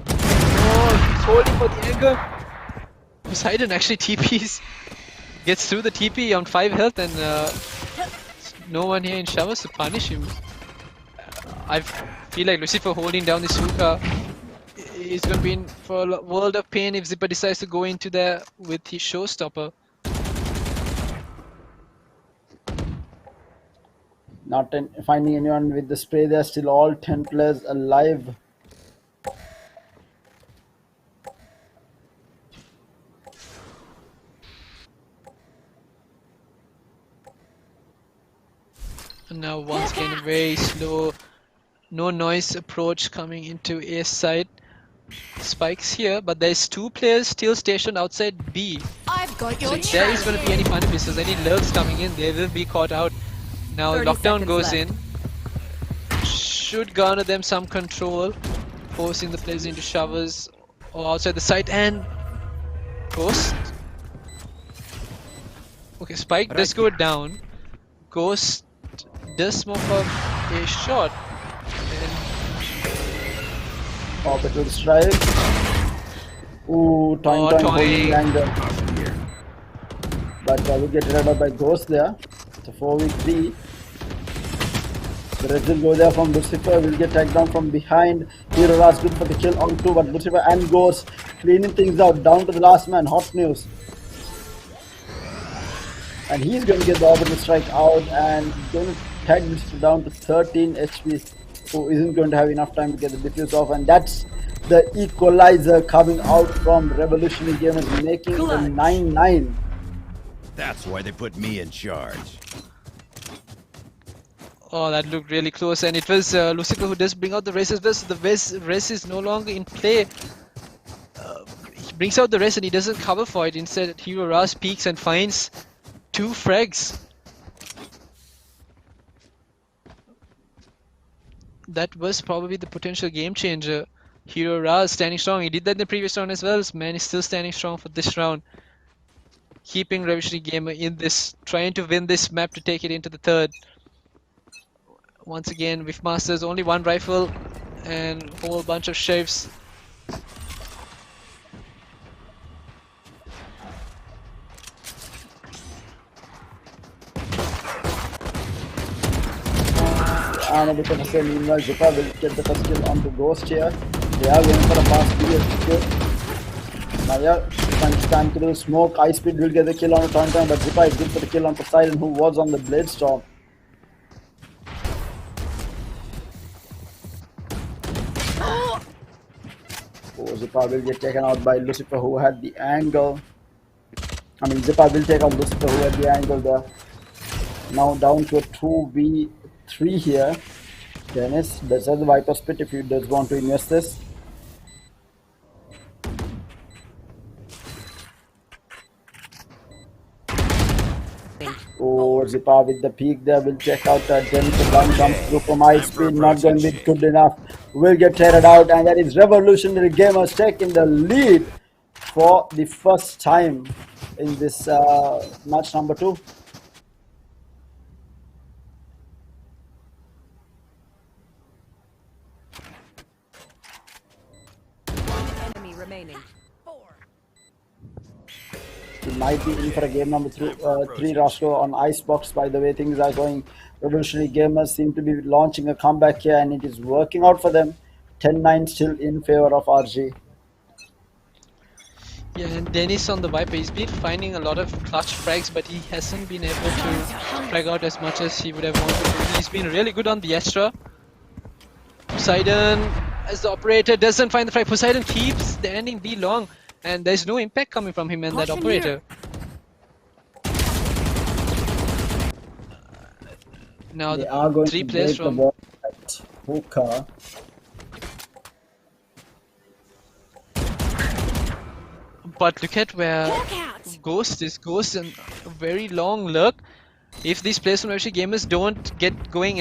Oh, he's holding for the angle. Poseidon actually TPs, gets through the TP on 5 health, and no one here in showers to punish him. I feel like Lucifer holding down this hookah is going to be in for a world of pain if Zipper decides to go into there with his showstopper. Not finding anyone with the spray. They're still all 10 players alive. And now once again a very slow, no noise approach coming into A side. Spikes here, but there's two players still stationed outside B. I've got So your if there is going to be any funny misses, any lurks coming in, they will be caught out. Now 30 lockdown seconds goes left. in. Should garner them some control, forcing the players into showers or outside the site, and Ghost. Okay, Spike does go down. Ghost does smoke up a shot. And Orbital strike. Ooh, Toing Oh, Toing Toing. holding angle. But we get rid of by Ghost there. It's a 4v3. The Reds will go there from Lucifer, will get tagged down from behind. Hero Ras good for the kill on 2, but Lucifer and Ghost cleaning things out, down to the last man, hot news. And he's going to get the orbital strike out and going to tag Lucifer down to 13 HP, who isn't going to have enough time to get the defuse off. And that's the equalizer coming out from Revolutionary Gamers, making it 9-9. That's why they put me in charge. oh, that looked really close, and it was Lucifer who does bring out the race as well. So the race is no longer in play. He brings out the race and he doesn't cover for it. Instead, Hero Ras peeks and finds 2 frags. That was probably the potential game changer. Hero Ras standing strong. He did that in the previous round as well. This man is still standing strong for this round. Keeping Revolutionary Gamer in this, trying to win this map to take it into the third. Once again, with Masters, only 1 rifle and a whole bunch of sheriffs. And because of the meanwhile, Zipa will get the first kill on the Ghost here. They are going for a fast period kill. Now yeah, trying to stand through smoke. High speed will get the kill on the Tauntaun, but Zipa is good for the kill on Poseidon, who was on the Blade Storm. Oh, Zipa will get taken out by Lucifer, who had the angle. I mean, Zipa will take out Lucifer, who had the angle there. Now down to a 2v3 here. Dennis does have the Viper Spit if he does want to invest this. Oh, Zipa with the peak there will check out Dennis. The gun comes through from high speed, not going to be good enough. Will get traded out, and that is Revolutionary Gamers taking the lead for the first time in this match number 2. Enemy remaining. He might be in for a game number 3 Roscoe on Icebox. By the way things are going, Revolutionary Gamers seem to be launching a comeback here, and it is working out for them. 10-9 still in favor of RG. Yeah, and Dennis on the Viper, he's been finding a lot of clutch frags, but he hasn't been able to frag out as much as he would have wanted to. He's been really good on the Astra. Poseidon, as the operator, doesn't find the frag. Poseidon keeps standing B long, and there's no impact coming from him and that operator. Now They are going 3 to players break the from ball at Hookah. But look at where Hawk out. Ghost is. Ghost in a very long lurk. If these players from Revolutionary Gamers don't get going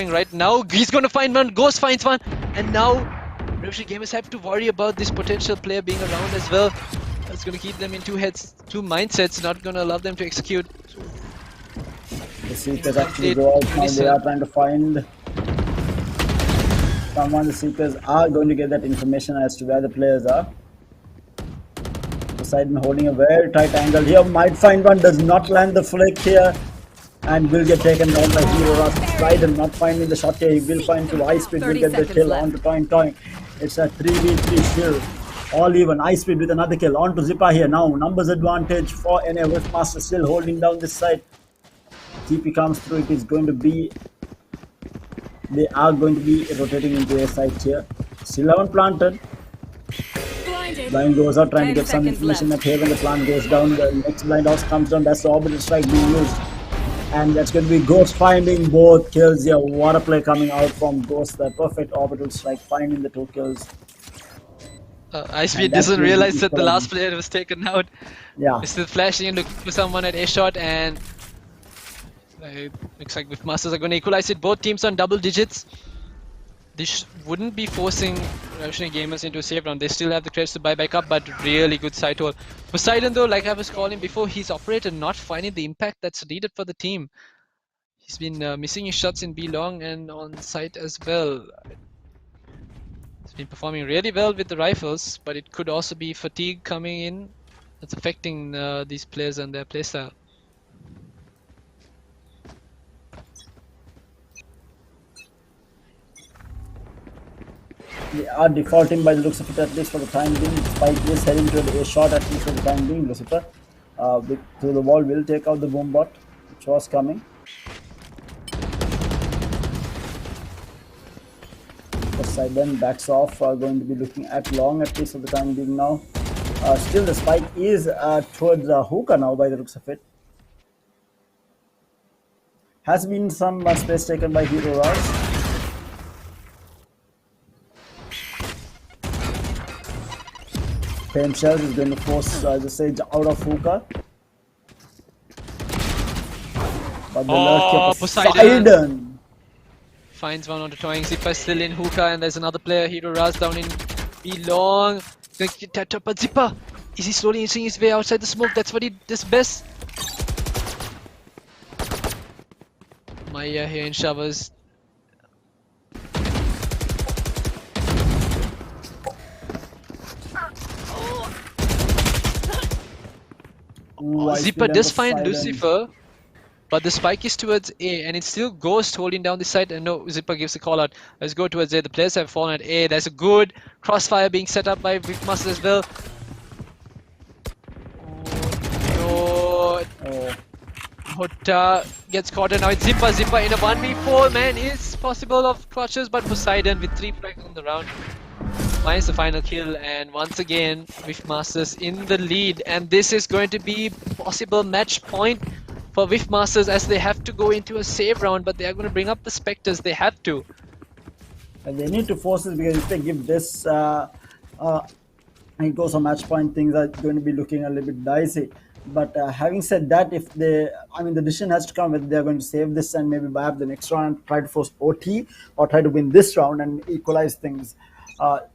right now, he's gonna find one. Ghost finds one, and now Revolutionary Gamers have to worry about this potential player being around as well. It's gonna keep them in 2 mindsets, not gonna allow them to execute. The Seekers actually go out now. They are trying to find someone. The Seekers are going to get that information as to where the players are. Poseidon holding a very tight angle here. Might find one. Does not land the flick here. And will get taken down by Hero Ras. Poseidon not finding the shot here. He will find through Ice Speed. Will get the kill onto Toing. It's a 3v3 still. All even. Ice Speed with another kill. On to Zipa here now. Numbers advantage for NA. Whiffmaster still holding down this side. TP comes through. It is going to be. They are going to be rotating into a side here. Still haven't planted. Blind goes out trying to get some information at here when the plant goes down. The next blind house comes down. That's the orbital strike being used. And that's going to be Ghost finding both kills here. What a play coming out from Ghost. The perfect orbital strike, finding the 2 kills. Icebeard And that's doesn't going to realize be that the equalizing. last player was taken out. Yeah. He's still flashing and looking for someone at A shot, and looks like Whiff Masters are going to equalize it. Both teams on double digits. This wouldn't be forcing Revolutionary Gamers into a save round. They still have the credits to buy back up, but really good side hold. Poseidon though, like I was calling before, he's operated not finding the impact that's needed for the team. He's been missing his shots in B long and on site as well. He's been performing really well with the rifles, but it could also be fatigue coming in that's affecting these players and their playstyle. They are defaulting by the looks of it, at least for the time being. Spike is heading to the A shot, at least for the time being. Lucifer through the wall will take out the boom bot, which was coming. Poseidon backs off, going to be looking at long, at least for the time being now. Still, the spike is towards Hookah now, by the looks of it. Has been some space taken by Hero Raz. Pain Shells is going to force the Sage out of Hookah. But the lurk here, Poseidon finds one onto Toying. Zipper still in Hookah, and there's another player, Hero Raz, down in B long. Going to get tapped up, but Zipper, is he slowly inching his way outside the smoke? That's what he does best. Maya here in showers. Zipper does find Lucifer, but the spike is towards A, and it's still Ghost holding down the side. And no, Zipper gives a call out. Let's go towards A. The players have fallen at A. There's a good crossfire being set up by Whiff Masters as well. Oh no. Hota gets caught, and now it's Zipper. Zipper in a 1v4, man, is possible of clutches, but Poseidon with 3 frags on the round finds the final kill, and once again Whiff Masters in the lead, and this is going to be possible match point for Whiff Masters as they have to go into a save round, but they are going to bring up the Spectres. They have to. And they need to force it, because if they give this and it goes on match point, things are going to be looking a little bit dicey. But having said that, if they, I mean, the decision has to come whether they're going to save this and maybe buy up the next round, try to force OT, or try to win this round and equalize things.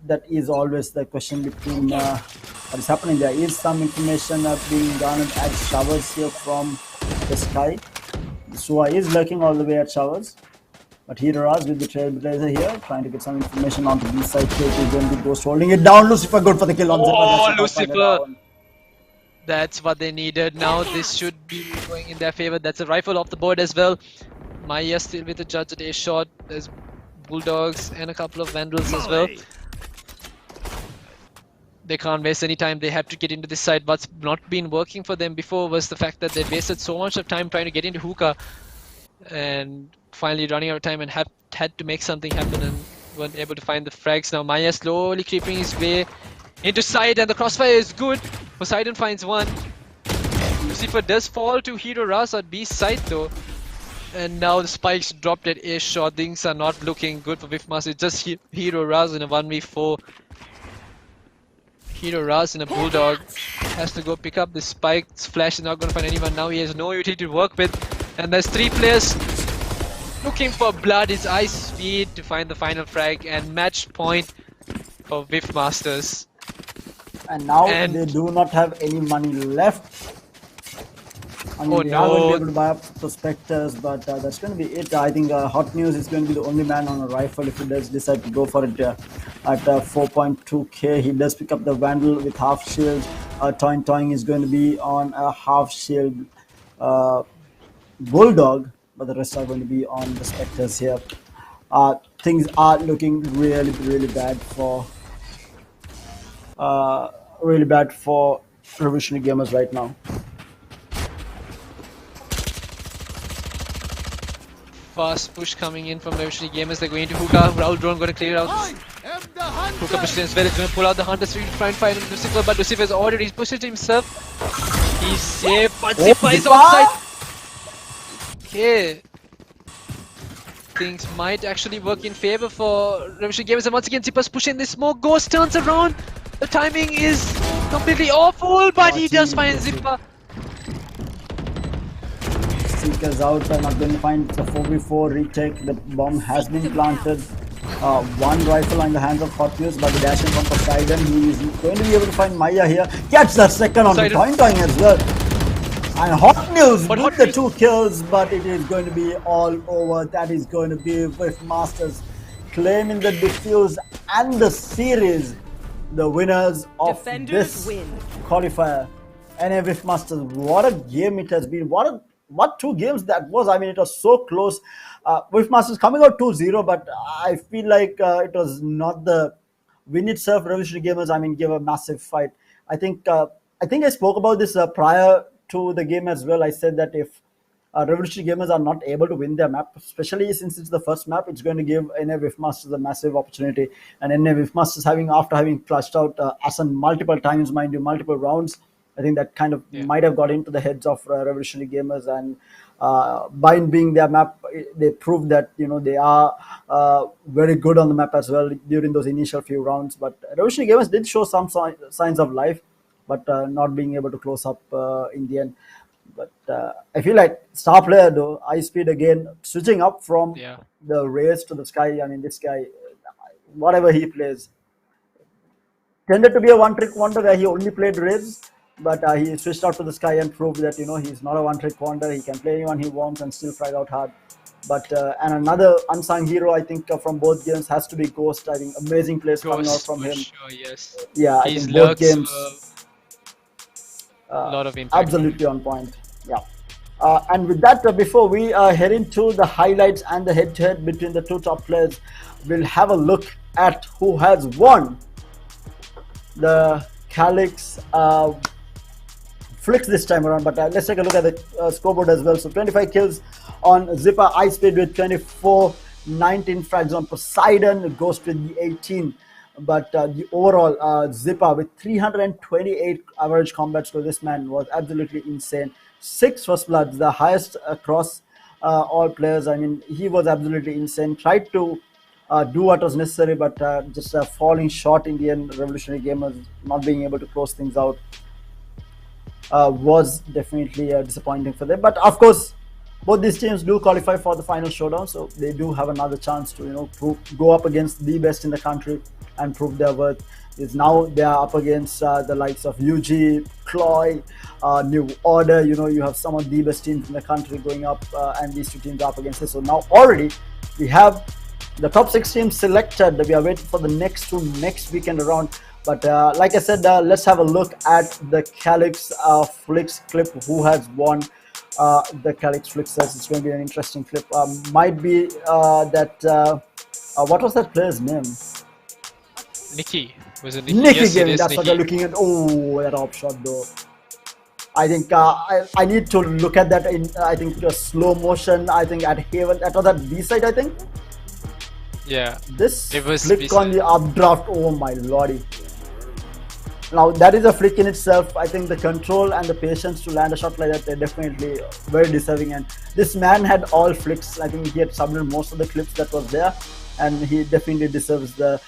That is always the question between what is happening. There is some information being garnered at showers here from the sky. Sua is lurking all the way at showers, but Hero Raz with the Trailblazer here, trying to get some information onto the side. He's going to be Ghost holding it down. Lucifer good for the kill on Zipper. Oh, Lucifer! That's what they needed. Now this should be going in their favor. That's a rifle off the board as well. Maya still with the judge at A shot. There's Bulldogs and a couple of Vandals as well. They can't waste any time. They have to get into this side. What's not been working for them before was the fact that they wasted so much of time trying to get into Hookah, and finally running out of time and had to make something happen and weren't able to find the frags. Now Maya slowly creeping his way into side, and the crossfire is good. Poseidon finds one. Lucifer does fall to Hero Raz at B side though. And now the spikes dropped at A shot. Things are not looking good for Whiff Master. It's just Hero Raz in a 1v4. Hero Raz in a Bulldog has to go pick up the spikes. Flash is not going to find anyone now. He has no utility to work with. And there's 3 players looking for blood. It's Ice Speed to find the final frag, and match point for Whiff Masters. And now they do not have any money left. I mean, oh they no! are going to be able to buy up Prospectors, but that's going to be it. I think Hot News is going to be the only man on a rifle if he does decide to go for it at 4.2k. He does pick up the Vandal with half shield. Toing is going to be on a half shield Bulldog, but the rest are going to be on the Spectres here. Things are looking really, really bad for Revolutionary Gamers right now. Fast push coming in from Revolutionary Gamers. They're going to Hookah. Raul Drone going to clear out. Hookah pushes in as well. It's going to pull out the Hunter to try and find Lucifer, but Lucifer has already pushed it himself. He's safe, but Zipper is outside. Okay. Things might actually work in favor for Revolutionary Gamers, and once again Zipper's pushing this smoke. Ghost turns around. The timing is completely awful, but he does find Zipper. Seekers out, not going to find the 4v4 retake. The bomb has been planted. One rifle in the hands of Hotfuse, but the dashing from Poseidon. He is going to be able to find Maya here. Gets the second on the point as well. And Hot News with the 2 kills, but it is going to be all over. That is going to be with Masters claiming the defuse and the series, the winners of this qualifier. And with Masters, what a game it has been. What 2 games that was. I mean, it was so close. With Masters coming out 2-0, but I feel like it was not the win itself. Revolutionary Gamers, I mean, gave a massive fight. I think I spoke about this prior to the game as well. I said that if Revolutionary Gamers are not able to win their map, especially since it's the first map, it's going to give NA with Masters a massive opportunity. And NA with Masters after having clutched out Asan multiple times, mind you, multiple rounds, I think that kind of might have got into the heads of Revolutionary Gamers, and by being their map, they proved that they are very good on the map as well during those initial few rounds. But Revolutionary Gamers did show some signs of life, but not being able to close up in the end. But I feel like star player though, Ice Speed again switching up from the Rays to the Sky. I mean, this guy, whatever he plays, tended to be a one-trick wonder where he only played Rays, but he switched out to the Sky and proved that he's not a one-trick wonder. He can play anyone he wants and still frag out hard. But and another unsung hero, I think, from both games has to be Ghost. I think amazing plays coming out from him. Sure, yes. Yeah, I think both games. A lot of impact. Absolutely on point. Yeah. And with that, before we head into the highlights and the head-to-head between the 2 top players, we'll have a look at who has won the Calyx Flicks this time around. But let's take a look at the scoreboard as well. So 25 kills on Zipper, Ice Speed with 24, 19 frags on Poseidon, Ghost with the 18. But the overall Zipper with 328 average combat score. This man was absolutely insane. 6 first bloods, the highest across all players. I mean, he was absolutely insane. Tried to do what was necessary, but just falling short in the end. Revolutionary Gamers not being able to close things out was definitely disappointing for them. But of course, both these teams do qualify for the final showdown, so they do have another chance to go up against the best in the country and prove their worth. Is now they are up against the likes of UG, Cloy, New Order. You have some of the best teams in the country going up, and these 2 teams are up against it. So now already we have the top 6 teams selected. We are waiting for the next 2 next weekend around. But like I said, let's have a look at the Calyx Flicks clip. Who has won the Calyx Flicks? It's going to be an interesting clip. Might be that what was that player's name? Nikki. Was it Nikki? Nikki yes, game. it is That's Nikki. what they're looking at. Oh, that op shot though. I think I need to look at that in slow motion. I think at Haven. That was at B side, I think. Yeah. This it was flick on the updraft. Oh my lordy. Now that is a flick in itself. I think the control and the patience to land a shot like that, they're definitely very deserving. And this man had all flicks. I think he had submitted most of the clips that was there, and he definitely deserves the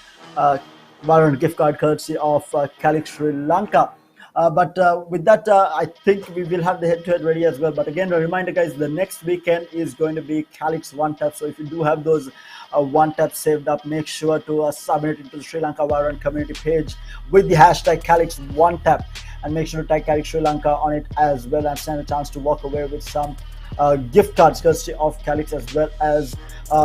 Valorant gift card courtesy of Calyx Sri Lanka. But with that, I think we will have the head-to-head ready as well. But again, a reminder, guys, the next weekend is going to be Calyx One Tap. So if you do have those One Tap saved up, make sure to submit it into the Sri Lanka Valorant community page with the hashtag Calyx One Tap, and make sure to tag Calyx Sri Lanka on it as well, and stand a chance to walk away with some gift cards courtesy of Calyx, as well as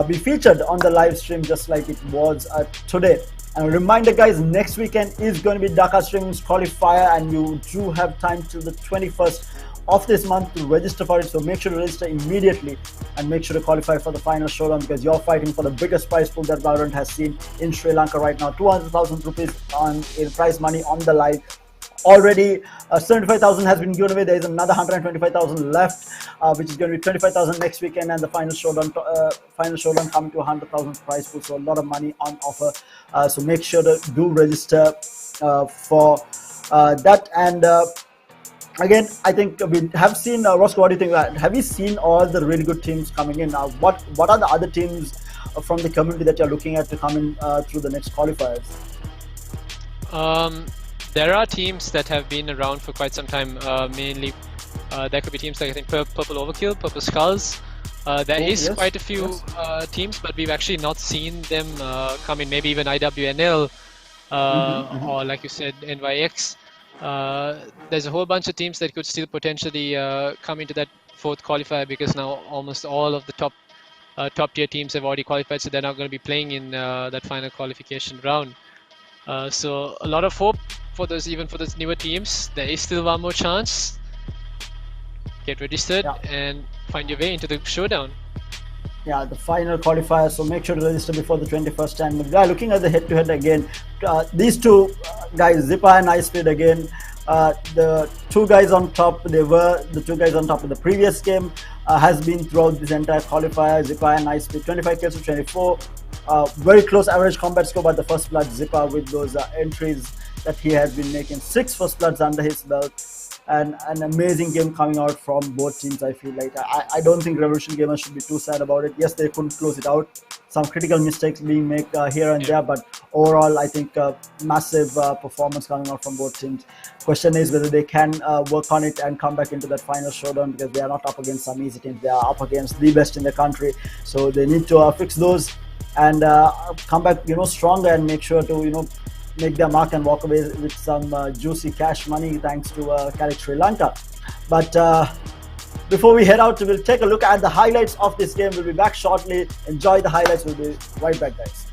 be featured on the live stream just like it was today. And a reminder, guys, next weekend is going to be Dhaka Streaming's qualifier, and you do have time till the 21st of this month to register for it. So make sure to register immediately and make sure to qualify for the final showdown, because you're fighting for the biggest prize pool that Valorant has seen in Sri Lanka right now. 200,000 rupees in prize money on the live. Already 75,000 has been given away. There is another 125,000 left, which is going to be 25,000 next weekend, and the final showdown coming to 100,000 prize pool. So a lot of money on offer. So make sure to do register for that. And again, I think we have seen. Roscoe, what do you think? Have you seen all the really good teams coming in? What are the other teams from the community that you're looking at to come in through the next qualifiers? There are teams that have been around for quite some time. Mainly, there could be teams like I think Purple Overkill, Purple Skulls. There is yes, quite a few teams, but we've actually not seen them come in. Maybe even IWNL or like you said, NYX. There's a whole bunch of teams that could still potentially come into that fourth qualifier because now almost all of the top tier teams have already qualified, so they're not going to be playing in that final qualification round. So a lot of hope for those, even for those newer teams. There is still one more chance. Get registered and find your way into the showdown. Yeah, the final qualifier. So make sure to register before the 21st. And we are looking at the head-to-head again. These two guys, Zipa and Icespeed again. The two guys on top. They were the two guys on top of the previous game. Has been throughout this entire qualifier. Zipa and Icespeed, 25 kills to 24. Very close average combat score by the first blood. Zipa with those entries that he has been making. 6 first bloods under his belt. And an amazing game coming out from both teams. I feel like I don't think Revolution Gamers should be too sad about it. Yes, they couldn't close it out. Some critical mistakes being made here and there, but overall, I think massive performance coming out from both teams. Question is whether they can work on it and come back into that final showdown, because they are not up against some easy teams. They are up against the best in the country, so they need to fix those and come back, stronger and make sure to make their mark and walk away with some juicy cash money thanks to Calyx Sri Lanka. But before we head out, we'll take a look at the highlights of this game. We'll be back shortly. Enjoy the highlights. We'll be right back, guys.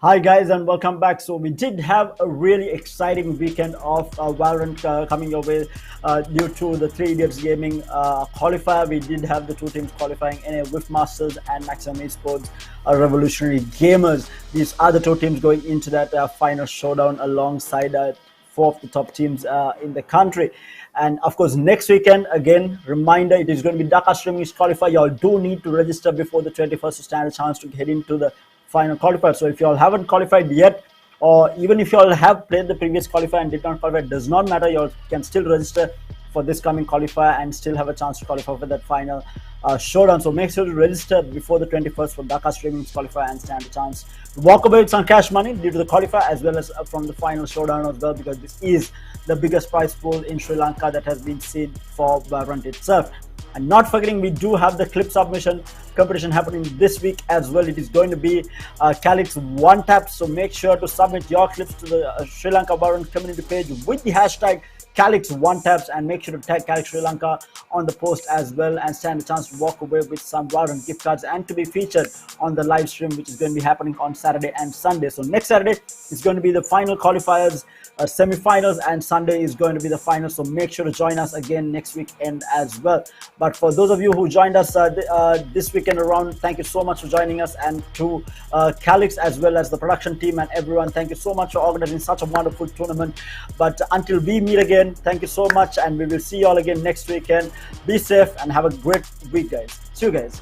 Hi guys and welcome back. So we did have a really exciting weekend of Valorant coming your way due to the 3 Idiots Gaming qualifier. We did have the two teams qualifying, NA Whiff Masters and Maximum Esports Revolutionary Gamers. These are the two teams going into that final showdown alongside four of the top teams in the country. And of course, next weekend, again, reminder, it is going to be Dhaka Streaming's qualifier. You all do need to register before the 21st to stand a chance to get into the final qualifier. So if you all haven't qualified yet, or even if you all have played the previous qualifier and did not qualify, it does not matter. You all can still register for this coming qualifier and still have a chance to qualify for that final showdown. So make sure to register before the 21st for Dhaka Streaming's qualifier and stand a chance to walk away with some cash money due to the qualifier, as well as from the final showdown as well, because this is the biggest prize pool in Sri Lanka that has been seen for Valorant itself. And not forgetting, we do have the clip submission competition happening this week as well. It is going to be Calyx one tap. So make sure to submit your clips to the Sri Lanka Valorant community page with the hashtag Calyx one taps, and make sure to tag Calyx Sri Lanka on the post as well, and stand a chance to walk away with some Valorant gift cards and to be featured on the live stream, which is going to be happening on Saturday and Sunday. So next Saturday is going to be the final qualifiers, semi-finals, and Sunday is going to be the final. So make sure to join us again next weekend as well. But for those of you who joined us this weekend around, thank you so much for joining us, and to Calyx as well as the production team and everyone, thank you so much for organizing such a wonderful tournament. But until we meet again, thank you so much, and we will see you all again next weekend. Be safe and have a great week, guys. See you guys.